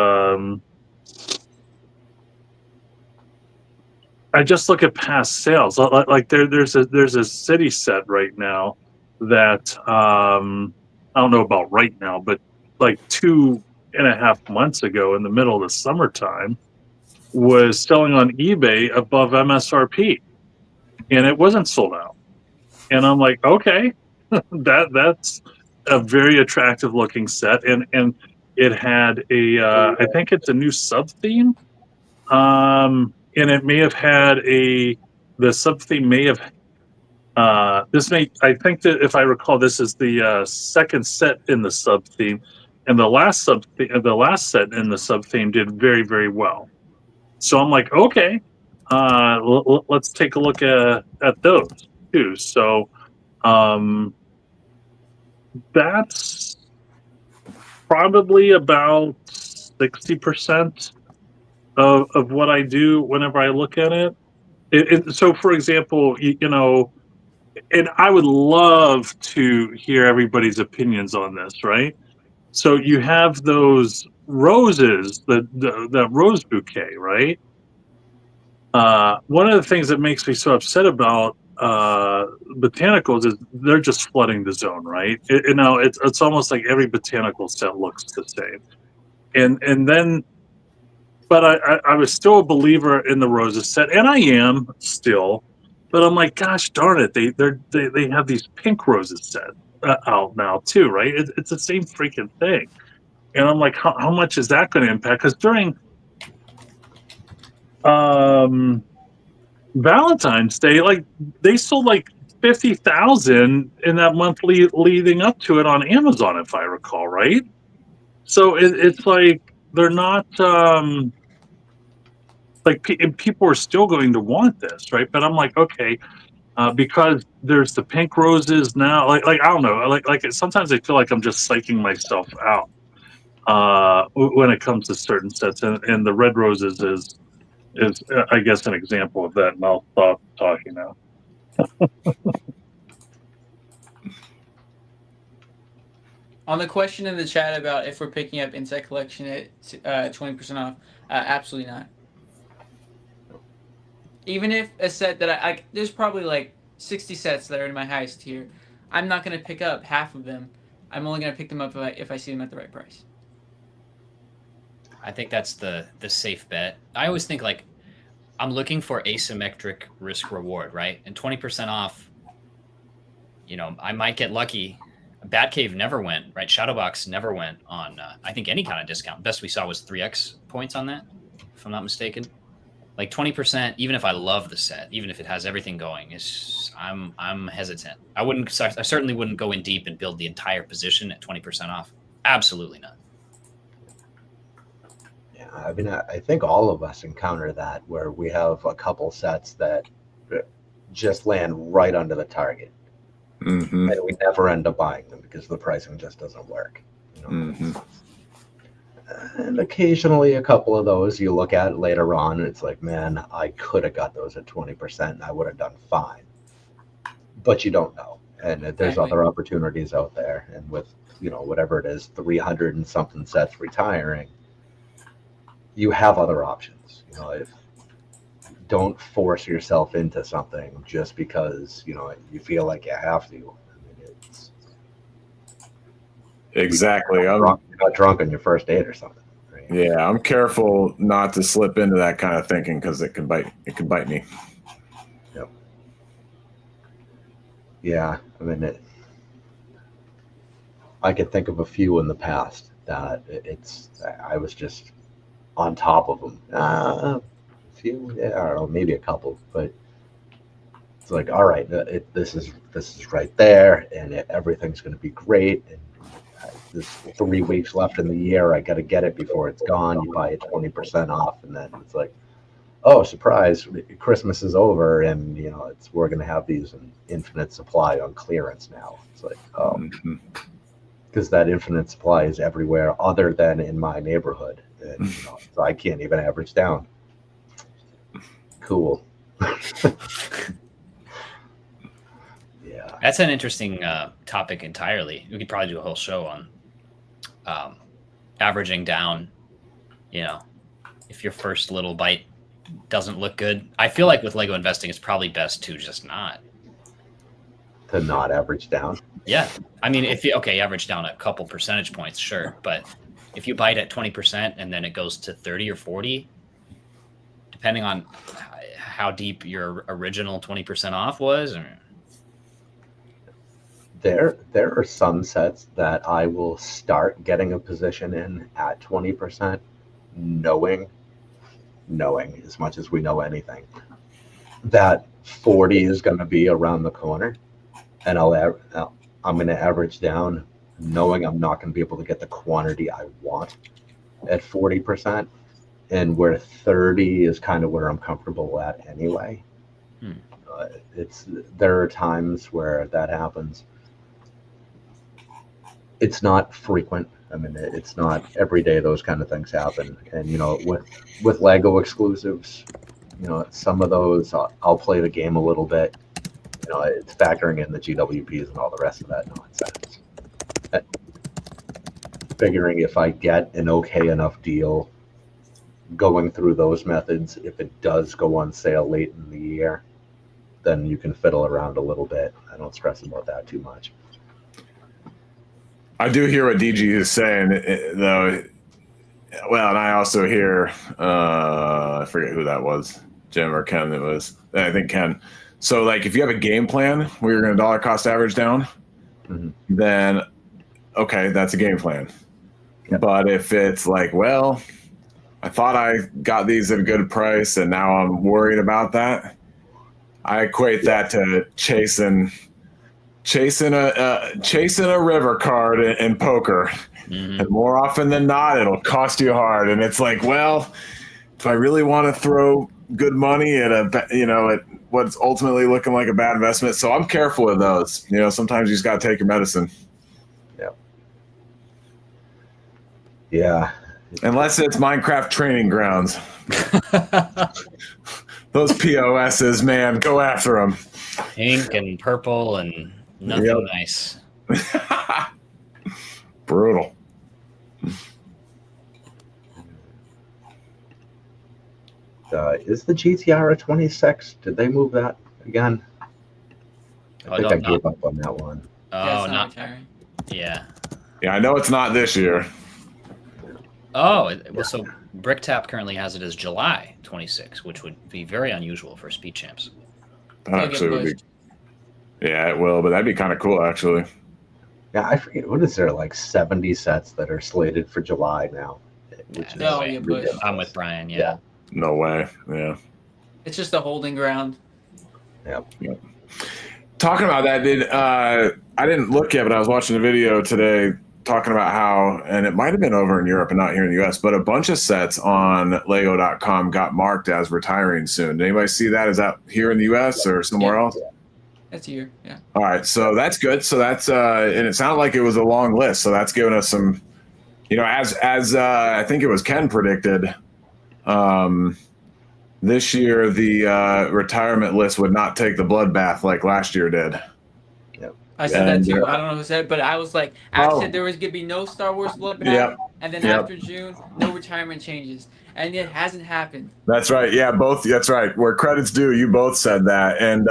look at past sales. Like there's a city set right now that I don't know about right now, but like 2.5 months ago in the middle of the summertime was selling on eBay above MSRP, and it wasn't sold out. And I'm like, okay, that's a very attractive looking set, and it had a I think it's a new sub theme, and it may have had the sub theme may have I think that if I recall, this is the second set in the sub theme, and the last set in the sub theme did very, very well. So I'm like, okay, let's take a look at those too. So that's probably about 60% of what I do whenever I look at it. So, for example, you know, and I would love to hear everybody's opinions on this, right? So you have those roses, the rose bouquet, right? One of the things that makes me so upset about botanicals is they're just flooding the zone, right? You know, it's almost like every botanical set looks the same, and then, but I was still a believer in the roses set, and I am still, but I'm like, gosh darn it, they have these pink roses set out now too, right? It's the same freaking thing, and I'm like, how much is that going to impact? Because during Valentine's Day, like they sold like 50,000 in that month leading up to it on Amazon, if I recall, right? So it's like they're not like people are still going to want this, right? But I'm like, okay, because there's the pink roses now. Like I don't know. Sometimes I feel like I'm just psyching myself out when it comes to certain sets, and the red roses is I guess an example of that. And I'll stop talking now. On the question in the chat about if we're picking up Insect Collection at 20% off, absolutely not. Even if a set that I there's probably like 60 sets that are in my highest tier, I'm not going to pick up half of them. I'm only going to pick them up if I see them at the right price. I think that's the safe bet. I always think like I'm looking for asymmetric risk reward, right? And 20% off, I might get lucky. Batcave never went, right? Shadowbox never went on, I think, any kind of discount. Best we saw was 3x points on that, if I'm not mistaken. Like 20%, even if I love the set, even if it has everything going, I'm hesitant. I certainly wouldn't go in deep and build the entire position at 20% off. Absolutely not. Yeah, I mean, I think all of us encounter that where we have a couple sets that just land right under the target. Mm-hmm. And we never end up buying them because the pricing just doesn't work. Mm-hmm. And occasionally a couple of those you look at later on and it's like, man, I could have got those at 20% and I would have done fine. But you don't know. And there's other opportunities out there. And with, whatever it is, 300 and something sets retiring, you have other options. Don't force yourself into something just because you feel like you have to. I mean, Exactly. You're not drunk on your first date or something. Right? Yeah, I'm careful not to slip into that kind of thinking because it can bite. It can bite me. Yep. Yeah, I mean, I could think of a few in the past that I was just on top of them. Few, I don't know, maybe a couple, but it's like, all right, this is right there, and everything's going to be great. And there's 3 weeks left in the year. I got to get it before it's gone. You buy it 20% off, and then it's like, oh, surprise! Christmas is over, and we're going to have these in infinite supply on clearance now. It's like, oh, because that infinite supply is everywhere other than in my neighborhood, and so I can't even average down. Cool. Yeah, that's an interesting topic entirely. We could probably do a whole show on averaging down. If your first little bite doesn't look good, I feel like with Lego investing, it's probably best to just not average down. Yeah, I mean, if you average down a couple percentage points, sure, but if you bite at 20% and then it goes to 30 or 40. Depending on how deep your original 20% off was. There are some sets that I will start getting a position in at 20%, knowing as much as we know anything, that 40 is going to be around the corner, and I'm going to average down, knowing I'm not going to be able to get the quantity I want at 40%. And where 30 is kind of where I'm comfortable at anyway. There are times where that happens. It's not frequent. I mean, it's not every day those kind of things happen. And with Lego exclusives, some of those I'll play the game a little bit. It's factoring in the GWPs and all the rest of that nonsense. Figuring if I get an okay enough deal. Going through those methods, if it does go on sale late in the year, then you can fiddle around a little bit. I don't stress about that too much. I do hear what DG is saying, though. Well, and I also hear, I forget who that was, Jim or Ken. It was, I think Ken. So, like, if you have a game plan where you're going to dollar cost average down, then okay, that's a game plan. Yep. But if it's like, well, I thought I got these at a good price, and now I'm worried about that. I equate that to chasing a river card in poker, and more often than not, it'll cost you hard. And it's like, well, if I really want to throw good money at at what's ultimately looking like a bad investment. So I'm careful with those. Sometimes you just got to take your medicine. Yeah. Unless it's Minecraft training grounds. Those POSs, man, go after them. Pink and purple and nothing nice. Brutal. Is the GTR a 26? Did they move that again? I think I gave up on that one. Oh, it's not retiring. Yeah. Yeah, I know it's not this year. Oh, well, so Brick Tap currently has it as July 26, which would be very unusual for Speed Champs. That actually would be. Yeah, it will, but that'd be kind of cool, actually. Yeah, I forget. What is there, like 70 sets that are slated for July now? Which No is way. ridiculous. I'm with Brian, yeah. No way, yeah. It's just a holding ground. Yep. Talking about that, I didn't look yet, but I was watching a video today talking about how, and it might have been over in Europe and not here in the US, but a bunch of sets on Lego.com got marked as retiring soon. Did anybody see that? Is that here in the US or somewhere else? That's here, yeah. All right, so that's good. So that's and it sounded like it was a long list. So that's giving us some, as I think it was Ken predicted, this year the retirement list would not take the bloodbath like last year did. I said that too. I don't know who said it, but I was like, I said there was gonna be no Star Wars bloodbath, and then after June, no retirement changes, and it hasn't happened. That's right. Yeah, both. That's right. Where credit's due, you both said that, and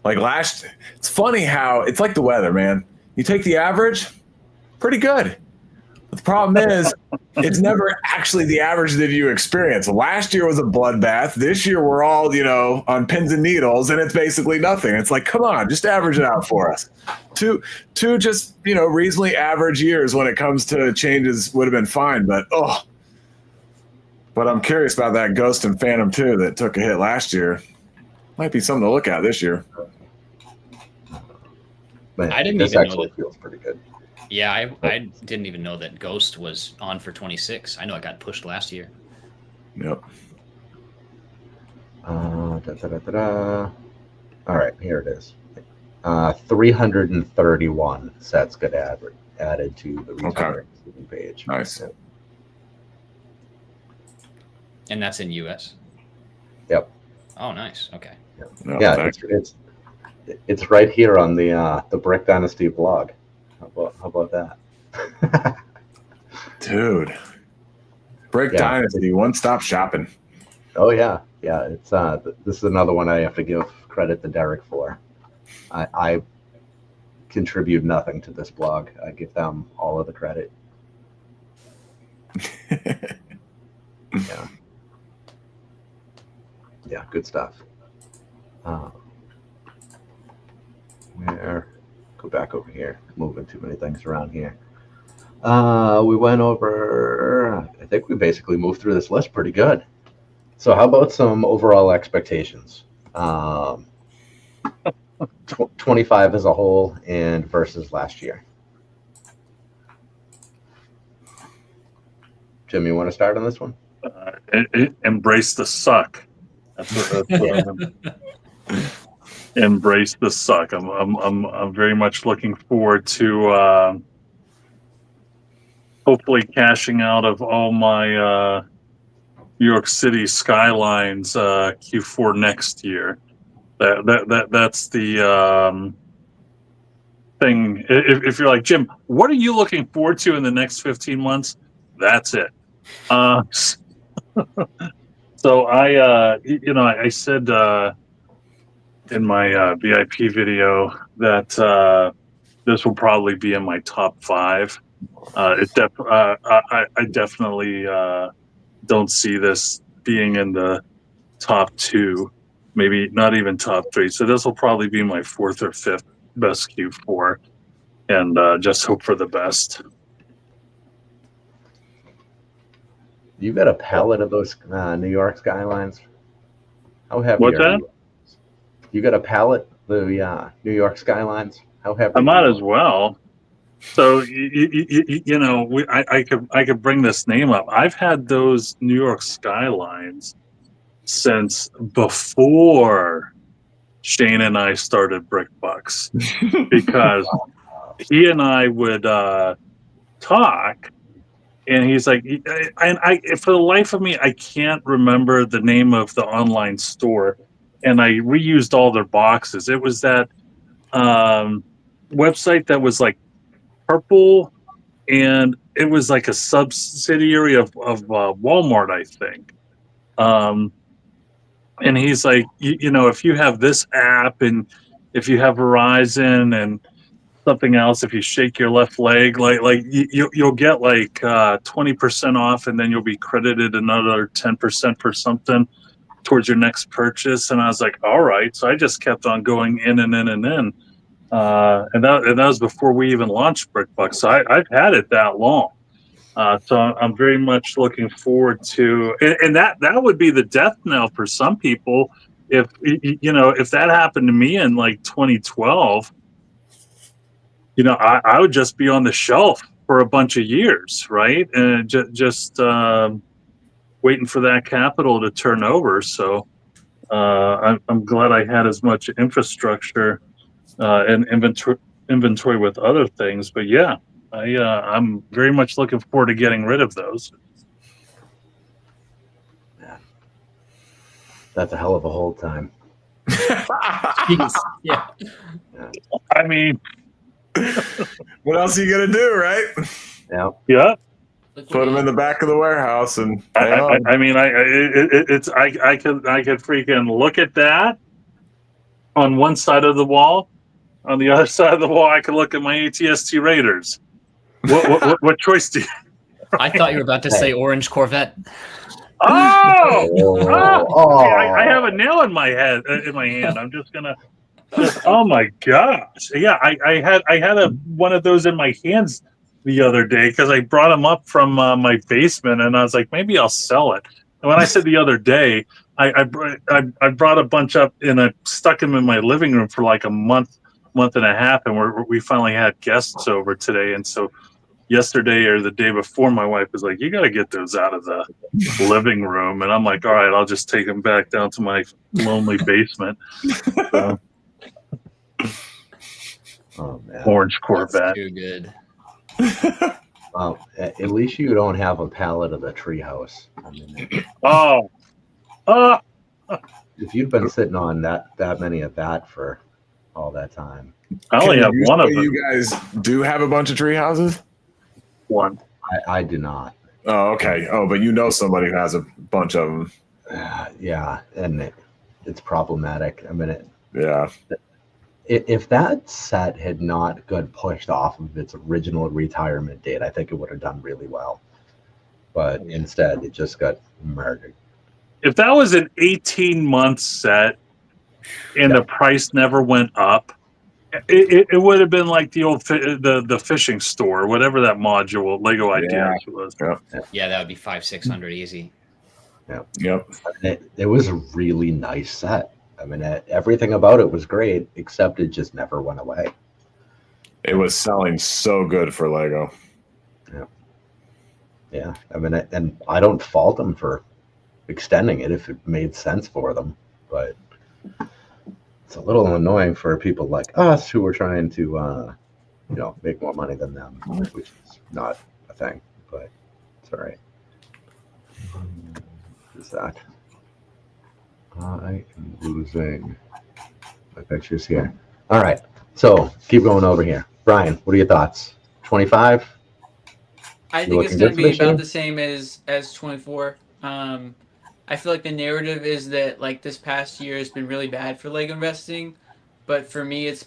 like it's funny how it's like the weather, man. You take the average, pretty good. But the problem is, it's never actually the average that you experience. Last year was a bloodbath. This year we're all, on pins and needles, and it's basically nothing. It's like, come on, just average it out for us. Two just, reasonably average years when it comes to changes would have been fine. But I'm curious about that Ghost and Phantom 2 that took a hit last year. Might be something to look at this year. Man, I didn't this even know actually that. feels pretty good. Yeah, I didn't even know that Ghost was on for 26. I know it got pushed last year. Yep. All right, here it is. 331 sets got added to the retiring page. Nice. And that's in US? Yep. Oh, nice. Okay. No, yeah, it's right here on the Brick Dynasty blog. How about that? Dude. Brick Dynasty, one-stop shopping. Oh yeah. It's this is another one I have to give credit to Derek for. I contribute nothing to this blog. I give them all of the credit. Yeah, good stuff. Go back over here. Moving too many things around here. We went over. I think we basically moved through this list pretty good. So how about some overall expectations? 25 as a whole and versus last year. Jim, you want to start on this one? Embrace the suck. That's what embrace the suck. I'm very much looking forward to hopefully cashing out of all my New York City Skylines Q4 next year. That's the thing. If you're like, Jim, what are you looking forward to in the next 15 months? That's it. So I said in my VIP video that this will probably be in my top 5. I definitely don't see this being in the top 2, maybe not even top 3. So this will probably be my 4th or 5th best Q4, and just hope for the best. You got a pallet of those New York Skylines? How heavy What's are that? You got a pallet, the New York Skylines? How heavy? I might as well. So I could bring this name up. I've had those New York Skylines since before Shane and I started Brick Bucks, because he and I would talk, and he's like, and I for the life of me I can't remember the name of the online store, and I reused all their boxes. It was that website that was like purple, and it was like a subsidiary of Walmart, I think. And he's like, if you have this app, and if you have Verizon and something else, if you shake your left leg, you'll get like 20% off, and then you'll be credited another 10% for something towards your next purchase. And I was like, all right. So I just kept on going in and in and in. And that was before we even launched BrickBucks. So I've had it that long. So I'm very much looking forward to, and that would be the death knell for some people. If that happened to me in like 2012, I would just be on the shelf for a bunch of years, right? And just waiting for that capital to turn over. So I'm glad I had as much infrastructure and inventory with other things. But yeah, I'm very much looking forward to getting rid of those. Yeah. That's a hell of a hold time. Yeah. I mean, what else are you gonna do, right? Yeah. yeah. Put them in the back of the warehouse, and I could freaking look at that on one side of the wall. On the other side of the wall, I could look at my ATST Raiders. What choice do you? I thought you were about to say orange Corvette. I have a nail in my head, in my hand. I'm just gonna. Oh my gosh! Yeah, I had one of those in my hands the other day because I brought them up from my basement, and I was like, maybe I'll sell it. And when I said the other day, I brought a bunch up, and I stuck them in my living room for like a month and a half, and we finally had guests over today, and so yesterday or the day before, my wife was like, you got to get those out of the living room. And I'm like, all right, I'll just take them back down to my lonely basement. So, Oh man. orange Corvette. That's too good. Well, at least you don't have a pallet of the Treehouse. I mean, if you've been sitting on that many of that for all that time. I only have one of them. You guys do have a bunch of tree houses? One. I do not. Oh, okay. Oh, but you know somebody who has a bunch of them. Yeah, and it's problematic. I mean, Yeah. if that set had not got pushed off of its original retirement date, I think it would have done really well. But instead, it just got murdered. If that was an 18-month set and the price never went up, it would have been like the old the fishing store, whatever that module Lego Ideas was. Yeah, that would be 500-600 easy. Yep. It was a really nice set. I mean, everything about it was great, except it just never went away. It was selling so good for Lego. Yeah. I mean, and I don't fault them for extending it if it made sense for them, but it's a little annoying for people like us who are trying to, make more money than them, which is not a thing, but it's all right. What is that? I am losing my pictures here. All right, so keep going over here. Brian, what are your thoughts? 25? I think it's going to be about the same as 24. I feel like the narrative is that like this past year has been really bad for Lego investing, but for me it's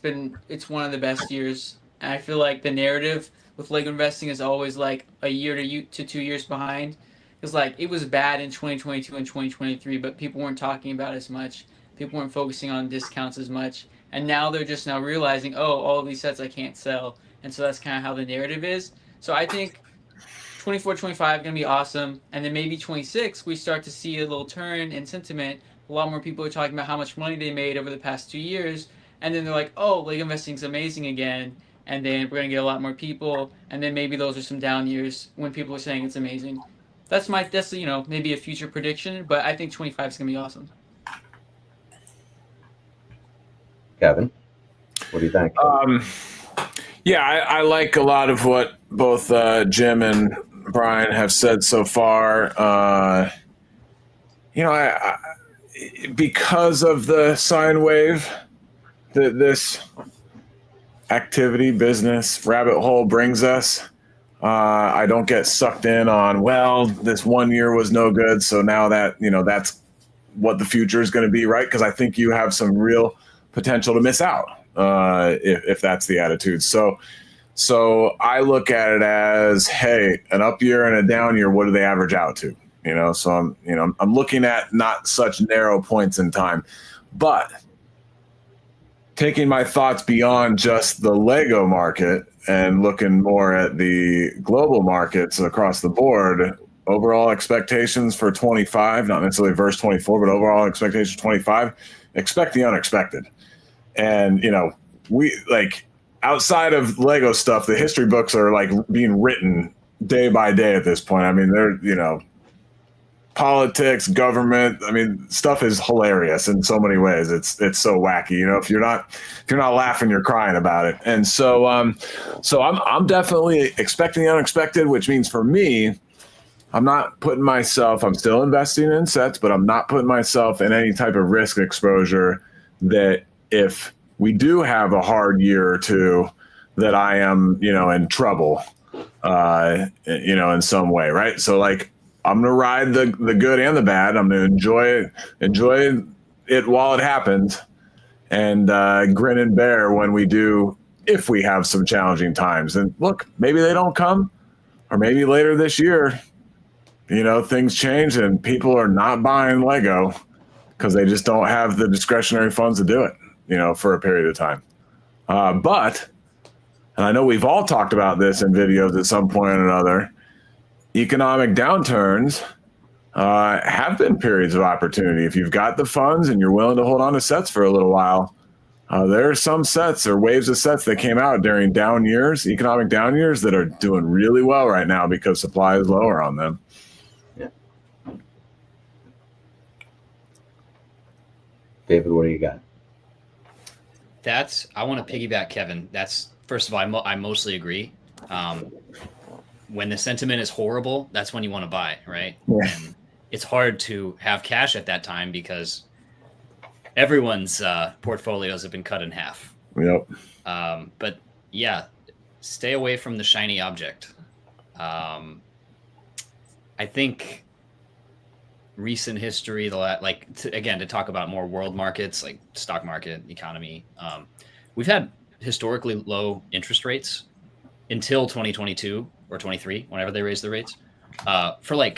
one of the best years. And I feel like the narrative with Lego investing is always like a year to 2 years behind. Because like it was bad in 2022 and 2023, but people weren't talking about it as much. People weren't focusing on discounts as much, and now they're just now realizing, oh, all of these sets I can't sell, and so that's kind of how the narrative is. So I think 24, 25 going to be awesome. And then maybe 26, we start to see a little turn in sentiment. A lot more people are talking about how much money they made over the past 2 years. And then they're like, oh, Lego investing is amazing again. and then we're gonna get a lot more people, and then maybe those are some down years when people are saying it's amazing. That's maybe a future prediction, but I think 25 is gonna be awesome. Kevin, what do you think? Yeah, I like a lot of what both Jim and Brian have said so far. Because of the sine wave that this activity, business, rabbit hole brings us, I don't get sucked in on, well, this 1 year was no good, so now that, that's what the future is going to be, right? Because I think you have some real potential to miss out if that's the attitude. So I look at it as, hey, an up year and a down year, what do they average out to? So I'm looking at not such narrow points in time, but taking my thoughts beyond just the Lego market and looking more at the global markets across the board, overall expectations for 25, not necessarily verse 24, but overall expectations for 25, expect the unexpected. And, we outside of Lego stuff, the history books are being written day by day at this point. I mean, they're, politics, government. I mean, stuff is hilarious in so many ways. It's so wacky. If you're not laughing, you're crying about it. And so I'm definitely expecting the unexpected, which means for me, I'm not putting myself. I'm still investing in sets, but I'm not putting myself in any type of risk exposure that if we do have a hard year or two, that I am, in trouble, in some way, right? So I'm going to ride the good and the bad. I'm going to enjoy it while it happens, and grin and bear when if we have some challenging times. And look, maybe they don't come, or maybe later this year, things change and people are not buying Lego because they just don't have the discretionary funds to do it, for a period of time. But, and I know we've all talked about this in videos at some point or another, economic downturns have been periods of opportunity. If you've got the funds and you're willing to hold on to sets for a little while, there are some sets or waves of sets that came out during down years, economic down years, that are doing really well right now because supply is lower on them. Yeah. David, what do you got? I want to piggyback Kevin. First of all, I mostly agree. When the sentiment is horrible, that's when you want to buy, right? Yeah. And it's hard to have cash at that time because everyone's portfolios have been cut in half. Yep. But yeah, stay away from the shiny object. I think recent history, to talk about more world markets, like stock market, economy, we've had historically low interest rates until 2022 or 23, whenever they raised the rates, for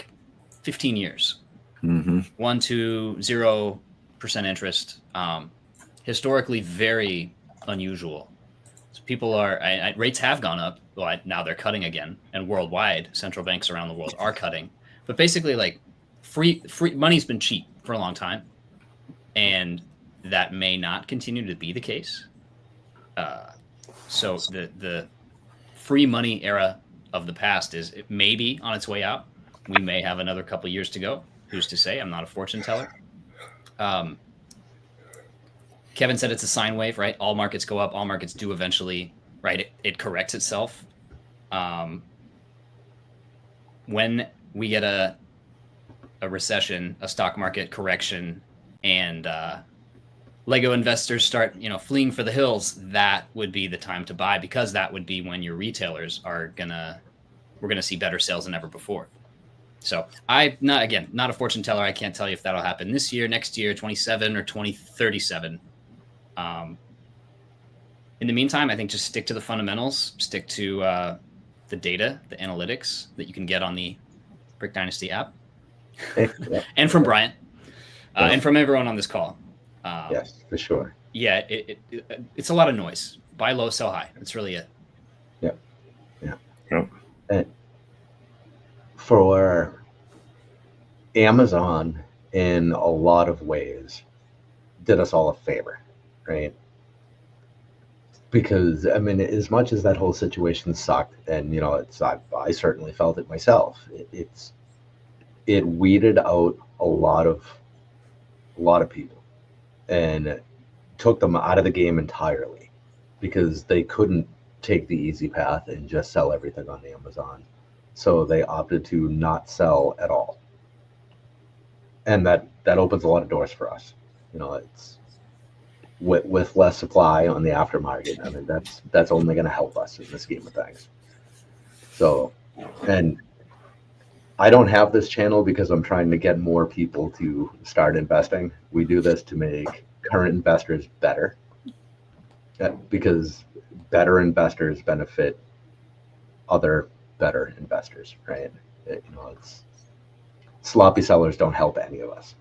15 years. Mm-hmm. 1 to 0% interest. Historically very unusual. So people rates have gone up. Well, now they're cutting again, and worldwide, central banks around the world are cutting. But basically, free money's been cheap for a long time, and that may not continue to be the case. So the free money era of the past it may be on its way out. We may have another couple years to go. Who's to say? I'm not a fortune teller. Kevin said it's a sine wave, right? All markets go up. All markets do eventually, right? It corrects itself. When we get a recession, a stock market correction, and Lego investors start, fleeing for the hills, that would be the time to buy, because that would be when your retailers we're gonna see better sales than ever before. So not a fortune teller. I can't tell you if that'll happen this year, next year, 27 or 2037. In the meantime, I think just stick to the fundamentals, stick to the data, the analytics that you can get on the Brick Dynasty app, and from Brian, and from everyone on this call. Yes, for sure. Yeah, it's a lot of noise. Buy low, sell high. That's really it. Yep. Yep. And for Amazon, in a lot of ways, did us all a favor, right? because I mean, as much as that whole situation sucked, and I certainly felt it myself. It weeded out a lot of people, and took them out of the game entirely because they couldn't take the easy path and just sell everything on Amazon. So they opted to not sell at all, and that opens a lot of doors for us. It's with less supply on the aftermarket. I mean, that's only going to help us in the scheme of things. So, and I don't have this channel because I'm trying to get more people to start investing. We do this to make current investors better, because better investors benefit other better investors, right? It's sloppy sellers don't help any of us.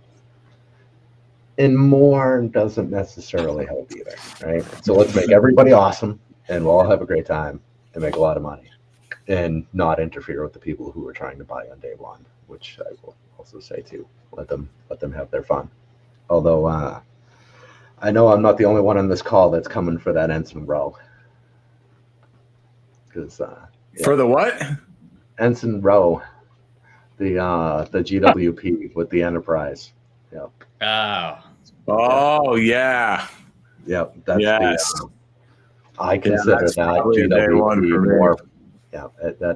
And more doesn't necessarily help either, right? So let's make everybody awesome, and we'll all have a great time and make a lot of money, and not interfere with the people who are trying to buy on day one, which I will also say too. Let them have their fun. Although I know I'm not the only one on this call that's coming for that Ensign Row. Because For the what? Ensign Row, the GWP with the Enterprise. Yep. Oh yeah. Yep. That's Yes. I consider that's that probably a day one GWP for me. more. Yeah,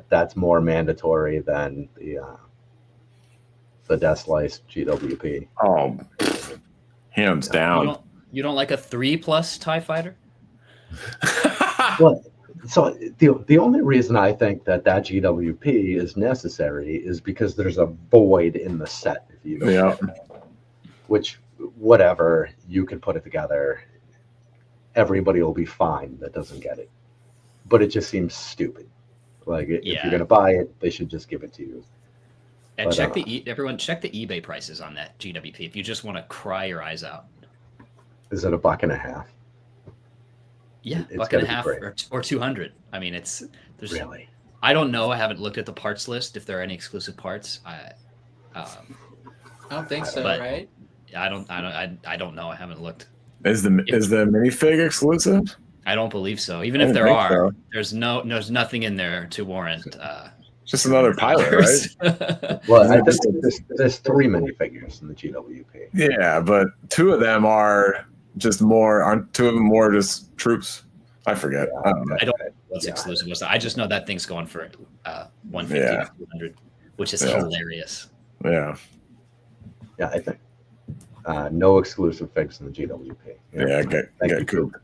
that's more mandatory than the Death Slice GWP. Oh, hands down. You don't like a 3+ TIE fighter? Well, so the only reason I think that GWP is necessary is because there's a void in the set. If you Yeah. Which, whatever, you can put it together. Everybody will be fine that doesn't get it. But it just seems stupid. Like, if you're going to buy it, they should just give it to you. And But, everyone check the eBay prices on that GWP if you just want to cry your eyes out. Is it $1.50? Yeah, It's $1.50 or 200. I mean, there's really. I don't know. I haven't looked at the parts list if there are any exclusive parts. I don't think so, But- right? I don't know. I haven't looked. Is the minifig exclusive? I don't believe so. Even I if don't there think are, so. there's nothing in there to warrant. Just another pilot, right? Well, I think there's 3 minifigures in the GWP. Yeah, but 2 of them are just more. Aren't 2 of them more just troops? I forget. I don't know. I don't know what's exclusive was. I just know that thing's going for 150 Yeah. to 200, which is Yeah. hilarious. Yeah, Yeah, I think. No exclusive figs in the GWP. yeah. Get Coop.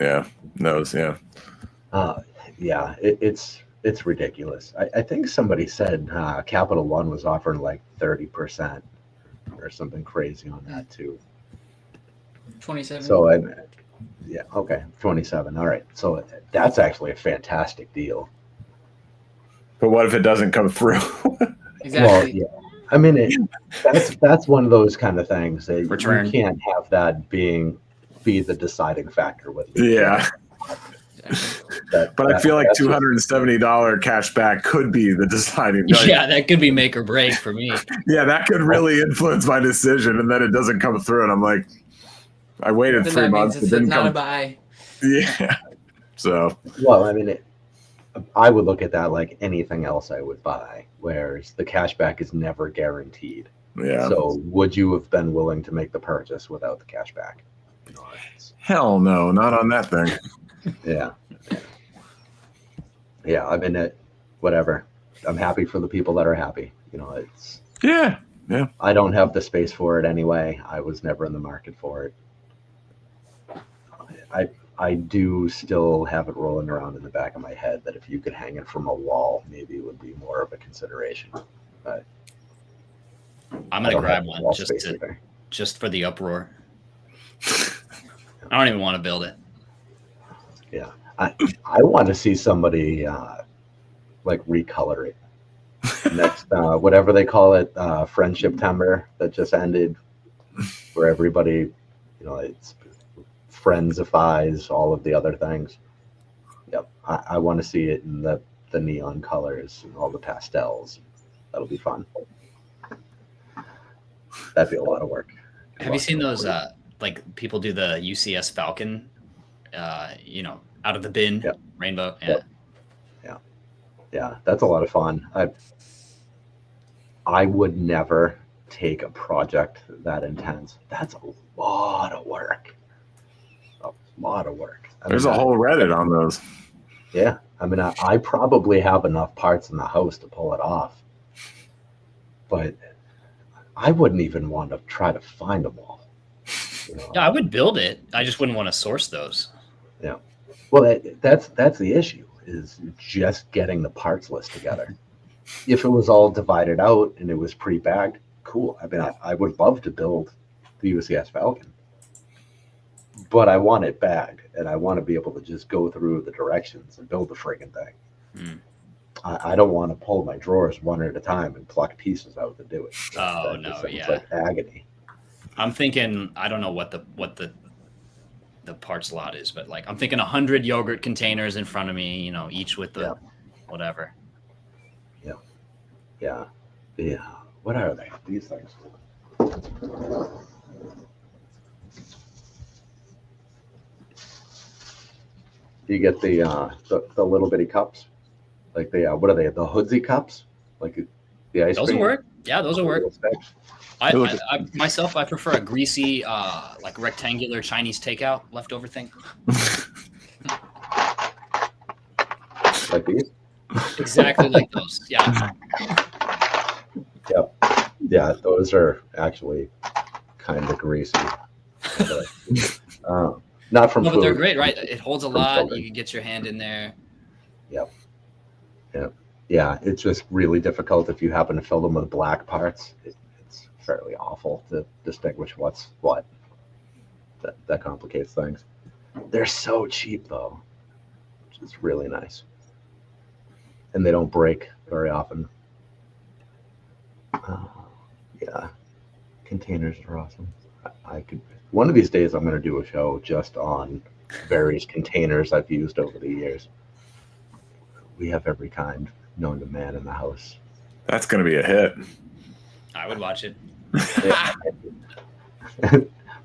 Yeah, nose. Yeah. Yeah, it's ridiculous. I think somebody said Capital One was offering like 30% or something crazy on that too. 27. So yeah, okay, 27. All right, so that's actually a fantastic deal. But what if it doesn't come through? Exactly. Well, yeah, I mean that's one of those kind of things that Return. you can't have that be the deciding factor with. Yeah. But I feel like $270 cash back could be the deciding. Yeah, that could be make or break for me. Yeah, that could really influence my decision, and then it doesn't come through, and I'm like, I waited Then 3 that months. means It it's didn't not come. a buy. Yeah. So Well, I mean, I would look at that like anything else I would buy, whereas the cashback is never guaranteed. yeah. So would you have been willing to make the purchase without the cashback? Hell no, not on that thing. Yeah. Yeah, I mean, whatever. I'm happy for the people that are happy. It's. Yeah. I don't have the space for it anyway. I was never in the market for it. I do still have it rolling around in the back of my head that if you could hang it from a wall, maybe it would be more of a consideration. But I'm I gonna don't grab have one wall space just either. for the uproar. I don't even want to build it. Yeah, I want to see somebody like recolor it. Next, whatever they call it, Friendship Timber that just ended, where everybody, it's friendsifies all of the other things. Yep, I want to see it in the neon colors and all the pastels. That'll be fun. That'd be a lot of work. Have you seen those like people do the UCS Falcon? out of the bin, Yep. rainbow. Yeah. Yep. Yeah, that's a lot of fun. I would never take a project that intense. That's a lot of work. A lot of work. There's a whole Reddit on those. Yeah. I mean, I probably have enough parts in the house to pull it off. But I wouldn't even want to try to find them all. Yeah, I would build it. I just wouldn't want to source those. Yeah. Well, that's the issue, is just getting the parts list together. If it was all divided out and it was pre-bagged, cool. I mean, I would love to build the UCS Falcon, but I want it bagged, and I want to be able to just go through the directions and build the friggin' thing. I don't want to pull my drawers one at a time and pluck pieces out to do it. Oh no, yeah, like agony. I'm thinking, I don't know what the parts lot is, but like I'm thinking 100 yogurt containers in front of me, each with the whatever. Yeah. What are they? These things. You get the little bitty cups, like what are they? The Hoodsy cups, like the ice Those cream. will work. Yeah, those will work. I myself, I prefer a greasy, like rectangular Chinese takeout leftover thing. Like these. Exactly like those. Yeah. Yep. Yeah, those are actually kind of greasy. Not from No, food. but they're great, right? It holds a lot. children. You can get your hand in there. Yeah, it's just really difficult if you happen to fill them with black parts. It's fairly awful to distinguish what's what. That complicates things. They're so cheap though, which is really nice. And they don't break very often. Yeah, containers are awesome. I could one of these days I'm going to do a show just on various containers I've used over the years. We have every kind known to man in the house. That's going to be a hit. I would watch it.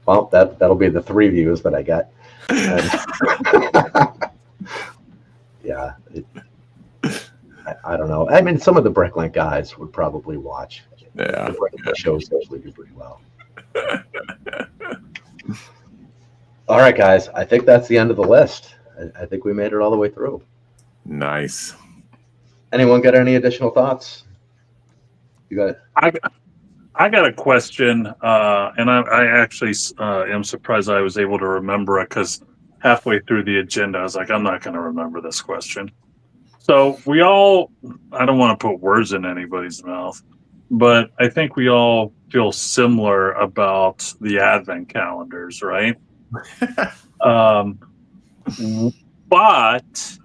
Well, that'll be the 3 views that I get. Yeah, I don't know. I mean, some of the Bricklink guys would probably watch. Yeah. The Bricklink shows usually do pretty well. All right, guys. I think that's the end of the list. I think we made it all the way through. Nice. Anyone got any additional thoughts? You got it. I got a question, and I actually am surprised I was able to remember it, because halfway through the agenda, I was like, I'm not going to remember this question. So we all, I don't want to put words in anybody's mouth, but I think we all feel similar about the advent calendars, right? But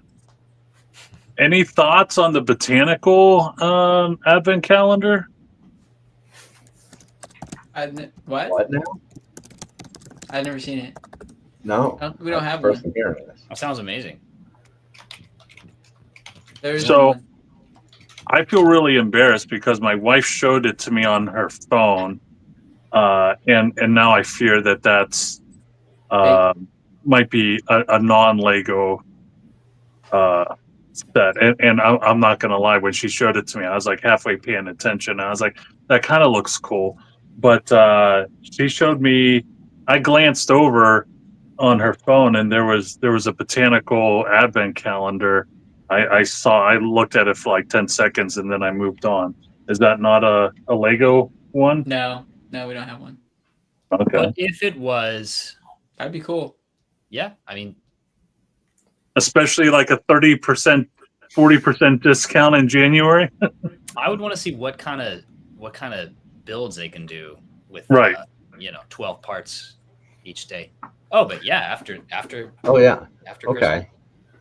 any thoughts on the Botanical advent calendar? What? What now? I've never seen it. No. We don't have First one. I'm hearing this. That sounds amazing. There's So- one. I feel really embarrassed because my wife showed it to me on her phone, and now I fear that that's might be a non-Lego set. And I'm not going to lie, when she showed it to me, I was like halfway paying attention. I was like, that kind of looks cool. But she showed me, I glanced over on her phone, and there was a Botanical advent calendar. I looked at it for like 10 seconds, and then I moved on. Is that not a Lego one? No, we don't have one. Okay. But if it was, That'd be cool. yeah, I mean, Especially like a 30%, 40% discount in January. I would want to see what kind of builds they can do with Right. 12 parts each day. Oh, but yeah, after Oh yeah. after Okay.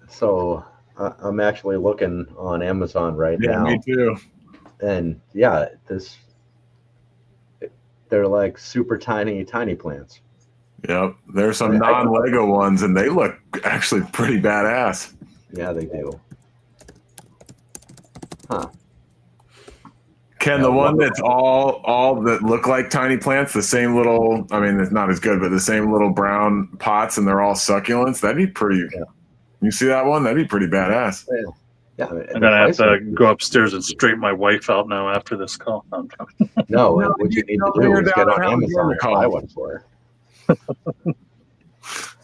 So I'm actually looking on Amazon right Yeah, now, me too. and yeah, they're like super tiny plants. Yep. There's some non-Lego ones, and they look actually pretty badass. Yeah, they do. Huh. Ken, the one that's all that look like tiny plants, the same little, I mean, it's not as good, but the same little brown pots, and they're all succulents. That'd be pretty. Yeah. You see that one? That'd be pretty badass. Yeah, I'm gonna have to go upstairs and straighten my wife out now after this call. No, what you need to do is get on Amazon and buy one for her.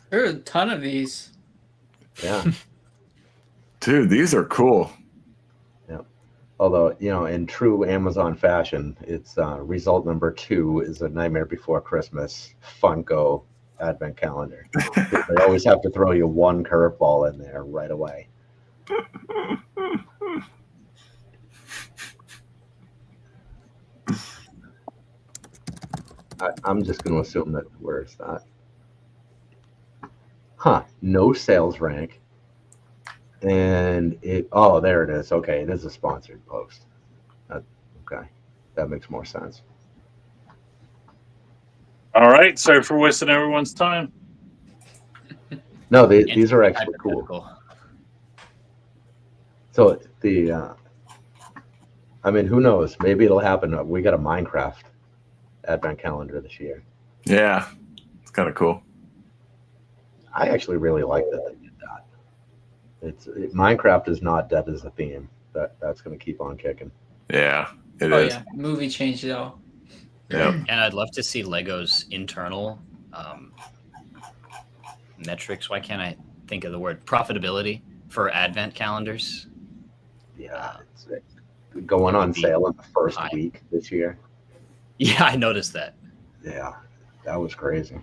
There are a ton of these. Yeah. Dude, these are cool. Although, in true Amazon fashion, it's result number 2 is a Nightmare Before Christmas Funko Advent Calendar. They always have to throw you one curveball in there right away. I'm just going to assume that where is that? No sales rank. And there it is. Okay, it is a sponsored post. Okay, that makes more sense. All right, sorry for wasting everyone's time. No, these are actually cool. So who knows? Maybe it'll happen. We got a Minecraft Advent Calendar this year. Yeah, it's kind of cool. I actually really like that they did that. Minecraft is not dead as a theme. That's going to keep on kicking. Yeah, it is. Yeah, movie changed it all. Yeah, And I'd love to see Lego's internal metrics. Why can't I think of the word profitability for Advent calendars? Yeah, it's going on sale in the first week this year. Yeah, I noticed that. Yeah, that was crazy.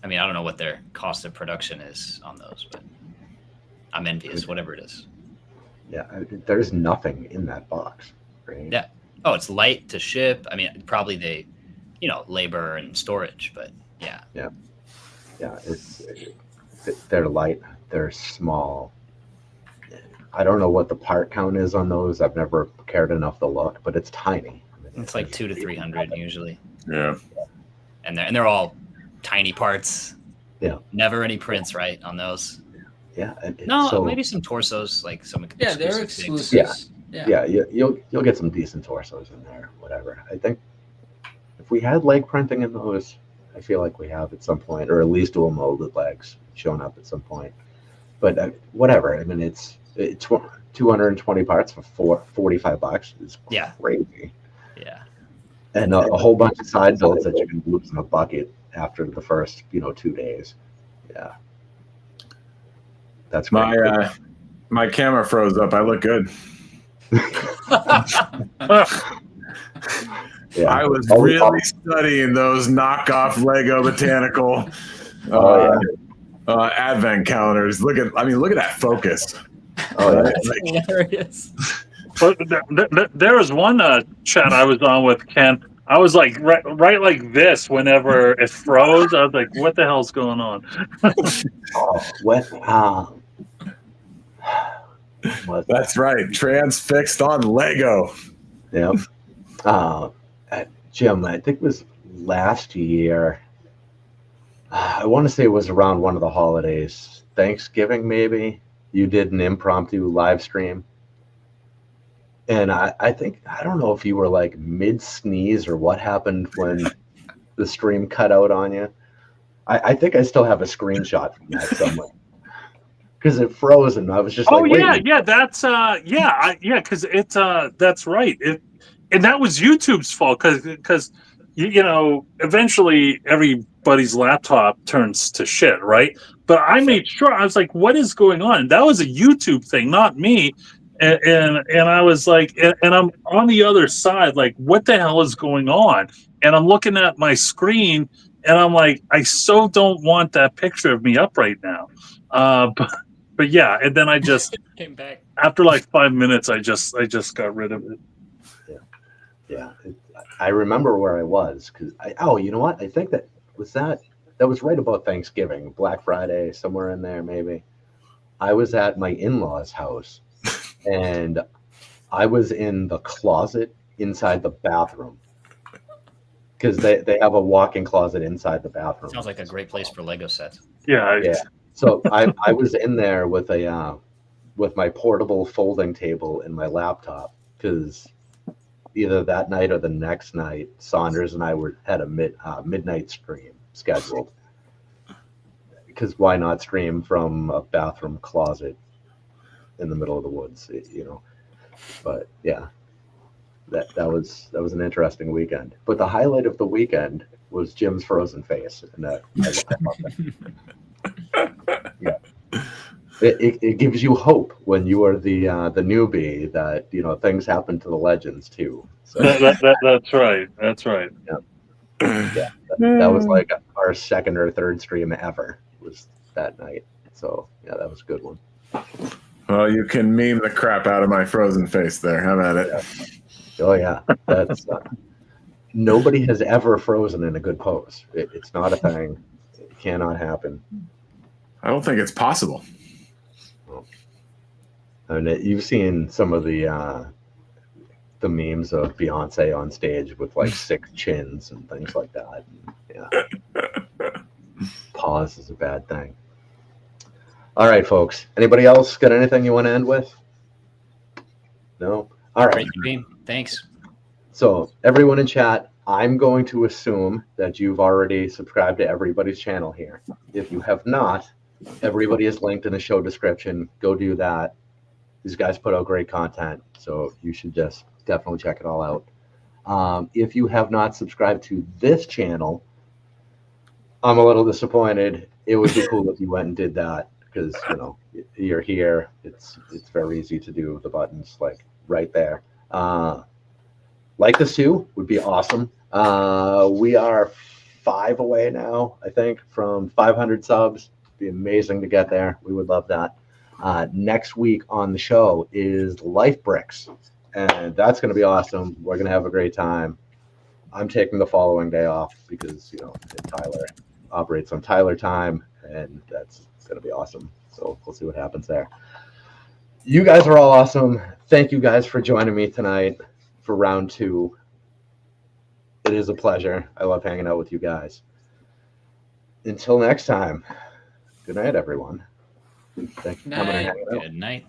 I mean, I don't know what their cost of production is on those, but I'm envious, whatever it is. Yeah, there's nothing in that box. Right? Yeah. Oh, it's light to ship. I mean, probably they, labor and storage, but yeah. Yeah. Yeah, they're light. They're small. I don't know what the part count is on those. I've never cared enough to look, but it's tiny. It's like 200 to 300 usually. Yeah. And they're all tiny parts. Yeah. Never any prints, right, on those? Yeah. Maybe some torsos, like some. Yeah, they're exclusives. Things. Yeah. You'll get some decent torsos in there. Whatever. I think if we had leg printing in those, I feel like we have at some point, or at least dual molded legs showing up at some point. But whatever. I mean, it's 220 parts for $45 is crazy. Yeah. And a whole bunch of side builds that you can lose in a bucket after the first 2 days. Yeah. That's great. My camera froze up. I look good. Yeah. I was really studying those knockoff Lego Botanical Advent calendars. Look at that focus. Oh, yeah. That's hilarious. But there was one chat I was on with Ken. I was like right like this whenever it froze. I was like, "What the hell's going on?" That's right. Transfixed on Lego. Yep. Jim, I think it was last year. I want to say it was around one of the holidays, Thanksgiving maybe. You did an impromptu live stream. And I think, I don't know if you were like mid sneeze or what happened when the stream cut out on you. I think I still have a screenshot from that somewhere. Because it froze and I was just like, that's because it's that's right. And that was YouTube's fault because eventually everybody's laptop turns to shit, right? But I made sure, I was like, what is going on? That was a YouTube thing, not me. And I was like, and I'm on the other side, like, what the hell is going on? And I'm looking at my screen, and I'm like, I so don't want that picture of me up right now. But yeah, and then I just came back after like 5 minutes. I just got rid of it. Yeah. I remember where I was because you know what? I think that was right about Thanksgiving, Black Friday, somewhere in there maybe. I was at my in-laws' house. And I was in the closet inside the bathroom because they have a walk-in closet inside the bathroom. Sounds like a great place for Lego sets. Yeah. So I was in there with my portable folding table and my laptop because either that night or the next night, Saunders and I had a midnight stream scheduled. because why not stream from a bathroom closet in the middle of the woods, you know? But yeah, that was an interesting weekend. But the highlight of the weekend was Jim's frozen face, and I love that. Yeah. It gives you hope when you are the newbie that, you know, things happen to the legends too. So That's right. That's right. yeah, that was like our second or third stream ever was that night. So yeah, that was a good one. Well, you can meme the crap out of my frozen face there. How about it? Yeah. Oh yeah, that's nobody has ever frozen in a good pose. It's not a thing. It cannot happen. I don't think it's possible. And you've seen some of the memes of Beyonce on stage with like 6 chins and things like that. Yeah, pause is a bad thing. All right, folks. Anybody else got anything you want to end with? No. All right. Great stream. Thanks. So everyone in chat, I'm going to assume that you've already subscribed to everybody's channel here. If you have not, everybody is linked in the show description. Go do that. These guys put out great content, so you should just definitely check it all out. If you have not subscribed to this channel, I'm a little disappointed. It would be cool if you went and did that, because, you know, you're here. It's very easy to do the buttons like right there. Like this too would be awesome. We are 5 away now, I think, from 500 subs. It'd be amazing to get there. We would love that. Next week on the show is Life Bricks, and that's going to be awesome. We're going to have a great time. I'm taking the following day off because, you know, Tyler operates on Tyler time, and that's going to be awesome. So we'll see what happens there. You guys are all awesome. Thank you guys for joining me tonight for round 2. It is a pleasure. I love hanging out with you guys. Until next time, good night, everyone. Thanks for coming and hanging out. Good night.